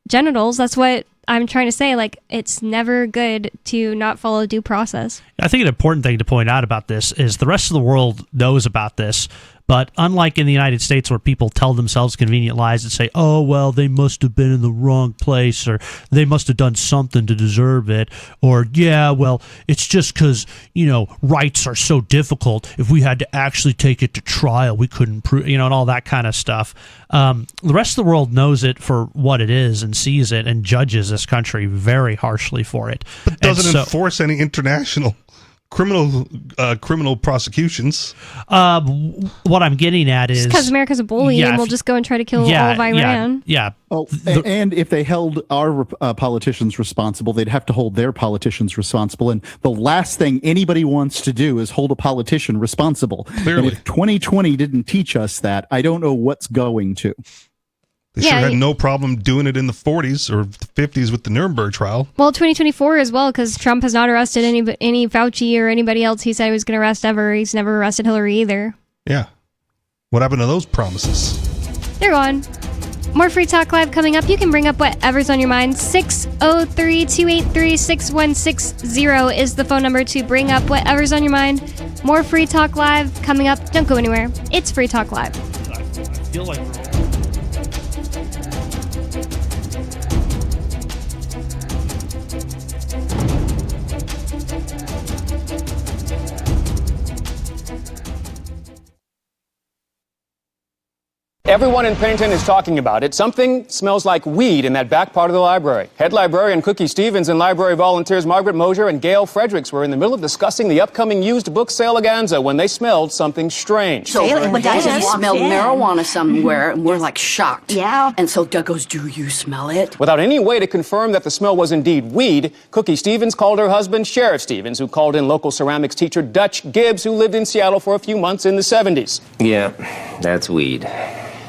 genitals. That's what I'm trying to say. Like, it's never good to not follow due process. I think an important thing to point out about this is the rest of the world knows about this, but unlike in the United States where people tell themselves convenient lies and say, oh, well, they must have been in the wrong place, or they must have done something to deserve it, or, yeah, well, it's just because, rights are so difficult. If we had to actually take it to trial, we couldn't prove, and all that kind of stuff. The rest of the world knows it for what it is and sees it and judges this country very harshly for it. But doesn't enforce any international criminal prosecutions. What I'm getting at is because America's a bully and we'll just go and try to kill all of Iran. Yeah. Oh, and if they held our politicians responsible, they'd have to hold their politicians responsible. And the last thing anybody wants to do is hold a politician responsible. Clearly. And if 2020 didn't teach us that, I don't know what's going to. They sure had no problem doing it in the 40s or the 50s with the Nuremberg trial. Well, 2024 as well, because Trump has not arrested any Fauci or anybody else he said he was going to arrest ever. He's never arrested Hillary either. Yeah. What happened to those promises? They're gone. More Free Talk Live coming up. You can bring up whatever's on your mind. 603-283-6160 is the phone number to bring up whatever's on your mind. More Free Talk Live coming up. Don't go anywhere. It's Free Talk Live. I feel like Everyone in Pennington is talking about it. Something smells like weed in that back part of the library. Head librarian Cookie Stevens and library volunteers Margaret Mosier and Gail Fredericks were in the middle of discussing the upcoming used book saleganza when they smelled something strange. So Doug just smelled marijuana somewhere, and we're like shocked. Yeah. And so Doug goes, "Do you smell it?" Without any way to confirm that the smell was indeed weed, Cookie Stevens called her husband Sheriff Stevens, who called in local ceramics teacher Dutch Gibbs, who lived in Seattle for a few months in the 70s. Yeah, that's weed.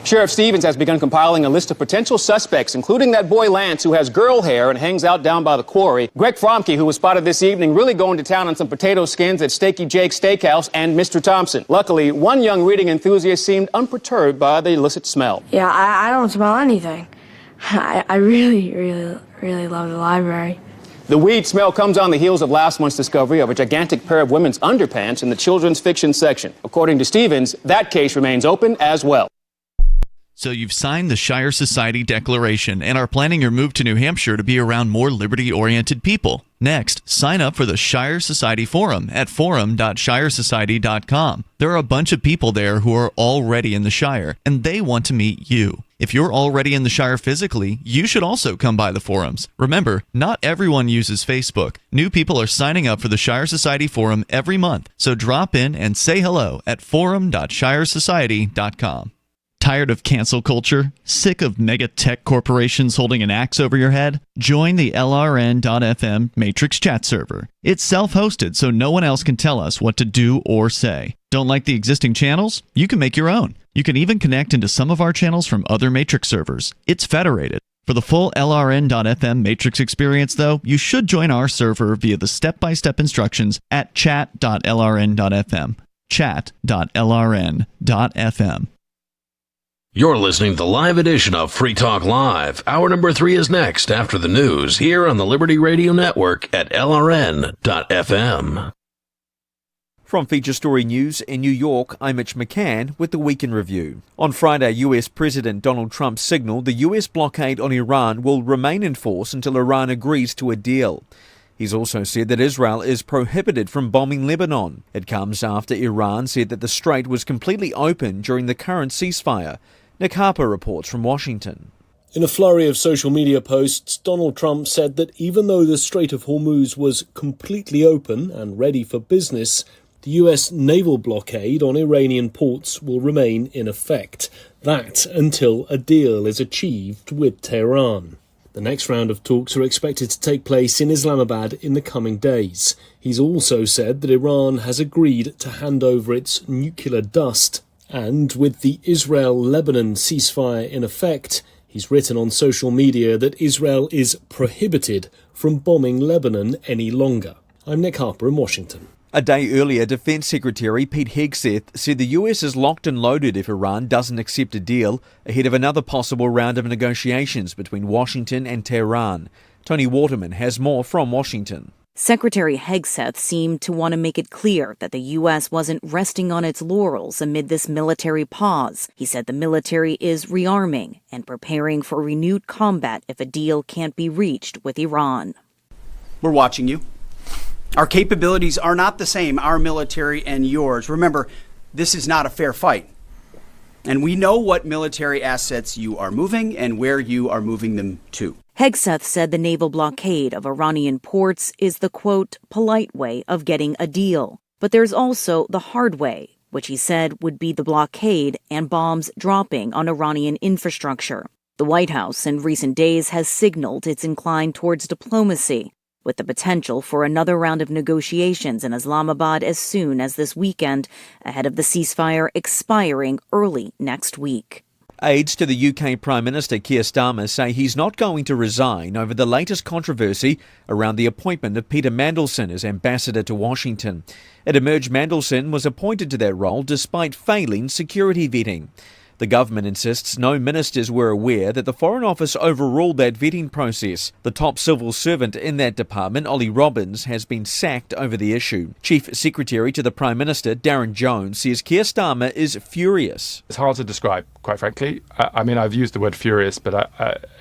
Sheriff Stevens has begun compiling a list of potential suspects, including that boy Lance, who has girl hair and hangs out down by the quarry, Greg Fromke, who was spotted this evening really going to town on some potato skins at Steaky Jake's Steakhouse, and Mr. Thompson. Luckily, one young reading enthusiast seemed unperturbed by the illicit smell. Yeah, I don't smell anything. I really love the library. The weed smell comes on the heels of last month's discovery of a gigantic pair of women's underpants in the children's fiction section. According to Stevens, that case remains open as well. So you've signed the Shire Society Declaration and are planning your move to New Hampshire to be around more liberty-oriented people. Next, sign up for the Shire Society Forum at forum.shiresociety.com. There are a bunch of people there who are already in the Shire, and they want to meet you. If you're already in the Shire physically, you should also come by the forums. Remember, not everyone uses Facebook. New people are signing up for the Shire Society Forum every month, so drop in and say hello at forum.shiresociety.com. Tired of cancel culture? Sick of mega tech corporations holding an axe over your head? Join the LRN.FM Matrix chat server. It's self-hosted, so no one else can tell us what to do or say. Don't like the existing channels? You can make your own. You can even connect into some of our channels from other Matrix servers. It's federated. For the full LRN.FM Matrix experience, though, you should join our server via the step-by-step instructions at chat.lrn.fm. Chat.lrn.fm. You're listening to the live edition of Free Talk Live. Hour number 3 is next after the news here on the Liberty Radio Network at LRN.FM. From Feature Story News in New York, I'm Mitch McCann with the Week in Review. On Friday, US President Donald Trump signaled the US blockade on Iran will remain in force until Iran agrees to a deal. He's also said that Israel is prohibited from bombing Lebanon. It comes after Iran said that the strait was completely open during the current ceasefire. Nick Harper reports from Washington. In a flurry of social media posts, Donald Trump said that even though the Strait of Hormuz was completely open and ready for business, the US naval blockade on Iranian ports will remain in effect. That until a deal is achieved with Tehran. The next round of talks are expected to take place in Islamabad in the coming days. He's also said that Iran has agreed to hand over its nuclear dust. And with the Israel-Lebanon ceasefire in effect, he's written on social media that Israel is prohibited from bombing Lebanon any longer. I'm Nick Harper in Washington. A day earlier, Defense Secretary Pete Hegseth said the US is locked and loaded if Iran doesn't accept a deal ahead of another possible round of negotiations between Washington and Tehran. Tony Waterman has more from Washington. Secretary Hegseth seemed to want to make it clear that the U.S. wasn't resting on its laurels amid this military pause. He said the military is rearming and preparing for renewed combat if a deal can't be reached with Iran. We're watching you. Our capabilities are not the same, our military and yours. Remember, this is not a fair fight. And we know what military assets you are moving and where you are moving them to. Hegseth said the naval blockade of Iranian ports is the, quote, polite way of getting a deal. But there's also the hard way, which he said would be the blockade and bombs dropping on Iranian infrastructure. The White House in recent days has signaled it's inclined towards diplomacy, with the potential for another round of negotiations in Islamabad as soon as this weekend, ahead of the ceasefire expiring early next week. Aides to the UK Prime Minister Keir Starmer say he's not going to resign over the latest controversy around the appointment of Peter Mandelson as ambassador to Washington. It emerged Mandelson was appointed to that role despite failing security vetting. The government insists no ministers were aware that the Foreign Office overruled that vetting process. The top civil servant in that department, Ollie Robbins, has been sacked over the issue. Chief Secretary to the Prime Minister, Darren Jones, says Keir Starmer is furious. It's hard to describe, quite frankly. I mean, I've used the word furious, but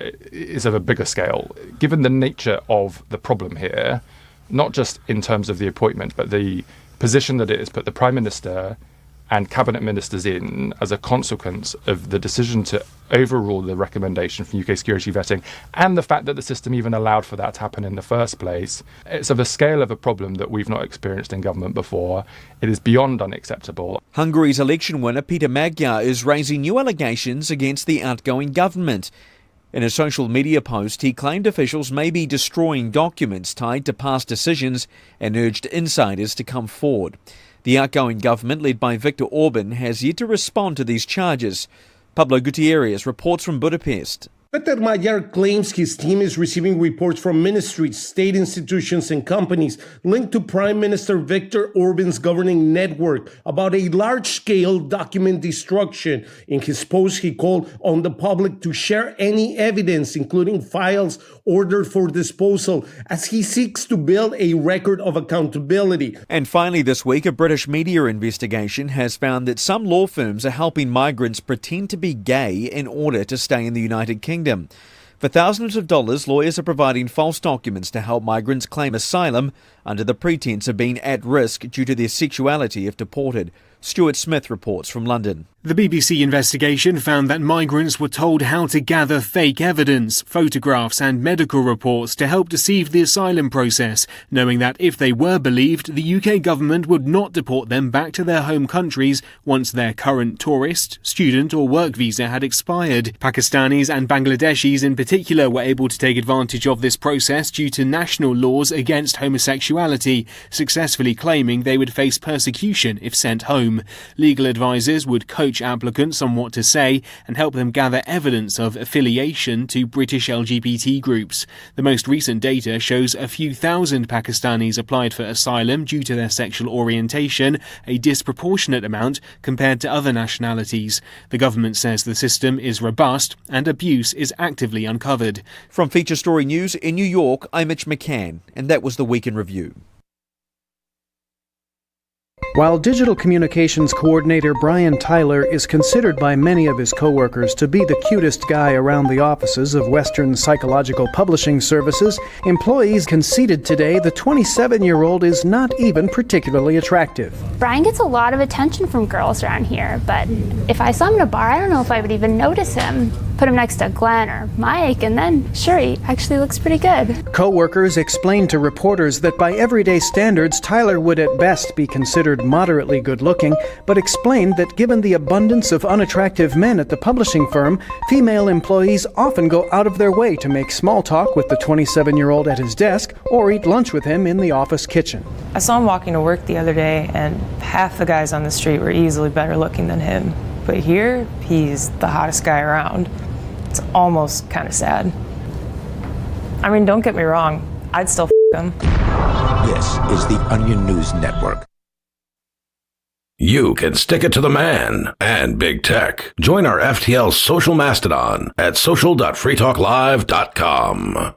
it's of a bigger scale. Given the nature of the problem here, not just in terms of the appointment, but the position that it has put the Prime Minister and cabinet ministers in as a consequence of the decision to overrule the recommendation from UK security vetting and the fact that the system even allowed for that to happen in the first place. It's of a scale of a problem that we've not experienced in government before. It is beyond unacceptable. Hungary's election winner Peter Magyar is raising new allegations against the outgoing government. In a social media post, he claimed officials may be destroying documents tied to past decisions and urged insiders to come forward. The outgoing government, led by Viktor Orban, has yet to respond to these charges. Pablo Gutierrez reports from Budapest. Peter Mayer claims his team is receiving reports from ministries, state institutions, and companies linked to Prime Minister Viktor Orban's governing network about a large-scale document destruction. In his post, he called on the public to share any evidence, including files ordered for disposal, as he seeks to build a record of accountability. And finally this week, a British media investigation has found that some law firms are helping migrants pretend to be gay in order to stay in the United Kingdom. For thousands of dollars, lawyers are providing false documents to help migrants claim asylum under the pretense of being at risk due to their sexuality if deported. Stuart Smith reports from London. The BBC investigation found that migrants were told how to gather fake evidence, photographs and medical reports to help deceive the asylum process, knowing that if they were believed, the UK government would not deport them back to their home countries once their current tourist, student or work visa had expired. Pakistanis and Bangladeshis in particular were able to take advantage of this process due to national laws against homosexuality, successfully claiming they would face persecution if sent home. Legal advisors would coach applicants on what to say and help them gather evidence of affiliation to British LGBT groups. The most recent data shows a few thousand Pakistanis applied for asylum due to their sexual orientation, a disproportionate amount compared to other nationalities. The government says the system is robust and abuse is actively uncovered. From Feature Story News in New York, I'm Mitch McCann, and that was the Week in Review. While digital communications coordinator Brian Tyler is considered by many of his coworkers to be the cutest guy around the offices of Western Psychological Publishing Services, employees conceded today the 27-year-old is not even particularly attractive. Brian gets a lot of attention from girls around here, but if I saw him in a bar, I don't know if I would even notice him. Put him next to Glenn or Mike, and then, sure, he actually looks pretty good. Co-workers explained to reporters that by everyday standards, Tyler would at best be considered moderately good-looking, but explained that given the abundance of unattractive men at the publishing firm, female employees often go out of their way to make small talk with the 27-year-old at his desk or eat lunch with him in the office kitchen. I saw him walking to work the other day, and half the guys on the street were easily better looking than him. But here, he's the hottest guy around. It's almost kind of sad. I mean, don't get me wrong, I'd still him. This is the Onion News Network. You can stick it to the man and big tech. Join our FTL social mastodon at social.freetalklive.com.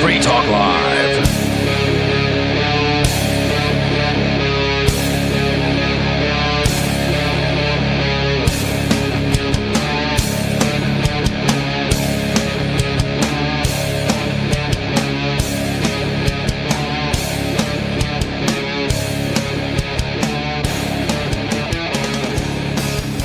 Free Talk Live.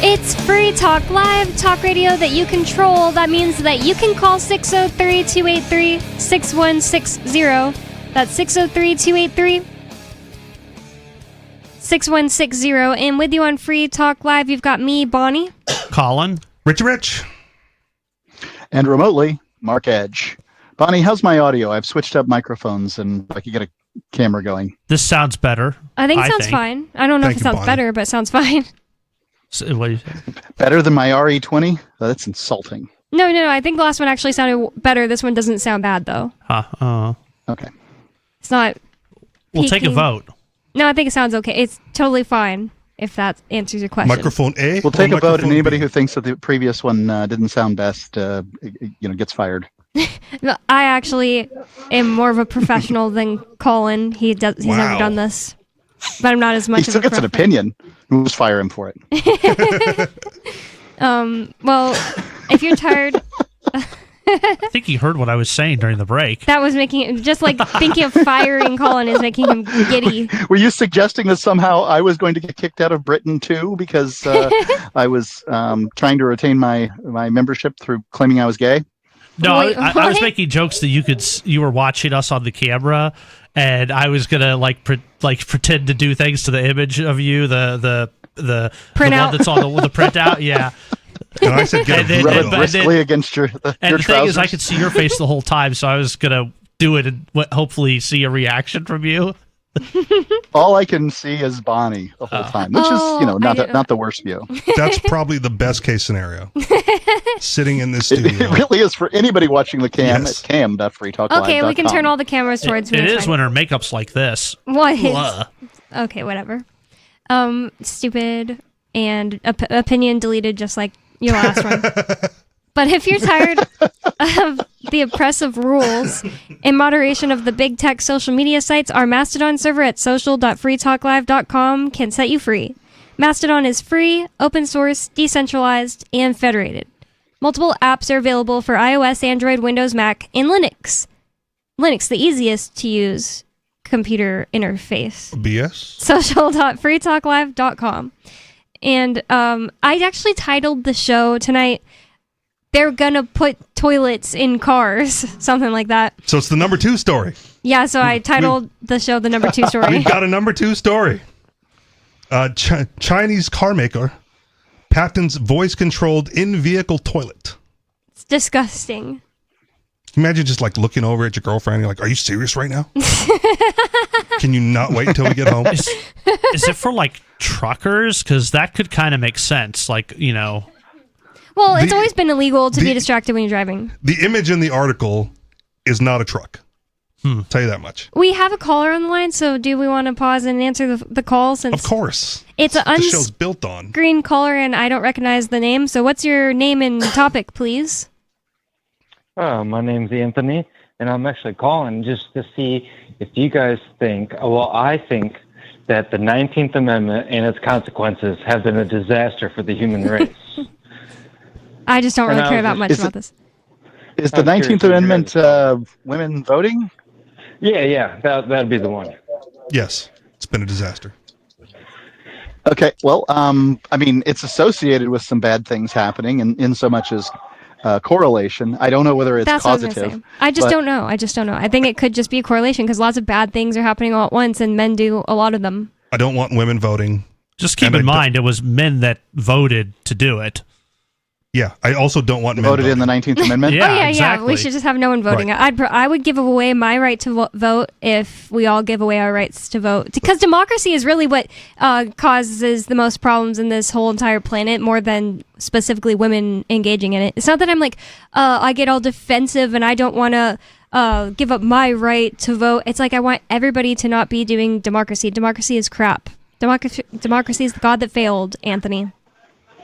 It's Free Talk Live, talk radio that you control. That means that you can call 603-283-6160. That's 603-283-6160. And with you on Free Talk Live, you've got me, Bonnie. Colin. Rich. And remotely, Mark Edge. Bonnie, how's my audio? I've switched up microphones and I can get a camera going. This sounds better. I think it sounds fine. I don't know if it sounds better, but it sounds fine. So, what do you say? Better than my RE20? Oh, that's insulting. No. I think the last one actually sounded better. This one doesn't sound bad, though. Okay. It's not. We'll take a vote. No, I think it sounds okay. It's totally fine if that answers your question. Microphone A? We'll take a vote, and anybody who thinks that the previous one didn't sound best, gets fired. No, I actually am more of a professional than Colin. He's never done this. But I'm not as much He still gets an opinion. We'll just fire him for it. Well, if you're tired... I think he heard what I was saying during the break. That was making it... Just like thinking of firing Colin is making him giddy. Were you suggesting that somehow I was going to get kicked out of Britain too because I was trying to retain my membership through claiming I was gay? No, I was making jokes that you were watching us on the camera, and I was gonna pretend to do things to the image of you, the one that's on the printout, yeah. And I said, rub it briskly against your And the thing is, I trousers. could see your face the whole time, so I was gonna do it and hopefully see a reaction from you. All I can see is Bonnie the whole time, which is, not the worst view. That's probably the best case scenario. Sitting in this studio. It really is for anybody watching the cam Yes. at cam.freetalklive.com. Okay, we can turn all the cameras towards me. It it's is fine. when her makeup's like this. What? Blah. Okay, whatever. Stupid and opinion deleted, just like your last one. But if you're tired of the oppressive rules in moderation of the big tech social media sites, our Mastodon server at social.freetalklive.com can set you free. Mastodon is free, open source, decentralized, and federated. Multiple apps are available for iOS, Android, Windows, Mac, and Linux. Linux, the easiest to use computer interface. BS? Social.freetalklive.com. And I actually titled the show tonight, "They're Gonna Put Toilets in Cars," something like that. So it's the number 2 story. Yeah, so I titled the show the number 2 story. We've got a number 2 story. Chinese car maker patents voice-controlled in-vehicle toilet. It's disgusting. Imagine just like looking over at your girlfriend and you're like, are you serious right now? Can you not wait until we get home? Is it for like truckers? Because that could kind of make sense. Like, Well, it's always been illegal to be distracted when you're driving. The image in the article is not a truck. Tell you that much. We have a caller on the line, so do we want to pause and answer the call? Since Of course. It's an the show's built on. green caller, and I don't recognize the name. So what's your name and topic, please? My name's Anthony, and I'm actually calling just to see if you guys think, I think that the 19th Amendment and its consequences have been a disaster for the human race. I just don't really care that much about this. Is the 19th Amendment women voting? Yeah, that'd be the one. Yes, it's been a disaster. Okay, well, it's associated with some bad things happening, in so much as correlation. I don't know whether it's That's causative. What I was gonna say. I just don't know. I think it could just be a correlation because lots of bad things are happening all at once, and men do a lot of them. I don't want women voting. Just keep in mind, it was men that voted to do it. Yeah, I also don't want men voted voting. in the 19th Amendment. Yeah, Yeah. We should just have no one voting. Right. I would give away my right to vote if we all give away our rights to vote, because democracy is really what causes the most problems in this whole entire planet, more than specifically women engaging in it. It's not that I'm like I get all defensive and I don't want to give up my right to vote. It's like I want everybody to not be doing democracy. Democracy is crap. Democracy is the god that failed, Anthony.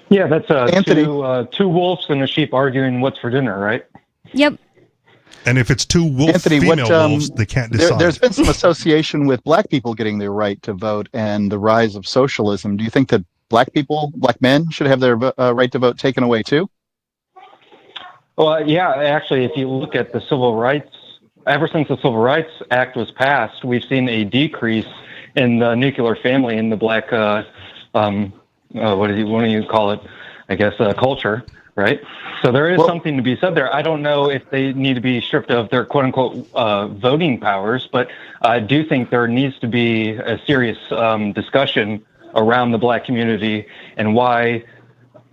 Yeah, that's two wolves and a sheep arguing what's for dinner, right? Yep. And if it's two female wolves, they can't decide. There's been some association with black people getting their right to vote and the rise of socialism. Do you think that black men, should have their right to vote taken away too? Well, yeah, actually, if you look at the civil rights, ever since the Civil Rights Act was passed, we've seen a decrease in the nuclear family in the black what do you call it? I guess culture, right? So there is something to be said there. I don't know if they need to be stripped of their quote unquote voting powers, but I do think there needs to be a serious discussion around the black community and why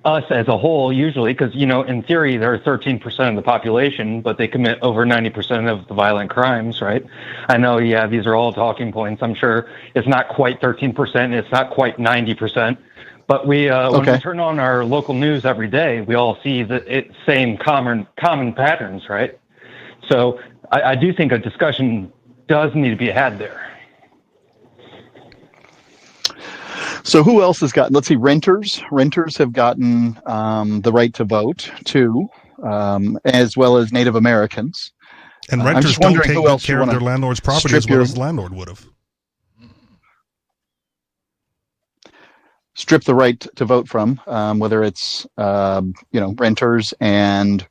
us as a whole, usually, because in theory they're 13% of the population, but they commit over 90% of the violent crimes, right? I know, these are all talking points. I'm sure it's not quite 13%, it's not quite 90%. But when we turn on our local news every day, we all see the same common patterns, right? So I do think a discussion does need to be had there. So who else has gotten? Let's see, renters. Renters have gotten the right to vote too, as well as Native Americans. And renters don't take good care of their landlord's property as well as the landlord would have. Strip the right to vote from, whether it's renters, and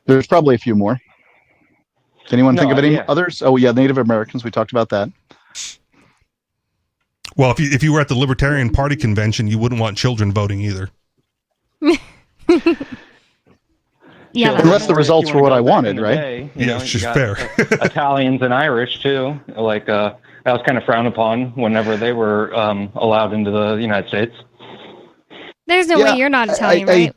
there's probably a few more. Does anyone think of any others? Oh yeah, Native Americans. We talked about that. Well, if you were at the Libertarian Party convention, you wouldn't want children voting either. Yeah, unless the results were what I wanted, right? Yeah, it's just fair. Italians and Irish too, that was kind of frowned upon whenever they were allowed into the United States. There's no way you're not Italian, right?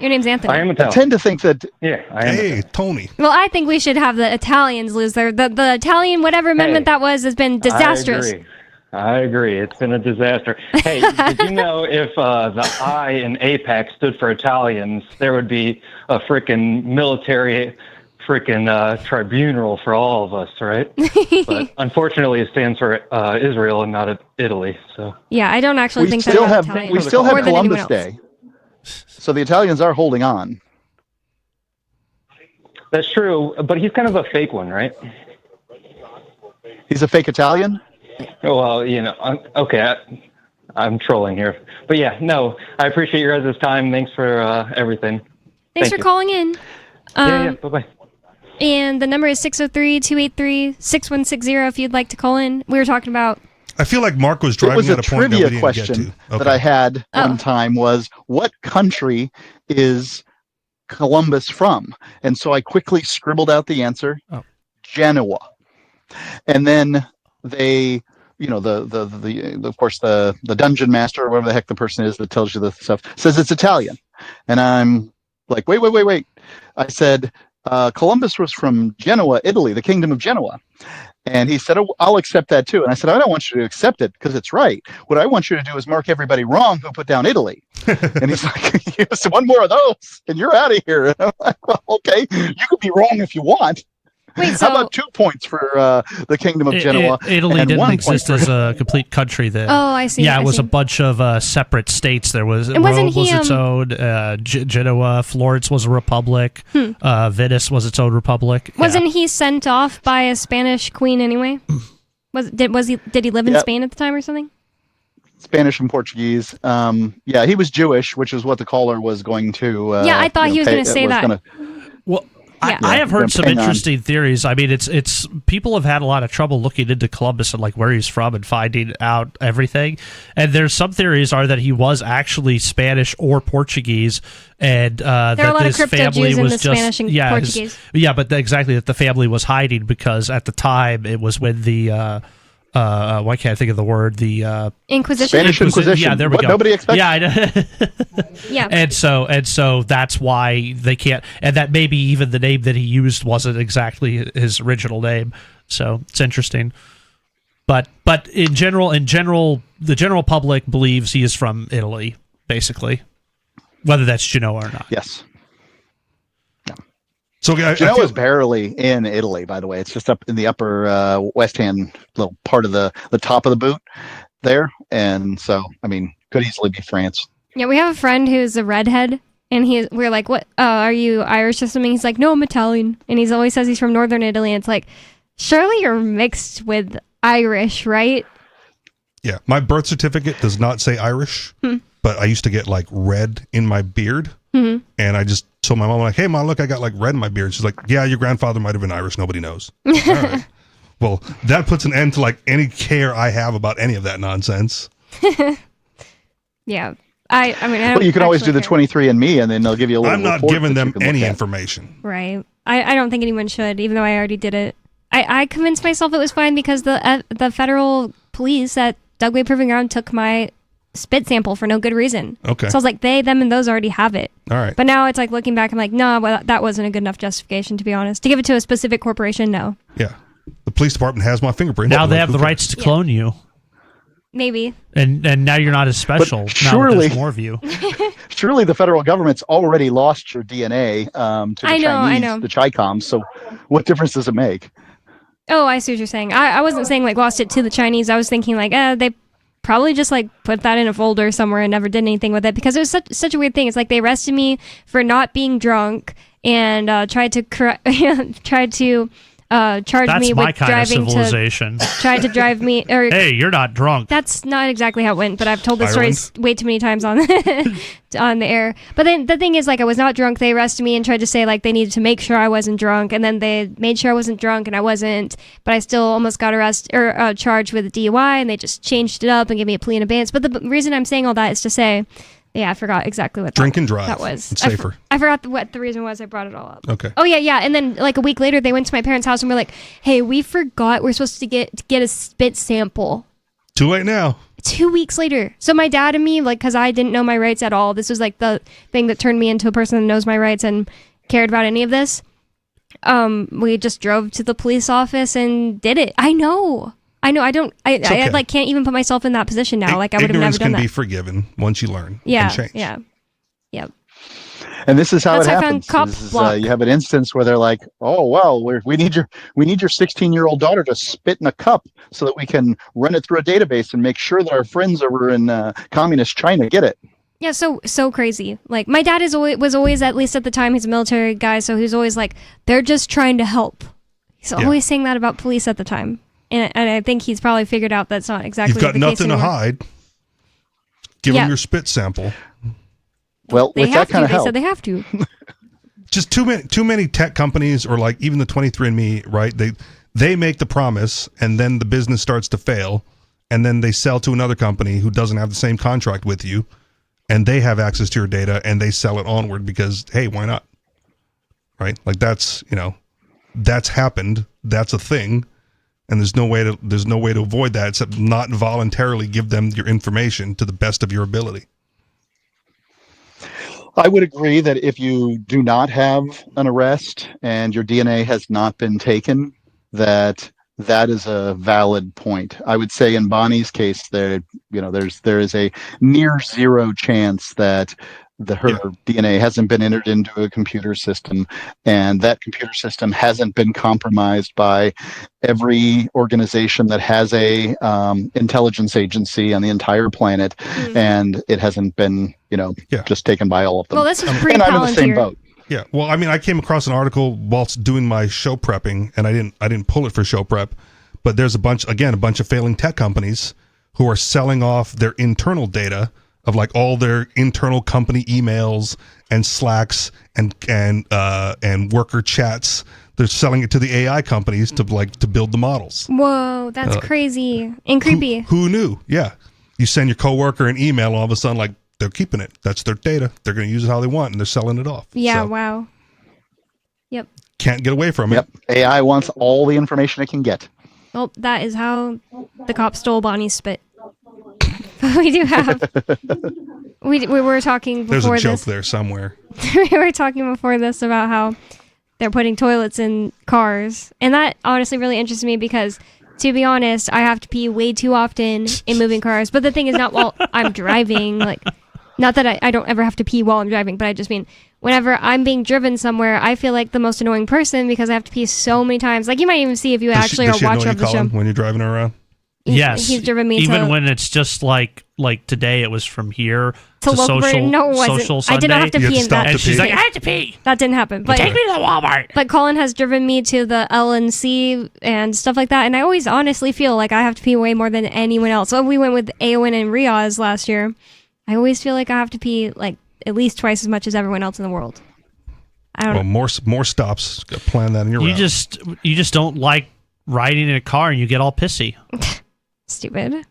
Your name's Anthony. I am I Italian. tend to think that. Yeah, I am. Hey, Tony. Well, I think we should have the Italians lose their the Italian whatever amendment that was has been disastrous. I agree. It's been a disaster. Hey, did you know if the I in APAC stood for Italians, there would be a freaking military tribunal for all of us, right? But unfortunately, it stands for Israel and not Italy. So Yeah, I don't actually think still that have Italian. we still have More than anyone Columbus else. Day, so the Italians are holding on. that's true, but he's kind of a fake one, right? He's a fake Italian. Well, okay, I'm trolling here. But yeah, no, I appreciate your guys' time. Thanks for everything. Thanks for calling in. Yeah, bye-bye. And the number is 603-283-6160 if you'd like to call in. We were talking about... I feel like Mark was It driving was a at a point that we trivia didn't question get to. that I had one time was, what country is Columbus from? And so I quickly scribbled out the answer, Genoa. And then they, of course, the dungeon master or whatever the heck the person is that tells you the stuff says it's Italian. And I'm like, wait. I said, Columbus was from Genoa, Italy, the kingdom of Genoa. And he said, oh, I'll accept that too. And I said, I don't want you to accept it because it's right. What I want you to do is mark everybody wrong who put down Italy. And he's like, yes, one more of those and you're out of here. And I'm like, well, okay, you could be wrong if you want. Wait, how about 2 points for the kingdom of Genoa? Italy and didn't 1 exist point as a complete country then. Oh, I see. Yeah, it I was see. a bunch of separate states. There was And wasn't Rome was he, its own, Genoa, Florence was a republic, Venice was its own republic. Wasn't he sent off by a Spanish queen anyway? Did he live in Yep. Spain at the time or something? Spanish and Portuguese. Yeah, he was Jewish, which is what the caller was going to. Yeah, I thought he was going to say that. Well, Yeah. I have heard some Hang on. interesting theories. I mean, it's people have had a lot of trouble looking into Columbus and like where he's from and finding out everything. And there's some theories are that he was actually Spanish or Portuguese, and There are a that lot of his crypto family Jews in was the just Spanish and Portuguese. but exactly that the family was hiding because at the time it was when the why can't I think of the word? The Inquisition. Spanish Inquisition. Yeah, there we What go. nobody expected. Yeah, I know. Yeah. And so that's why they can't, and that maybe even the name that he used wasn't exactly his original name. So it's interesting. But in general, the general public believes he is from Italy, basically, whether that's Genoa or not. Yes. So Genoa is barely in Italy, by the way. It's just up in the upper west-hand little part of the top of the boot there. And so, I mean, could easily be France. Yeah, we have a friend who's a redhead, and we're like, "What? Are you Irish or something?" He's like, "No, I'm Italian," and he always says he's from northern Italy. And it's like, surely you're mixed with Irish, right? Yeah, my birth certificate does not say Irish, but I used to get like red in my beard. Mm-hmm. And I just told my mom, like, hey, Mom, look, I got like red in my beard. She's like, yeah, your grandfather might have been Irish. Nobody knows. All right. Well, that puts an end to like any care I have about any of that nonsense. Yeah. I mean, I don't Well, you can always do the actually 23andMe, and then they'll give you a little. I'm not report giving that them you can look any at. information. Right. I don't think anyone should, even though I already did it. I convinced myself it was fine because the federal police at Dugway Proving Ground took my spit sample for no good reason. Okay. So I was like, they, them, and those already have it. All right. But now it's like looking back, I'm like, no, well, that wasn't a good enough justification, to be honest. To give it to a specific corporation, no. Yeah. The police department has my fingerprint. Now they have the rights to clone you. Maybe. And now you're not as special. But now that surely- there's more of you. Surely the federal government's already lost your DNA to the I know, I Chinese, know. the Chi-Coms. So what difference does it make? Oh, I see what you're saying. I wasn't saying like lost it to the Chinese. I was thinking like, they probably just like put that in a folder somewhere and never did anything with it because it was such a weird thing. It's like they arrested me for not being drunk and tried to charge That's me my with kind of driving civilization. tried to drive me or Hey, you're not drunk. That's not exactly how it went, but I've told this story Ireland? way too many times on on the air. But then the thing is, like, I was not drunk. They arrested me and tried to say like they needed to make sure I wasn't drunk, and then they made sure I wasn't drunk, and I wasn't. But I still almost got arrested or charged with a DUI, and they just changed it up and gave me a plea in abeyance. But the reason I'm saying all that is to say, yeah, I forgot exactly what Drink and drive. that was. It's safer. I forgot what the reason was. I brought it all up. Okay. Oh yeah. And then like a week later, they went to my parents' house and were like, "Hey, we forgot we're supposed to get a spit sample." Too late now. 2 weeks later. So my dad and me, like, because I didn't know my rights at all. This was like the thing that turned me into a person that knows my rights and cared about any of this. We just drove to the police office and did it. I know. I okay. like can't even put myself in that position now. Like I would have never done that. Ignorance can be forgiven once you learn. Yeah. And change. Yeah. Yep. And this is how That's it how I happens. found This is, Cop you have an instance where they're like, "Oh well, we need your 16-year-old daughter to spit in a cup so that we can run it through a database and make sure that our friends over in communist China get it." Yeah, so crazy. Like my dad was always, at least at the time, he's a military guy, so he's always like, they're just trying to help. He's always saying that about police at the time, and I think he's probably figured out that's not exactly. You've got the nothing case to hide. Give them your spit sample. Well, they with have that kind to. of They help, said they have to. Just too many tech companies, or like even the 23andMe, right? They make the promise, and then the business starts to fail, and then they sell to another company who doesn't have the same contract with you, and they have access to your data, and they sell it onward because, hey, why not? Right? Like that's happened. That's a thing, and there's no way to avoid that except not voluntarily give them your information to the best of your ability. I would agree that if you do not have an arrest and your DNA has not been taken, that is a valid point. I would say in Bonnie's case, there is a near zero chance that her DNA hasn't been entered into a computer system, and that computer system hasn't been compromised by every organization that has a intelligence agency on the entire planet, and it hasn't been just taken by all of them. Well, this is pretty and I'm in the same boat. Yeah, well, I mean, I came across an article whilst doing my show prepping, and I didn't pull it for show prep, but there's a bunch of failing tech companies who are selling off their internal data of like all their internal company emails and Slacks and worker chats. They're selling it to the AI companies to build the models. Whoa, that's crazy and creepy. Who knew? Yeah, you send your coworker an email, all of a sudden, like, they're keeping it. That's their data. They're going to use it how they want, and they're selling it off. Yeah. So, wow. Yep. Can't get away from it. Yep. AI wants all the information it can get. Well, that is how the cop stole Bonnie's spit. We do have. We were talking before this. There's a joke there somewhere. We were talking before this about how they're putting toilets in cars, and that honestly really interests me because, to be honest, I have to pee way too often in moving cars. But the thing is, not while I'm driving. Like, not that I don't ever have to pee while I'm driving, but I just mean whenever I'm being driven somewhere, I feel like the most annoying person because I have to pee so many times. Like, you might even see if you actually are a watcher of the show. When you're driving around? Yes. He's driven me even when it's just like today, it was from here to local social. No, it wasn't. Social Sunday. I did not have to pee in that. And she's like, I have to pee. That didn't happen. But take me to the Walmart. But Colin has driven me to the LNC and stuff like that, and I always honestly feel like I have to pee way more than anyone else. So we went with Aowen and Riaz last year. I always feel like I have to pee like at least twice as much as everyone else in the world. I don't know. More stops. Plan that in your route. You just don't like riding in a car and you get all pissy. Stupid.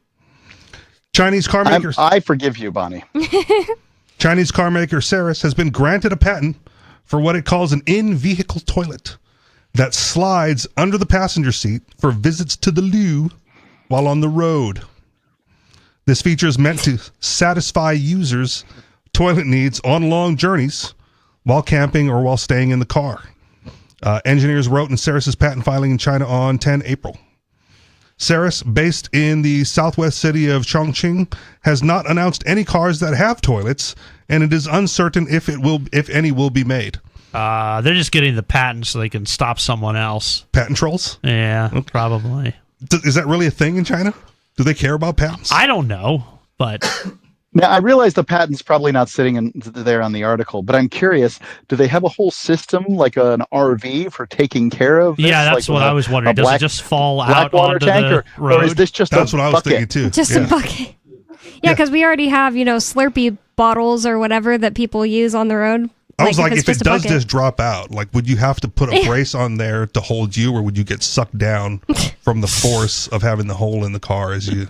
Chinese car makers. I forgive you, Bonnie. Chinese car maker Ceres has been granted a patent for what it calls an in-vehicle toilet that slides under the passenger seat for visits to the loo while on the road. This feature is meant to satisfy users' toilet needs on long journeys while camping or while staying in the car. Engineers wrote in Ceres' patent filing in China on 10 April. Ceres, based in the southwest city of Chongqing, has not announced any cars that have toilets, and it is uncertain if any will be made. They're just getting the patent so they can stop someone else. Patent trolls? Yeah, probably. Is that really a thing in China? Do they care about patents? I don't know, but... Now, I realize the patent's probably not sitting there on the article, but I'm curious, do they have a whole system, like an RV, for taking care of this? Yeah, that's what I was wondering. Does it just fall out onto the road? Or is this just that's a what I was bucket? thinking, too. Just a bucket. Yeah, because we already have, Slurpee bottles or whatever that people use on the road. I was like, if it does bucket. just drop out, like, would you have to put a brace on there to hold you, or would you get sucked down from the force of having the hole in the car as you...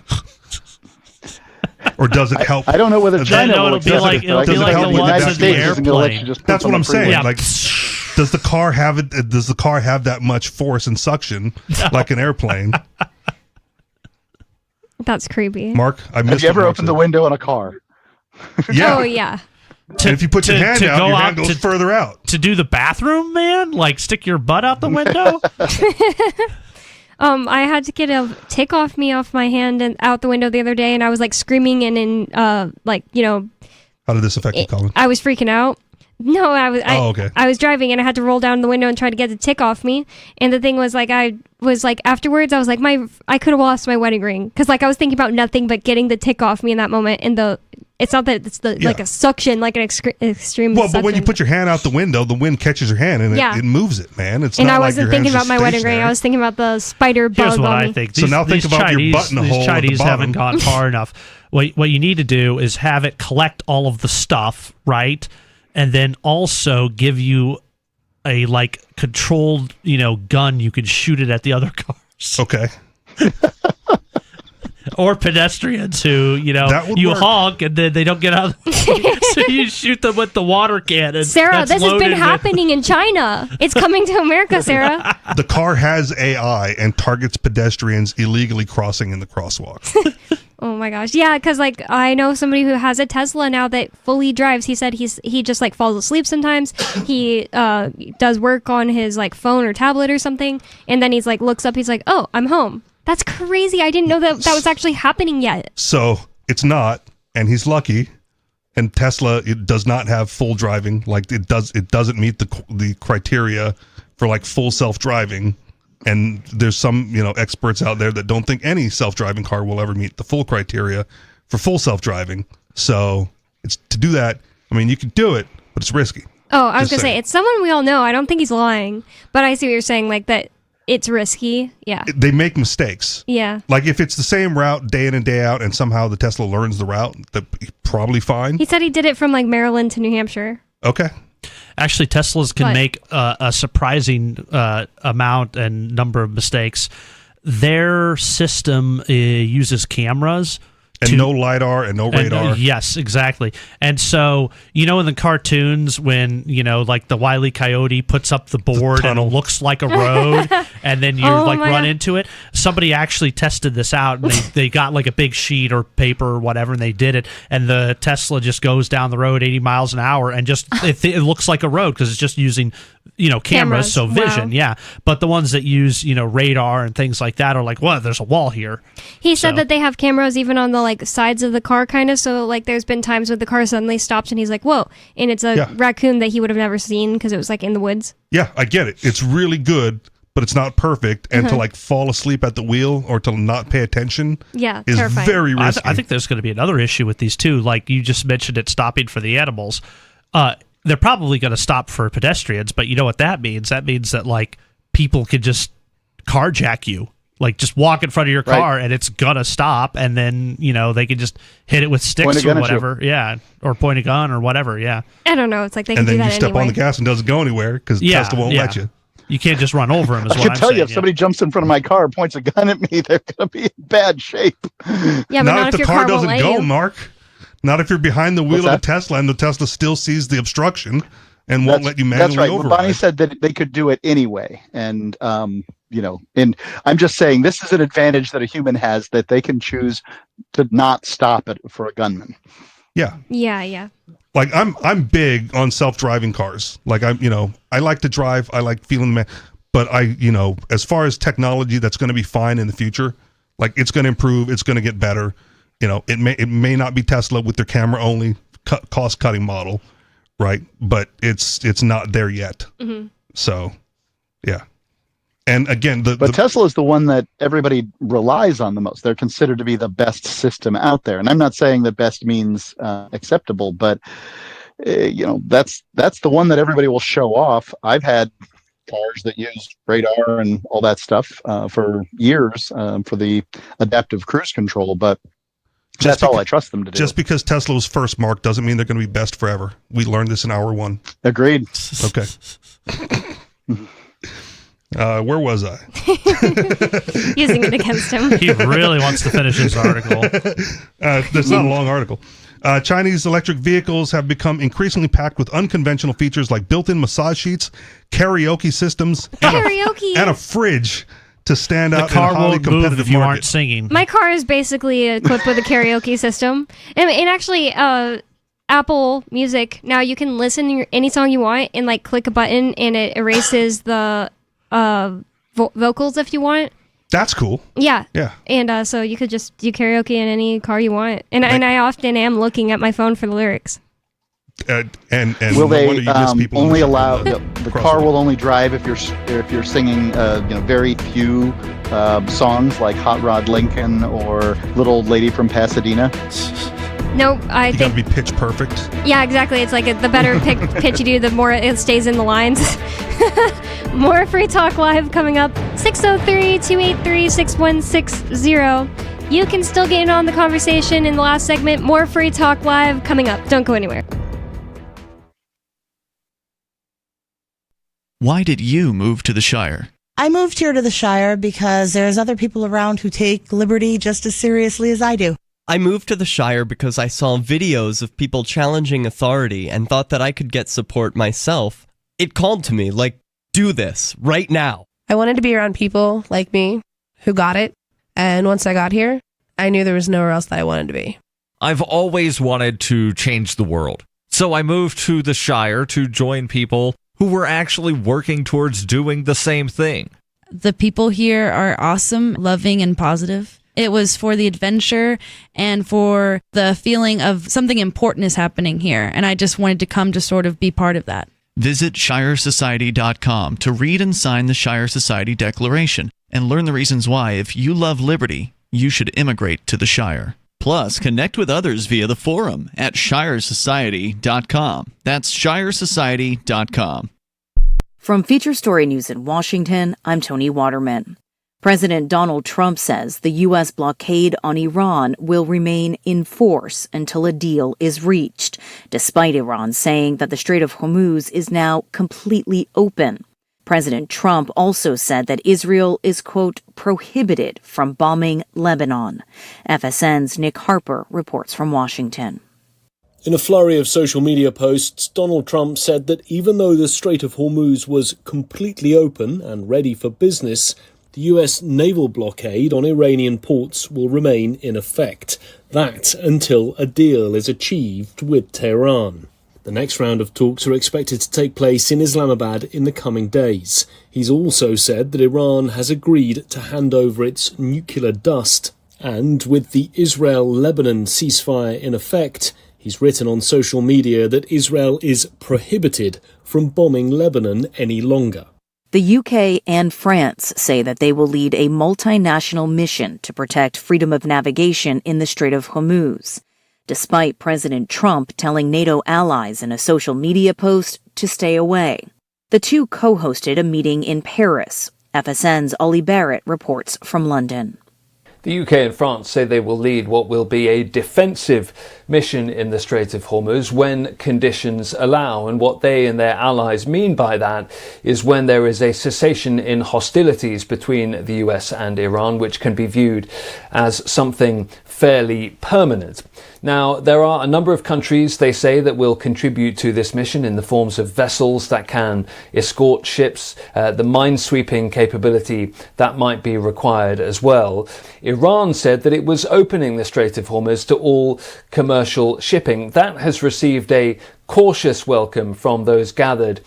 Or does it help? I don't know whether China will it'll be like it was in the airplane. That's what I'm saying. Yeah. Like, does the car have it? Does the car have that much force and suction like an airplane? That's creepy. Mark, I missed. Have you ever opened the window in a car? Yeah. Oh yeah. And if you put your hand out, your hand goes further out. To do the bathroom, man? Like stick your butt out the window? I had to get a tick off my hand and out the window the other day, and I was like screaming and in like, you know. How did this affect you, Colin? I was freaking out. No, okay. I was driving and I had to roll down the window and try to get the tick off me. And the thing was, like, I was like, afterwards, I was like, I could have lost my wedding ring, because like I was thinking about nothing but getting the tick off me in that moment. And it's not that it's like a suction, like an extreme. Well, suction. but when you put your hand out the window, the wind catches your hand and it moves it, man. It's and not I like wasn't your thinking hand's about my just wedding ring. I was thinking about the spider bug. Here's what on I me. think. So now think about your butt in the hole at the Chinese bottom. haven't gone far enough. What you need to do is have it collect all of the stuff, right? And then also give you a like controlled, gun. You can shoot it at the other cars. Okay. Or pedestrians who, you work. honk and then they don't get out. So you shoot them with the water cannon. Sarah, that's this has been loaded with- happening in China. It's coming to America, Sarah. The car has AI and targets pedestrians illegally crossing in the crosswalk. Oh my gosh. Yeah, because like I know somebody who has a Tesla now that fully drives. He said he just like falls asleep sometimes. He does work on his like phone or tablet or something, and then he's like looks up, he's like, oh, I'm home. That's crazy. I didn't know that was actually happening yet. So it's not, and he's lucky. And Tesla, it does not have full driving. Like it doesn't meet the criteria for like full self-driving. And there's some, experts out there that don't think any self-driving car will ever meet the full criteria for full self-driving. So it's to do that. I mean, you could do it, but it's risky. Oh, I was Just gonna say it's someone we all know. I don't think he's lying, but I see what you're saying. Like that, it's risky. Yeah. They make mistakes. Yeah. Like if it's the same route day in and day out, and somehow the Tesla learns the route, that's probably fine. He said he did it from like Maryland to New Hampshire. Okay. Actually, Teslas can But- make a surprising amount and number of mistakes. Their system uses cameras. And no LiDAR and no radar. Yes, exactly. And so, in the cartoons when, like the Wile E. Coyote puts up the board and it looks like a road and then you run God. into it. Somebody actually tested this out and they got like a big sheet or paper or whatever and they did it. And the Tesla just goes down the road 80 miles an hour and just it looks like a road because it's just using, cameras. So vision. Wow. Yeah. But the ones that use, radar and things like that are like, well, there's a wall here. He said that they have cameras even on the like sides of the car, kind of. So like, there's been times where the car suddenly stops and he's like, "Whoa!" And it's a raccoon that he would have never seen because it was like in the woods. Yeah, I get it. It's really good, but it's not perfect. And to like fall asleep at the wheel or to not pay attention, is terrifying. very risky. I think there's going to be another issue with these too. Like you just mentioned, it stopping for the animals. They're probably going to stop for pedestrians, but you know what that means? That means that like people could just carjack you. Like just walk in front of your car and it's gonna stop, and then they can just hit it with sticks or whatever, or point a gun or whatever, I don't know. It's like they can and do then that you step anyway. on the gas and doesn't go anywhere because Tesla won't let you. You can't just run over them. Is I what can I'm tell saying, you, if somebody jumps in front of my car and points a gun at me, they're going to be in bad shape. Yeah, but not if the your car car won't doesn't let go, you. Mark. Not if you're behind the wheel What's of a that? Tesla and the Tesla still sees the obstruction and won't let you manually That's right. Well, override. Bonnie said that they could do it anyway. And, and I'm just saying this is an advantage that a human has, that they can choose to not stop it for a gunman. Yeah. Yeah. Like I'm big on self-driving cars. Like I like to drive. I like feeling but as far as technology that's going to be fine in the future, like it's going to improve, it's going to get better. It may not be Tesla with their camera only cost cutting model, right? But it's not there yet. Mm-hmm. So, yeah. And again, but Tesla is the one that everybody relies on the most. They're considered to be the best system out there. And I'm not saying that best means acceptable, but that's the one that everybody will show off. I've had cars that use radar and all that stuff for years for the adaptive cruise control, but that's all I trust them to do. Just because Tesla was first, Mark, doesn't mean they're going to be best forever. We learned this in hour one. Agreed. Okay. Where was I? Using it against him. He really wants to finish his article. That's not a long article. Chinese electric vehicles have become increasingly packed with unconventional features like built-in massage sheets, karaoke systems, and a fridge to stand The out car in a highly won't move competitive if you market. aren't singing. My car is basically equipped with a karaoke system. And actually, Apple Music, now you can listen to any song you want and like click a button and it erases the vocals if you want. That's cool. Yeah. Yeah. And so you could just do karaoke in any car you want. And I often am looking at my phone for the lyrics. And will no they wonder you miss people only in the- allow in the car will only drive if you're singing very few songs like Hot Rod Lincoln or Little Old Lady from Pasadena? No, I You think. gotta be pitch perfect. Yeah, exactly. It's like the better pitch you do, the more it stays in the lines. More Free Talk Live coming up. 603-283-6160. You can still get in on the conversation in the last segment. More Free Talk Live coming up. Don't go anywhere. Why did you move to the Shire? I moved here to the Shire because there's other people around who take liberty just as seriously as I do. I moved to the Shire because I saw videos of people challenging authority and thought that I could get support myself. It called to me, like, do this, right now. I wanted to be around people like me who got it, and once I got here, I knew there was nowhere else that I wanted to be. I've always wanted to change the world, so I moved to the Shire to join people who were actually working towards doing the same thing. The people here are awesome, loving, and positive. It was for the adventure and for the feeling of something important is happening here, and I just wanted to come to sort of be part of that. Visit ShireSociety.com to read and sign the Shire Society Declaration and learn the reasons why, if you love liberty, you should immigrate to the Shire. Plus, connect with others via the forum at ShireSociety.com. That's ShireSociety.com. From Feature Story News in Washington, I'm Tony Waterman. President Donald Trump says the U.S. blockade on Iran will remain in force until a deal is reached, despite Iran saying that the Strait of Hormuz is now completely open. President Trump also said that Israel is, quote, prohibited from bombing Lebanon. FSN's Nick Harper reports from Washington. In a flurry of social media posts, Donald Trump said that even though the Strait of Hormuz was completely open and ready for business, the US naval blockade on Iranian ports will remain in effect. That until a deal is achieved with Tehran. The next round of talks are expected to take place in Islamabad in the coming days. He's also said that Iran has agreed to hand over its nuclear dust. And with the Israel-Lebanon ceasefire in effect, he's written on social media that Israel is prohibited from bombing Lebanon any longer. The UK and France say that they will lead a multinational mission to protect freedom of navigation in the Strait of Hormuz, despite President Trump telling NATO allies in a social media post to stay away. The two co-hosted a meeting in Paris. FSN's Ollie Barrett reports from London. The UK and France say they will lead what will be a defensive mission in the Strait of Hormuz when conditions allow. And what they and their allies mean by that is when there is a cessation in hostilities between the US and Iran, which can be viewed as something fairly permanent. Now, there are a number of countries, they say, that will contribute to this mission in the forms of vessels that can escort ships, the minesweeping capability that might be required as well. Iran said that it was opening the Strait of Hormuz to all commercial shipping. That has received a cautious welcome from those gathered.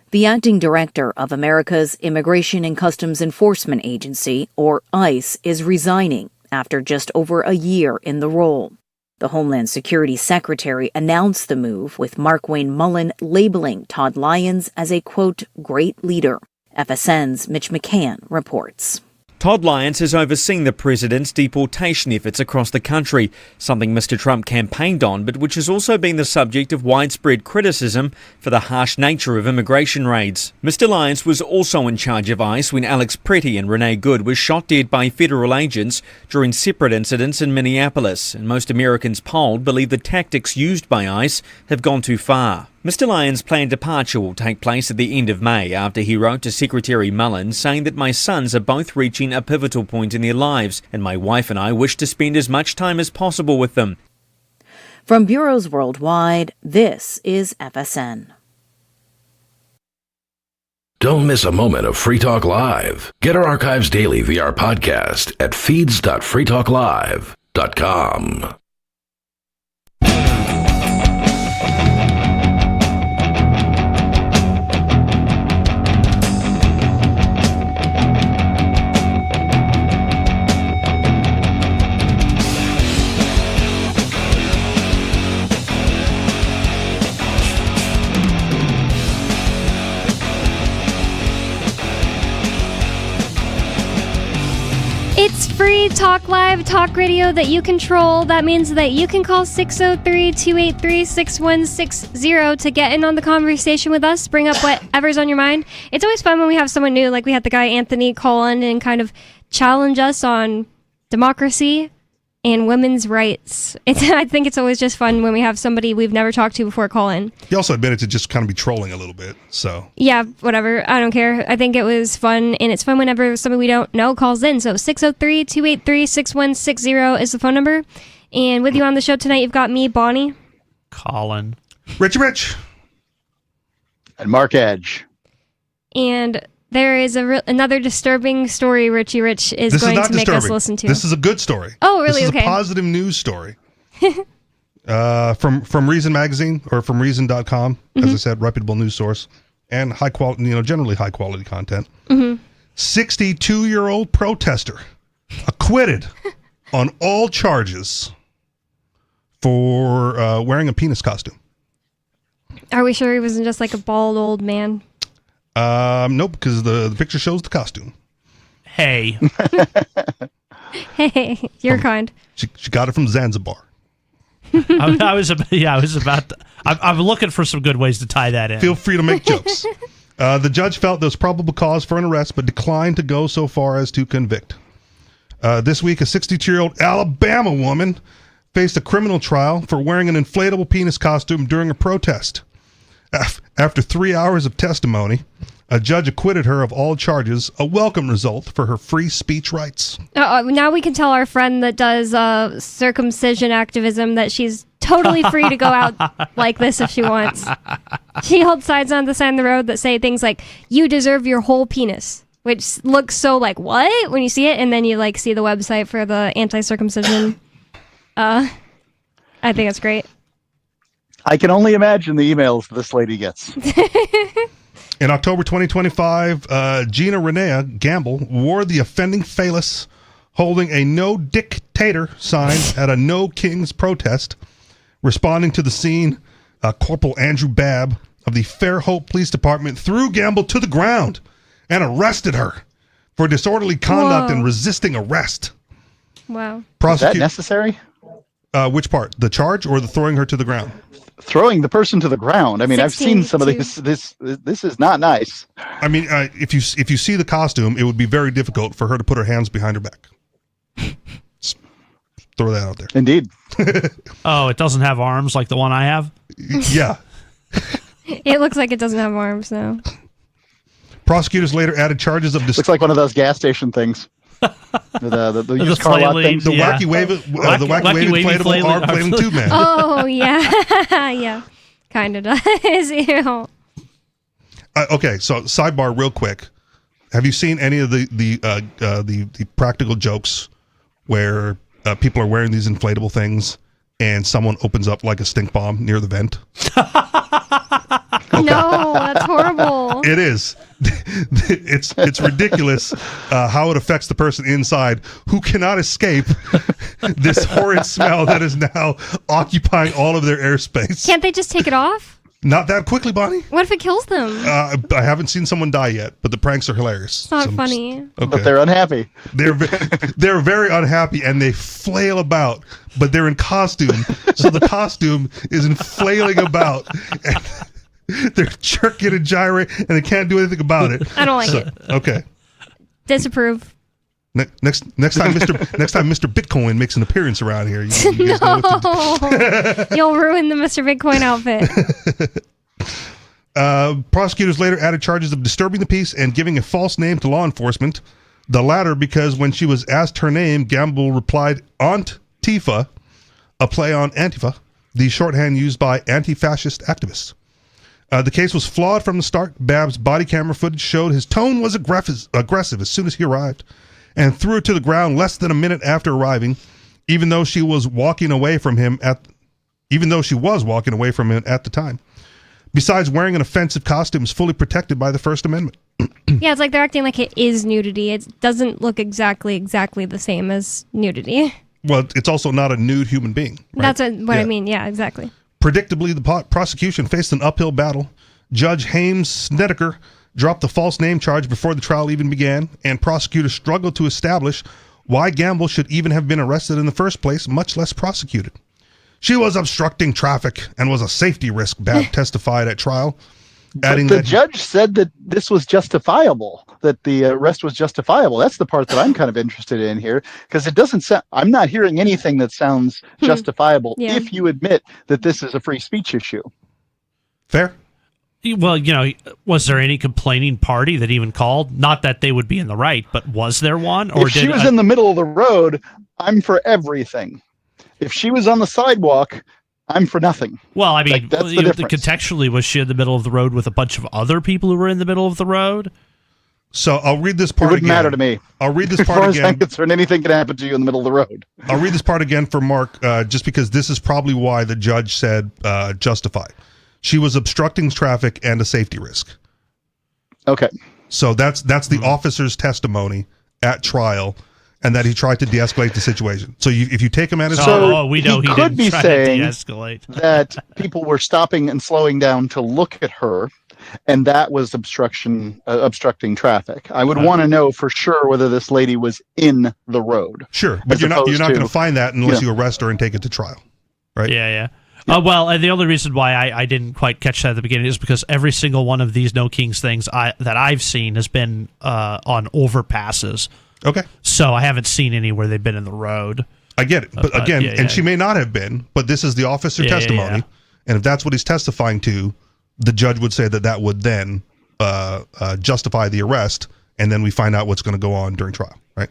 The acting director of America's Immigration and Customs Enforcement Agency, or ICE, is resigning after just over a year in the role. The Homeland Security Secretary announced the move, with Markwayne Mullin labeling Todd Lyons as a, quote, great leader. FSN's Mitch McCann reports. Todd Lyons has overseen the president's deportation efforts across the country, something Mr. Trump campaigned on, but which has also been the subject of widespread criticism for the harsh nature of immigration raids. Mr. Lyons was also in charge of ICE when Alex Pretty and Renee Good were shot dead by federal agents during separate incidents in Minneapolis, and most Americans polled believe the tactics used by ICE have gone too far. Mr. Lyons' planned departure will take place at the end of May after he wrote to Secretary Mullin saying that my sons are both reaching a pivotal point in their lives and my wife and I wish to spend as much time as possible with them. From bureaus worldwide, this is FSN. Don't miss a moment of Free Talk Live. Get our archives daily via our podcast at feeds.freetalklive.com. It's Free Talk Live, talk radio that you control. That means that you can call 603-283-6160 to get in on the conversation with us, bring up whatever's on your mind. It's always fun when we have someone new, like we had the guy Anthony call in and kind of challenge us on democracy and women's rights. I think it's always just fun when we have somebody we've never talked to before call in. He also admitted to just kind of be trolling a little bit, so. Yeah, whatever. I don't care. I think it was fun, and it's fun whenever somebody we don't know calls in. So 603-283-6160 is the phone number. And with you on the show tonight, you've got me, Bonnie. Colin. Rich. And Mark Edge. And there is another disturbing story Richie Rich is going to make us listen to. This is a good story. Oh, really? This is okay. a positive news story. From Reason Magazine or from Reason.com, as I said, reputable news source, and high quality, generally high quality content. 62-year-old protester acquitted on all charges for wearing a penis costume. Are we sure he wasn't just like a bald old man? Nope, because the picture shows the costume. Hey. Hey, you're kind. She got it from Zanzibar. I was about to, I'm looking for some good ways to tie that in. Feel free to make jokes. The judge felt there was probable cause for an arrest, but declined to go so far as to convict. This week, a 62-year-old Alabama woman faced a criminal trial for wearing an inflatable penis costume during a protest. After 3 hours of testimony, a judge acquitted her of all charges, a welcome result for her free speech rights. Now we can tell our friend that does circumcision activism that she's totally free to go out like this if she wants. She holds signs on the side of the road that say things like, "You deserve your whole penis," which looks so like, what? When you see it, and then you like see the website for the anti-circumcision. I think that's great. I can only imagine the emails this lady gets. In October 2025, Gina Renea Gamble wore the offending phallus holding a "No Dictator" sign at a No Kings protest. Responding to the scene, Corporal Andrew Babb of the Fairhope Police Department threw Gamble to the ground and arrested her for disorderly conduct and resisting arrest. Wow. Is that necessary? Which part? The charge or the throwing her to the ground? Throwing the person to the ground. I mean, I've seen some of these. This is not nice. I mean, if you see the costume, it would be very difficult for her to put her hands behind her back. Just throw that out there. Indeed. Oh, it doesn't have arms like the one I have? Yeah. It looks like it doesn't have arms now. Prosecutors later added charges of... Looks like one of those gas station things. The used car lot thing. The wacky wave inflatable arm flailing tube man. Oh yeah, yeah, kind of does. Ew. Okay, so sidebar, real quick. Have you seen any of the practical jokes where people are wearing these inflatable things and someone opens up like a stink bomb near the vent? No, that's horrible. It is. It's ridiculous how it affects the person inside who cannot escape this horrid smell that is now occupying all of their airspace. Can't they just take it off? Not that quickly, Bonnie. What if it kills them? I haven't seen someone die yet, but the pranks are hilarious. It's not funny. Okay. But they're unhappy. They're very unhappy, and they flail about, but they're in costume, so the costume is flailing about. And they're jerking and gyrating, and they can't do anything about it. I don't like it. Okay. Disapprove. Next time, Mr. Bitcoin makes an appearance around here, you guys know what to do. You'll ruin the Mr. Bitcoin outfit. Prosecutors later added charges of disturbing the peace and giving a false name to law enforcement. The latter because when she was asked her name, Gamble replied Aunt Tifa, a play on Antifa, the shorthand used by anti-fascist activists. The case was flawed from the start. Babb's body camera footage showed his tone was aggressive as soon as he arrived, and threw her to the ground less than a minute after arriving, even though she was walking away from him at the time. Besides, wearing an offensive costume is fully protected by the First Amendment. Yeah, it's like they're acting like it is nudity. It doesn't look exactly the same as nudity. Well, it's also not a nude human being. Right? That's what I mean. Yeah, exactly. Predictably, the prosecution faced an uphill battle. Judge Hames Snedeker dropped the false name charge before the trial even began, and prosecutors struggled to establish why Gamble should even have been arrested in the first place, much less prosecuted. She was obstructing traffic and was a safety risk, Babb testified at trial. Adding but the judge said that this was justifiable, that the arrest was justifiable. That's the part that I'm kind of interested in here, because it doesn't sound, I'm not hearing anything that sounds justifiable if you admit that this is a free speech issue. Fair. Well, was there any complaining party that even called? Not that they would be in the right, but was there one? Or if she was in the middle of the road, I'm for everything. If she was on the sidewalk, I'm for nothing. Well, I mean, that's the difference. Contextually, was she in the middle of the road with a bunch of other people who were in the middle of the road? So I'll read this part again. It wouldn't matter to me. I'll read this part again. As far as again. I'm concerned, anything can happen to you in the middle of the road. I'll read this part again for Mark, just because this is probably why the judge said justify. She was obstructing traffic and a safety risk. Okay. So that's the officer's testimony at trial, and that he tried to de-escalate the situation. So if you take him at his word, we know he could didn't be try saying to de-escalate. that people were stopping and slowing down to look at her, and that was obstructing traffic. I would want to know for sure whether this lady was in the road. Sure, but you're not going to find that unless you arrest her and take it to trial, right? Yeah. Well, and the only reason why I didn't quite catch that at the beginning is because every single one of these No Kings things that I've seen has been on overpasses. Okay. So I haven't seen any where they've been in the road. I get it. But again, and she may not have been, but this is the officer testimony. Yeah. And if that's what he's testifying to, the judge would say that would then justify the arrest, and then we find out what's going to go on during trial, right?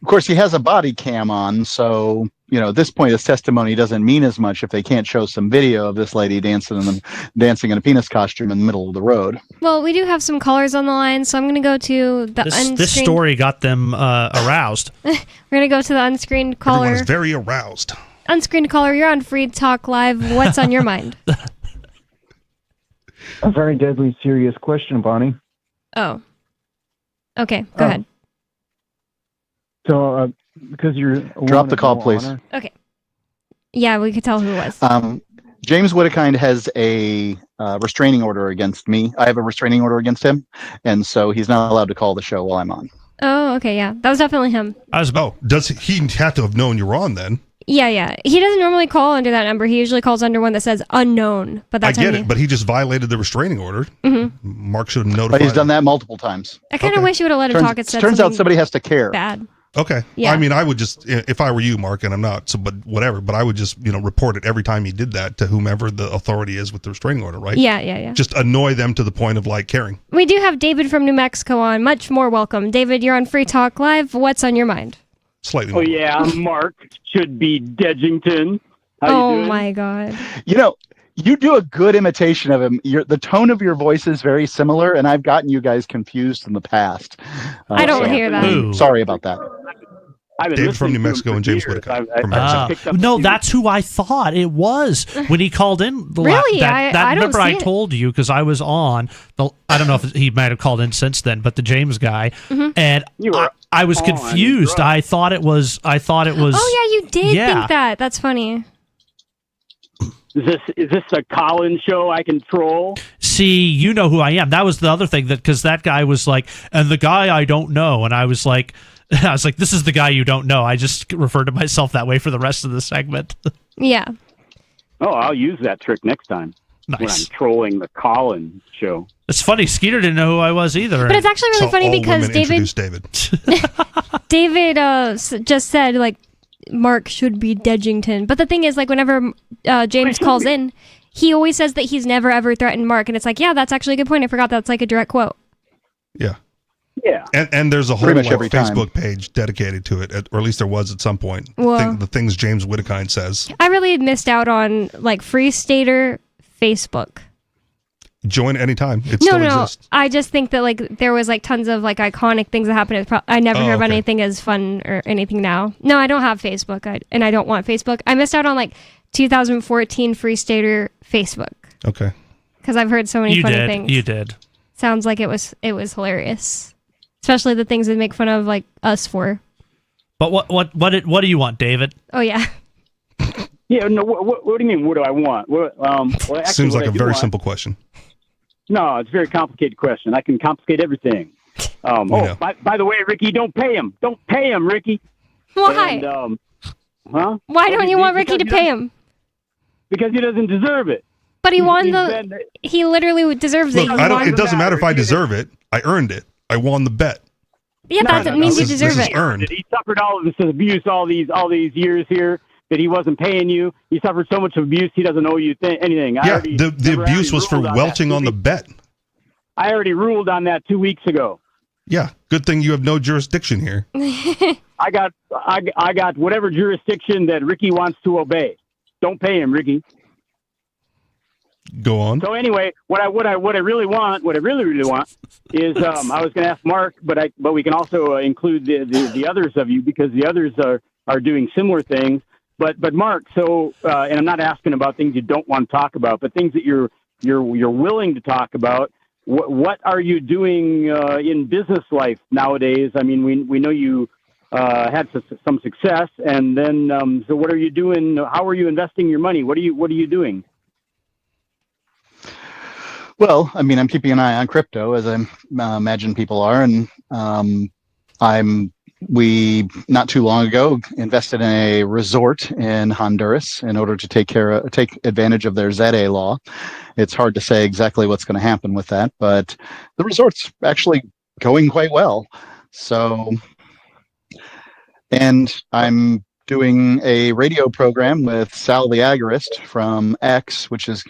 Of course, he has a body cam on, so at this point, his testimony doesn't mean as much if they can't show some video of this lady dancing in a penis costume in the middle of the road. Well, we do have some callers on the line, so I'm going to go to the unscreened... This story got them aroused. We're going to go to the unscreened caller. Everyone's very aroused. Unscreened caller, you're on Free Talk Live. What's on your mind? A very deadly serious question, Bonnie. Oh. Okay, go ahead. So, because you're... Drop the call, please. Okay. Yeah, we could tell who it was. James Whittakind has a restraining order against me. I have a restraining order against him, and so he's not allowed to call the show while I'm on. Oh, okay, yeah. That was definitely him. Does he have to have known you were on then? Yeah. He doesn't normally call under that number. He usually calls under one that says unknown. But that's I get it, but he just violated the restraining order. Mm-hmm. Mark should have notified. But he's done that multiple times. I kind of wish you would have let him talk. It turns out somebody has to care. Bad. Okay. Yeah. I mean, I would just, if I were you, Mark, and I'm not, but whatever, but I would just, report it every time he did that to whomever the authority is with the restraining order, right? Yeah. Just annoy them to the point of caring. We do have David from New Mexico on. Much more welcome. David, you're on Free Talk Live. What's on your mind? Slightly more. Oh, yeah, I'm Mark. Should be Dedgington. How you doing? My God. You do a good imitation of him. The tone of your voice is very similar, and I've gotten you guys confused in the past. I don't hear that. Ooh. Sorry about that. David from New Mexico and James Whittaker from Mexico. No, that's who I thought it was when he called in. Really? I don't remember see I it. told you because I was on. I don't know if he might have called in since then, but the James guy, and I was confused. I thought it was. Oh yeah, you did think that. That's funny. Is this a Collins show I can troll? See, you know who I am. That was the other thing, because that guy was like, and the guy I don't know, and I was like, this is the guy you don't know. I just referred to myself that way for the rest of the segment. Yeah. Oh, I'll use that trick next time. Nice. When I'm trolling the Collins show. It's funny, Skeeter didn't know who I was either. But it's actually really funny because David just said, Mark should be Dedgington. But the thing is, whenever James calls in, he always says that he's never ever threatened Mark. And it's yeah, that's actually a good point. I forgot that's a direct quote. Yeah. Yeah. And there's a whole time. Facebook page dedicated to it, or at least there was at some point. The things James Whittakind says. I really missed out on Free Stater Facebook. Join anytime. It No, still no. exists. I just think that like there was like tons of like iconic things that happened. I never hear about okay. anything as fun or anything now. No, I don't have Facebook, and I don't want Facebook. I missed out on like 2014 Free Stater Facebook Okay. because I've heard so many You funny did. things. You did. Sounds like it was hilarious, especially the things that make fun of like us for. But what do you want, David? Oh yeah. Yeah, no. What do you mean? What do I want? Well, actually, Seems like what a I do very want- simple question. No, it's a very complicated question. I can complicate everything. know. By the way, Ricky, don't pay him. Don't pay him, Ricky. Why? And, huh? Why don't you want Ricky to pay him? Because he doesn't deserve it. But he won he's the. He literally deserves it. Look, He I don't. won- It doesn't matter if I deserve it. I earned it. I won the bet. Yeah, that means you deserve this it. is earned. He suffered all of this abuse all these years here that he wasn't paying you. He suffered so much abuse he doesn't owe you anything. Yeah, the abuse was for welching on the bet. I already ruled on that 2 weeks ago. Yeah, good thing you have no jurisdiction here. I got whatever jurisdiction that Ricky wants to obey. Don't pay him, Ricky. Go on. So anyway, what I really want is I was going to ask Mark, but we can also include the others of you because the others are doing similar things. But Mark, so and I'm not asking about things you don't want to talk about, but things that you're willing to talk about. What are you doing in business life nowadays? I mean, we know you had some success, and then so what are you doing? How are you investing your money? What are you doing? Well, I mean, I'm keeping an eye on crypto, as I imagine people are, and we not too long ago invested in a resort in Honduras in order to take advantage of their ZA law. It's hard to say exactly what's going to happen with that, but the resort's actually going quite well. So, and I'm doing a radio program with Sal the Agorist from X, which is,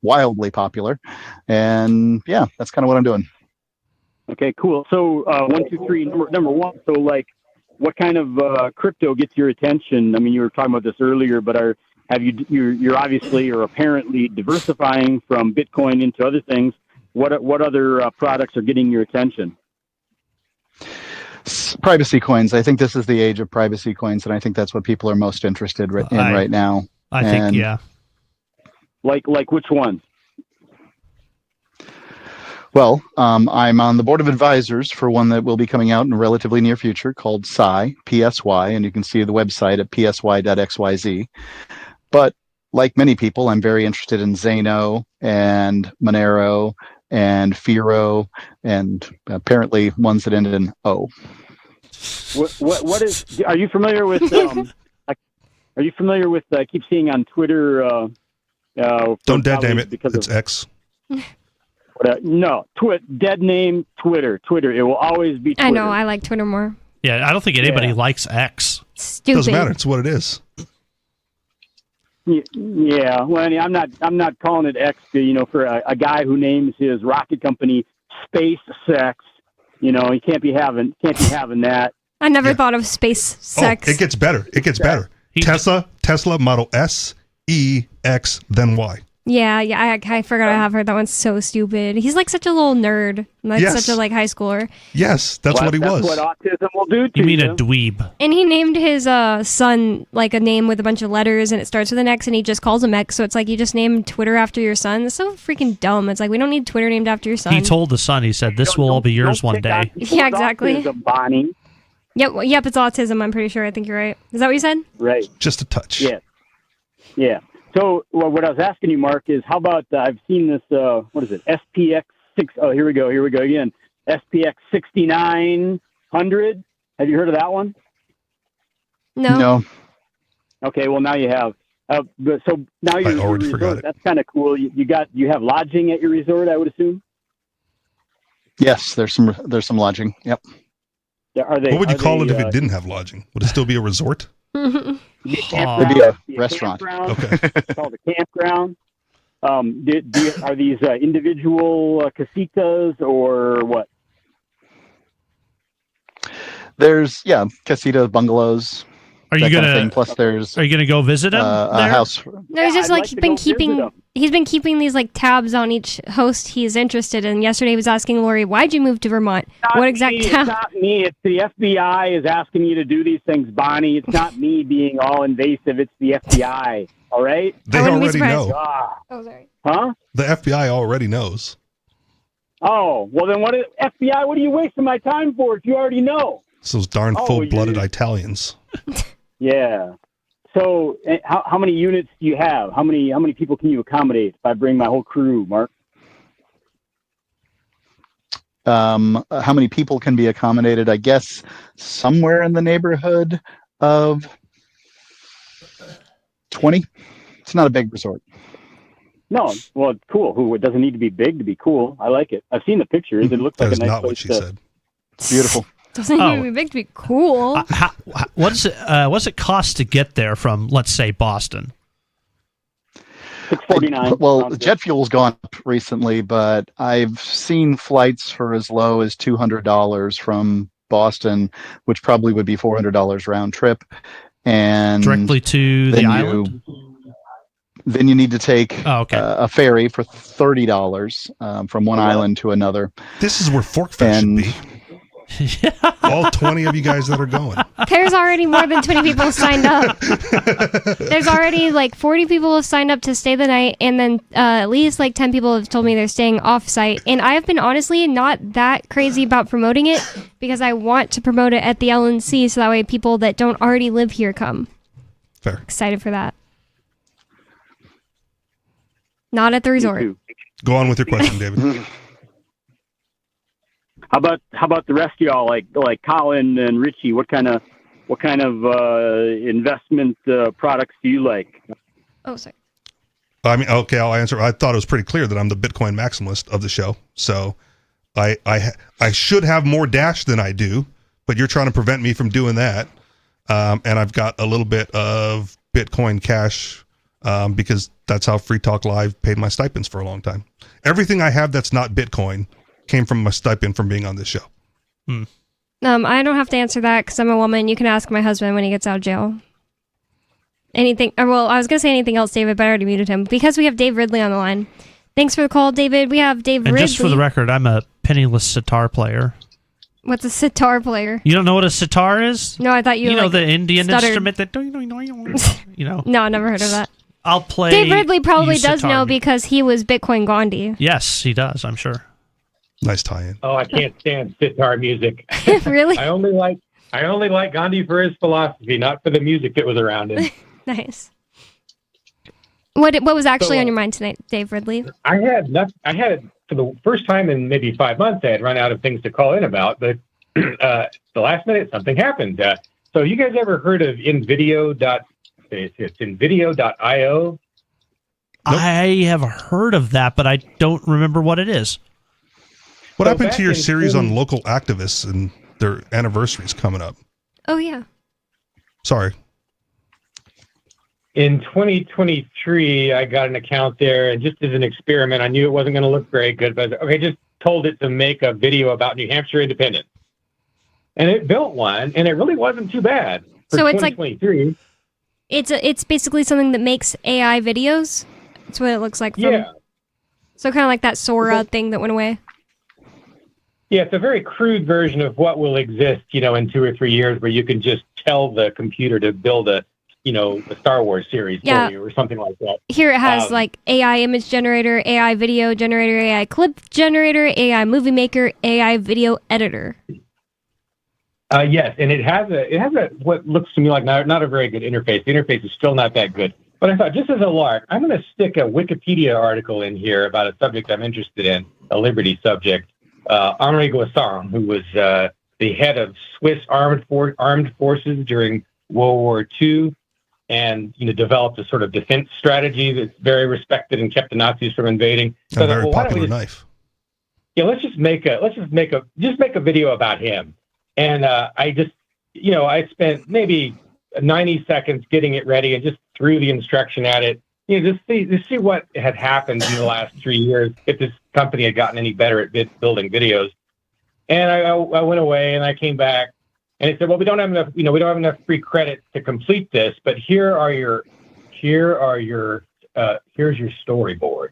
wildly popular. And yeah, that's kind of what I'm doing. Okay, cool. So 1, 2, 3, number one. So like, what kind of crypto gets your attention? I mean, you were talking about this earlier, but you're obviously or apparently diversifying from Bitcoin into other things. What other products are getting your attention? Privacy coins. I think this is the age of privacy coins, and I think that's what people are most interested in right now. I think, yeah. Like which ones? Well, I'm on the board of advisors for one that will be coming out in a relatively near future called PSY, PSY, and you can see the website at psy.xyz. But like many people, I'm very interested in Zano and Monero and Firo, and apparently ones that ended in O. What is? Are you familiar with? Are you familiar with? I keep seeing on Twitter. Don't dead name it. It's X. No, dead name Twitter. Twitter. It will always be Twitter. I know. I like Twitter more. Yeah, I don't think anybody likes X. Stupid. Doesn't matter. It's what it is. Yeah, well, I'm not calling it X. For a guy who names his rocket company SpaceX, he can't be having that. I never thought of space sex. Oh, it gets better. Tesla Model S, E, X, then Y. Yeah, I forgot I have heard that one's so stupid. He's like such a little nerd, such a high schooler. Yes, that's what he was. That's what autism will do to you. You mean a dweeb? And he named his son like a name with a bunch of letters, and it starts with an X, and he just calls him X. So it's like you just named Twitter after your son. It's so freaking dumb. It's like we don't need Twitter named after your son. He told the son, he said, "This will all be yours one day." Yeah, exactly. Autism, Bonnie. Yep, it's autism. I'm pretty sure. I think you're right. Is that what you said? Right. Just a touch. Yeah. So what I was asking you, Mark, is how about I've seen this, what is it, SPX 6, oh, here we go again, SPX 6900. Have you heard of that one? No. Okay, well, now you have. So now I already forgot it. That's kind of cool. You have lodging at your resort, I would assume? Yes, there's some lodging, yep. Yeah, what would you call it if it didn't have lodging? Would it still be a resort? It'd be a restaurant. Okay. It's called a campground. Are these individual casitas or what? There's casitas, bungalows. Are you that kind of gonna? thing. Plus, there's Are you gonna go visit him? a house. No, he's just I'd like like to go visit him. he's been keeping these like tabs on each host he's interested in. Yesterday he was asking Lori, "Why'd you move to Vermont? What exact town?" It's not me. It's the FBI is asking you to do these things, Bonnie. It's not me being all invasive. It's the FBI. All right? They already know. Oh, sorry. Huh? The FBI already knows. Oh, well then FBI, what are you wasting my time for if you already know? It's those darn Oh, full-blooded Italians. Yeah. So how many units do you have? How many people can you accommodate if I bring my whole crew, Mark? How many people can be accommodated? I guess somewhere in the neighborhood of 20. It's not a big resort. No, well, cool. It doesn't need to be big to be cool. I like it. I've seen the pictures. It looks like a nice place. Not what she said. It's beautiful. Doesn't need to be big to be cool. What's it cost to get there from, let's say, Boston? $6.49. Well, jet fuel's gone up recently, but I've seen flights for as low as $200 from Boston, which probably would be $400 round trip. And directly to the island? Then you need to take a ferry for $30 from one island to another. This is where Fork Fest should be. All 20 of you guys that are going. There's already more than 20 people signed up. There's already like 40 people have signed up to stay the night, and then at least like 10 people have told me they're staying off-site. And I have been honestly not that crazy about promoting it because I want to promote it at the LNC so that way people that don't already live here come. Fair. Excited for that. Not at the resort. Go on with your question, David. How about the rest of y'all, like Colin and Richie? What kind of investment products do you like? Oh, sorry. I mean, okay, I'll answer. I thought it was pretty clear that I'm the Bitcoin maximalist of the show. So I should have more Dash than I do, but you're trying to prevent me from doing that. And I've got a little bit of Bitcoin Cash because that's how Free Talk Live paid my stipends for a long time. Everything I have that's not Bitcoin came from my stipend from being on this show. I don't have to answer that because I'm a woman. You can ask my husband when he gets out of jail. Anything? Well, I was going to say anything else, David, but I already muted him because we have Dave Ridley on the line. Thanks for the call, David. We have Dave Ridley. And just for the record, I'm a penniless sitar player. What's a sitar player? You don't know what a sitar is? No, I thought you know like, the Indian stuttered. instrument that you know. No, I never heard of that. I'll play. Dave Ridley probably does sitar know because he was Bitcoin Gandhi. Yes, he does. I'm sure. Nice tie-in. Oh, I can't stand sitar music. Really? I only like Gandhi for his philosophy, not for the music that was around him. Nice. What was actually on your mind tonight, Dave Ridley? I had for the first time in maybe 5 months, I had run out of things to call in about, but the last minute something happened. So you guys ever heard of Nvidio? It's Nvidio.io? Nope. I have heard of that, but I don't remember what it is. What happened to your series on local activists and their anniversaries coming up? Oh, yeah. Sorry. In 2023, I got an account there, and just as an experiment, I knew it wasn't going to look very good, but I just told it to make a video about New Hampshire independence. And it built one, and it really wasn't too bad for So it's like 2023. It's basically something that makes AI videos. That's what it looks like. Yeah. So kind of like that Sora thing that went away. Yeah, it's a very crude version of what will exist, in 2 or 3 years, where you can just tell the computer to build a Star Wars series for you or something like that. Here it has like AI image generator, AI video generator, AI clip generator, AI movie maker, AI video editor. Yes, and it has a what looks to me like not a very good interface. The interface is still not that good. But I thought, just as a lark, I'm going to stick a Wikipedia article in here about a subject I'm interested in, a liberty subject. Henri Guesson, who was the head of Swiss armed forces during World War II, and developed a sort of defense strategy that's very respected and kept the Nazis from invading. So a very popular knife. Yeah, let's just make a video about him. And I spent maybe 90 seconds getting it ready and just threw the instruction at it. Just see what had happened in the last 3 years, if this company had gotten any better at building videos. And I went away and I came back, And it said, well, we don't have enough, we don't have enough free credit to complete this, but here's your storyboard.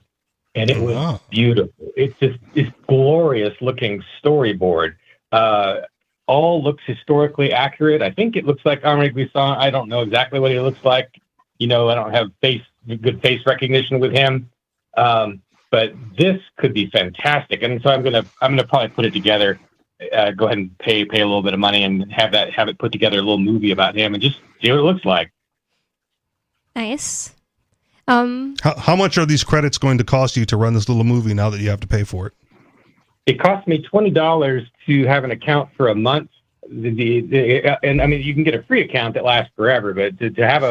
And it was beautiful. It's just this glorious looking storyboard. All looks historically accurate. I think it looks like Henri Guisson. I don't know exactly what he looks like. I don't have good face recognition with him. But this could be fantastic. And so I'm gonna probably put it together. Go ahead and pay a little bit of money and have it put together a little movie about him and just see what it looks like. Nice. How much are these credits going to cost you to run this little movie now that you have to pay for it? It cost me $20 to have an account for a month. And I mean, you can get a free account that lasts forever, but to have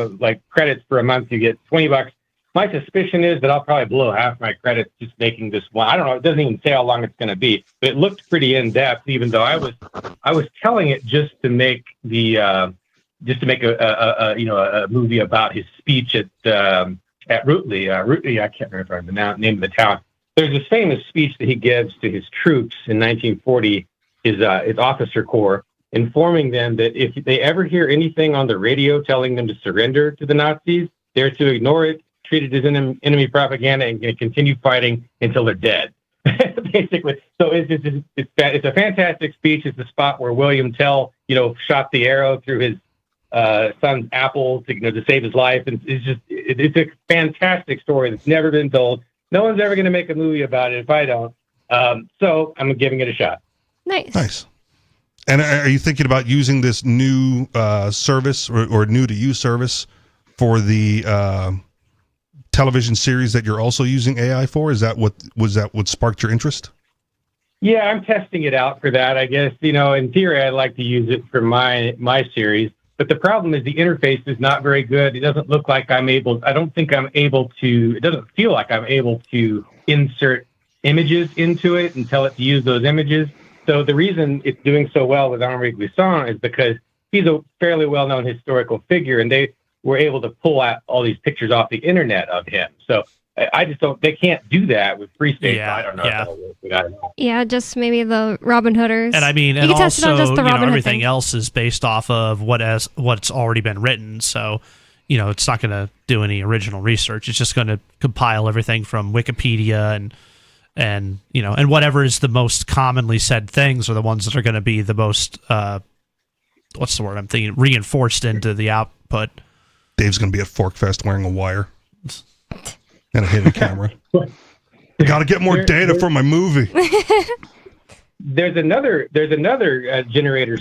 credits for a month, you get $20. My suspicion is that I'll probably blow half my credits just making this one. I don't know. It doesn't even say how long it's going to be, but it looked pretty in depth. Even though I was telling it just to make a movie about his speech at Rutley. I can't remember the name of the town. There's this famous speech that he gives to his troops in 1940, his officer corps, informing them that if they ever hear anything on the radio telling them to surrender to the Nazis, they're to ignore it, treat it as enemy propaganda, and continue fighting until they're dead. Basically, so it's a fantastic speech. It's the spot where William Tell, shot the arrow through his son's apple to save his life, and it's a fantastic story that's never been told. No one's ever going to make a movie about it if I don't. So I'm giving it a shot. Nice. And are you thinking about using this new service or new to you service for the television series that you're also using AI for? Was that what sparked your interest? Yeah, I'm testing it out for that. I guess, in theory, I'd like to use it for my series. But the problem is the interface is not very good. It doesn't look like it doesn't feel like I'm able to insert images into it and tell it to use those images. So the reason it's doing so well with Henri Guisson is because he's a fairly well-known historical figure, and they were able to pull out all these pictures off the internet of him. So I just don't, they can't do that with free space. I don't know. Yeah. If that'll work, but I don't know. Yeah, just maybe the Robin Hooders. And I mean, you and can test it on also, just the Robin Hood everything thing. else is based off of what's already been written. So, it's not going to do any original research. It's just going to compile everything from Wikipedia and whatever is the most commonly said things are the ones that are going to be the most, what's the word I'm thinking, reinforced into the output. Dave's going to be at Forkfest wearing a wire and a hidden camera. Got to get more data for my movie. There's another generator,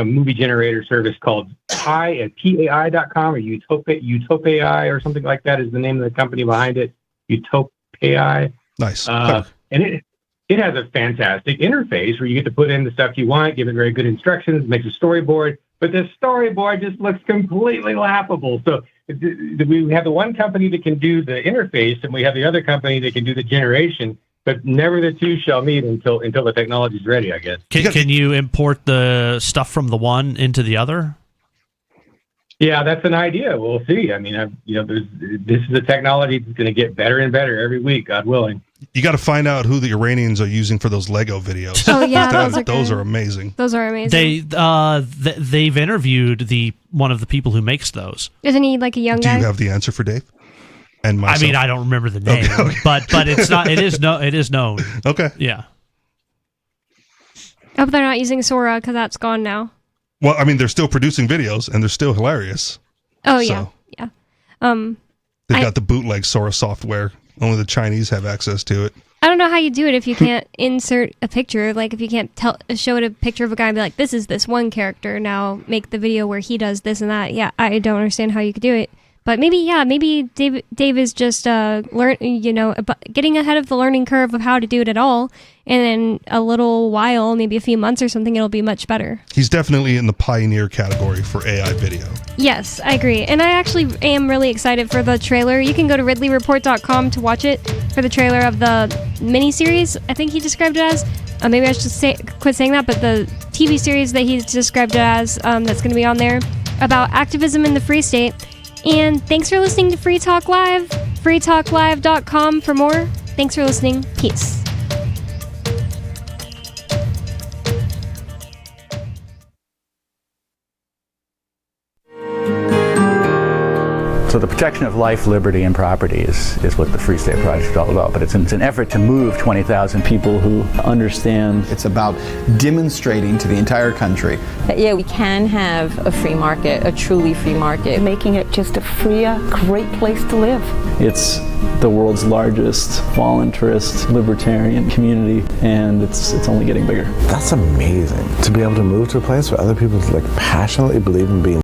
movie generator service called Pi at PAI.com or Utopia or something like that is the name of the company behind it. Utopia. Nice. And it has a fantastic interface where you get to put in the stuff you want, give it very good instructions, makes a storyboard, but the storyboard just looks completely laughable. So we have the one company that can do the interface, and we have the other company that can do the generation, but never the two shall meet until the technology is ready, I guess. Can you import the stuff from the one into the other? Yeah, that's an idea. We'll see. I mean, this is a technology that's going to get better and better every week, God willing. You got to find out who the Iranians are using for those Lego videos. Oh yeah, those are amazing. Those are amazing. They've interviewed one of the people who makes those. Isn't he like a young guy? Do you have the answer for Dave? And myself? I mean, I don't remember the name, okay. but it's not. It is known. Okay. Yeah. I hope they're not using Sora because that's gone now. Well, I mean, they're still producing videos and they're still hilarious. Oh so yeah. They've got the bootleg Sora software. Only the Chinese have access to it. I don't know how you do it if you can't insert a picture. Like if you can't show it a picture of a guy and be like, "This is this one character." Now make the video where he does this and that. Yeah, I don't understand how you could do it. But maybe Dave is just getting ahead of the learning curve of how to do it at all, and in a little while, maybe a few months or something, it'll be much better. He's definitely in the pioneer category for AI video. Yes, I agree, and I actually am really excited for the trailer. You can go to RidleyReport.com to watch it for the trailer of the miniseries. I think he described it as. Maybe I should quit saying that, but the TV series that he's described it as that's going to be on there about activism in the Free State. And thanks for listening to Free Talk Live. freetalklive.com for more. Thanks for listening. Peace. So the protection of life, liberty, and property is what the Free State Project is all about. But it's an effort to move 20,000 people who understand. It's about demonstrating to the entire country that, yeah, we can have a free market, a truly free market, making it just a freer, great place to live. It's the world's largest voluntarist libertarian community, and it's only getting bigger. That's amazing, to be able to move to a place where other people like passionately believe in being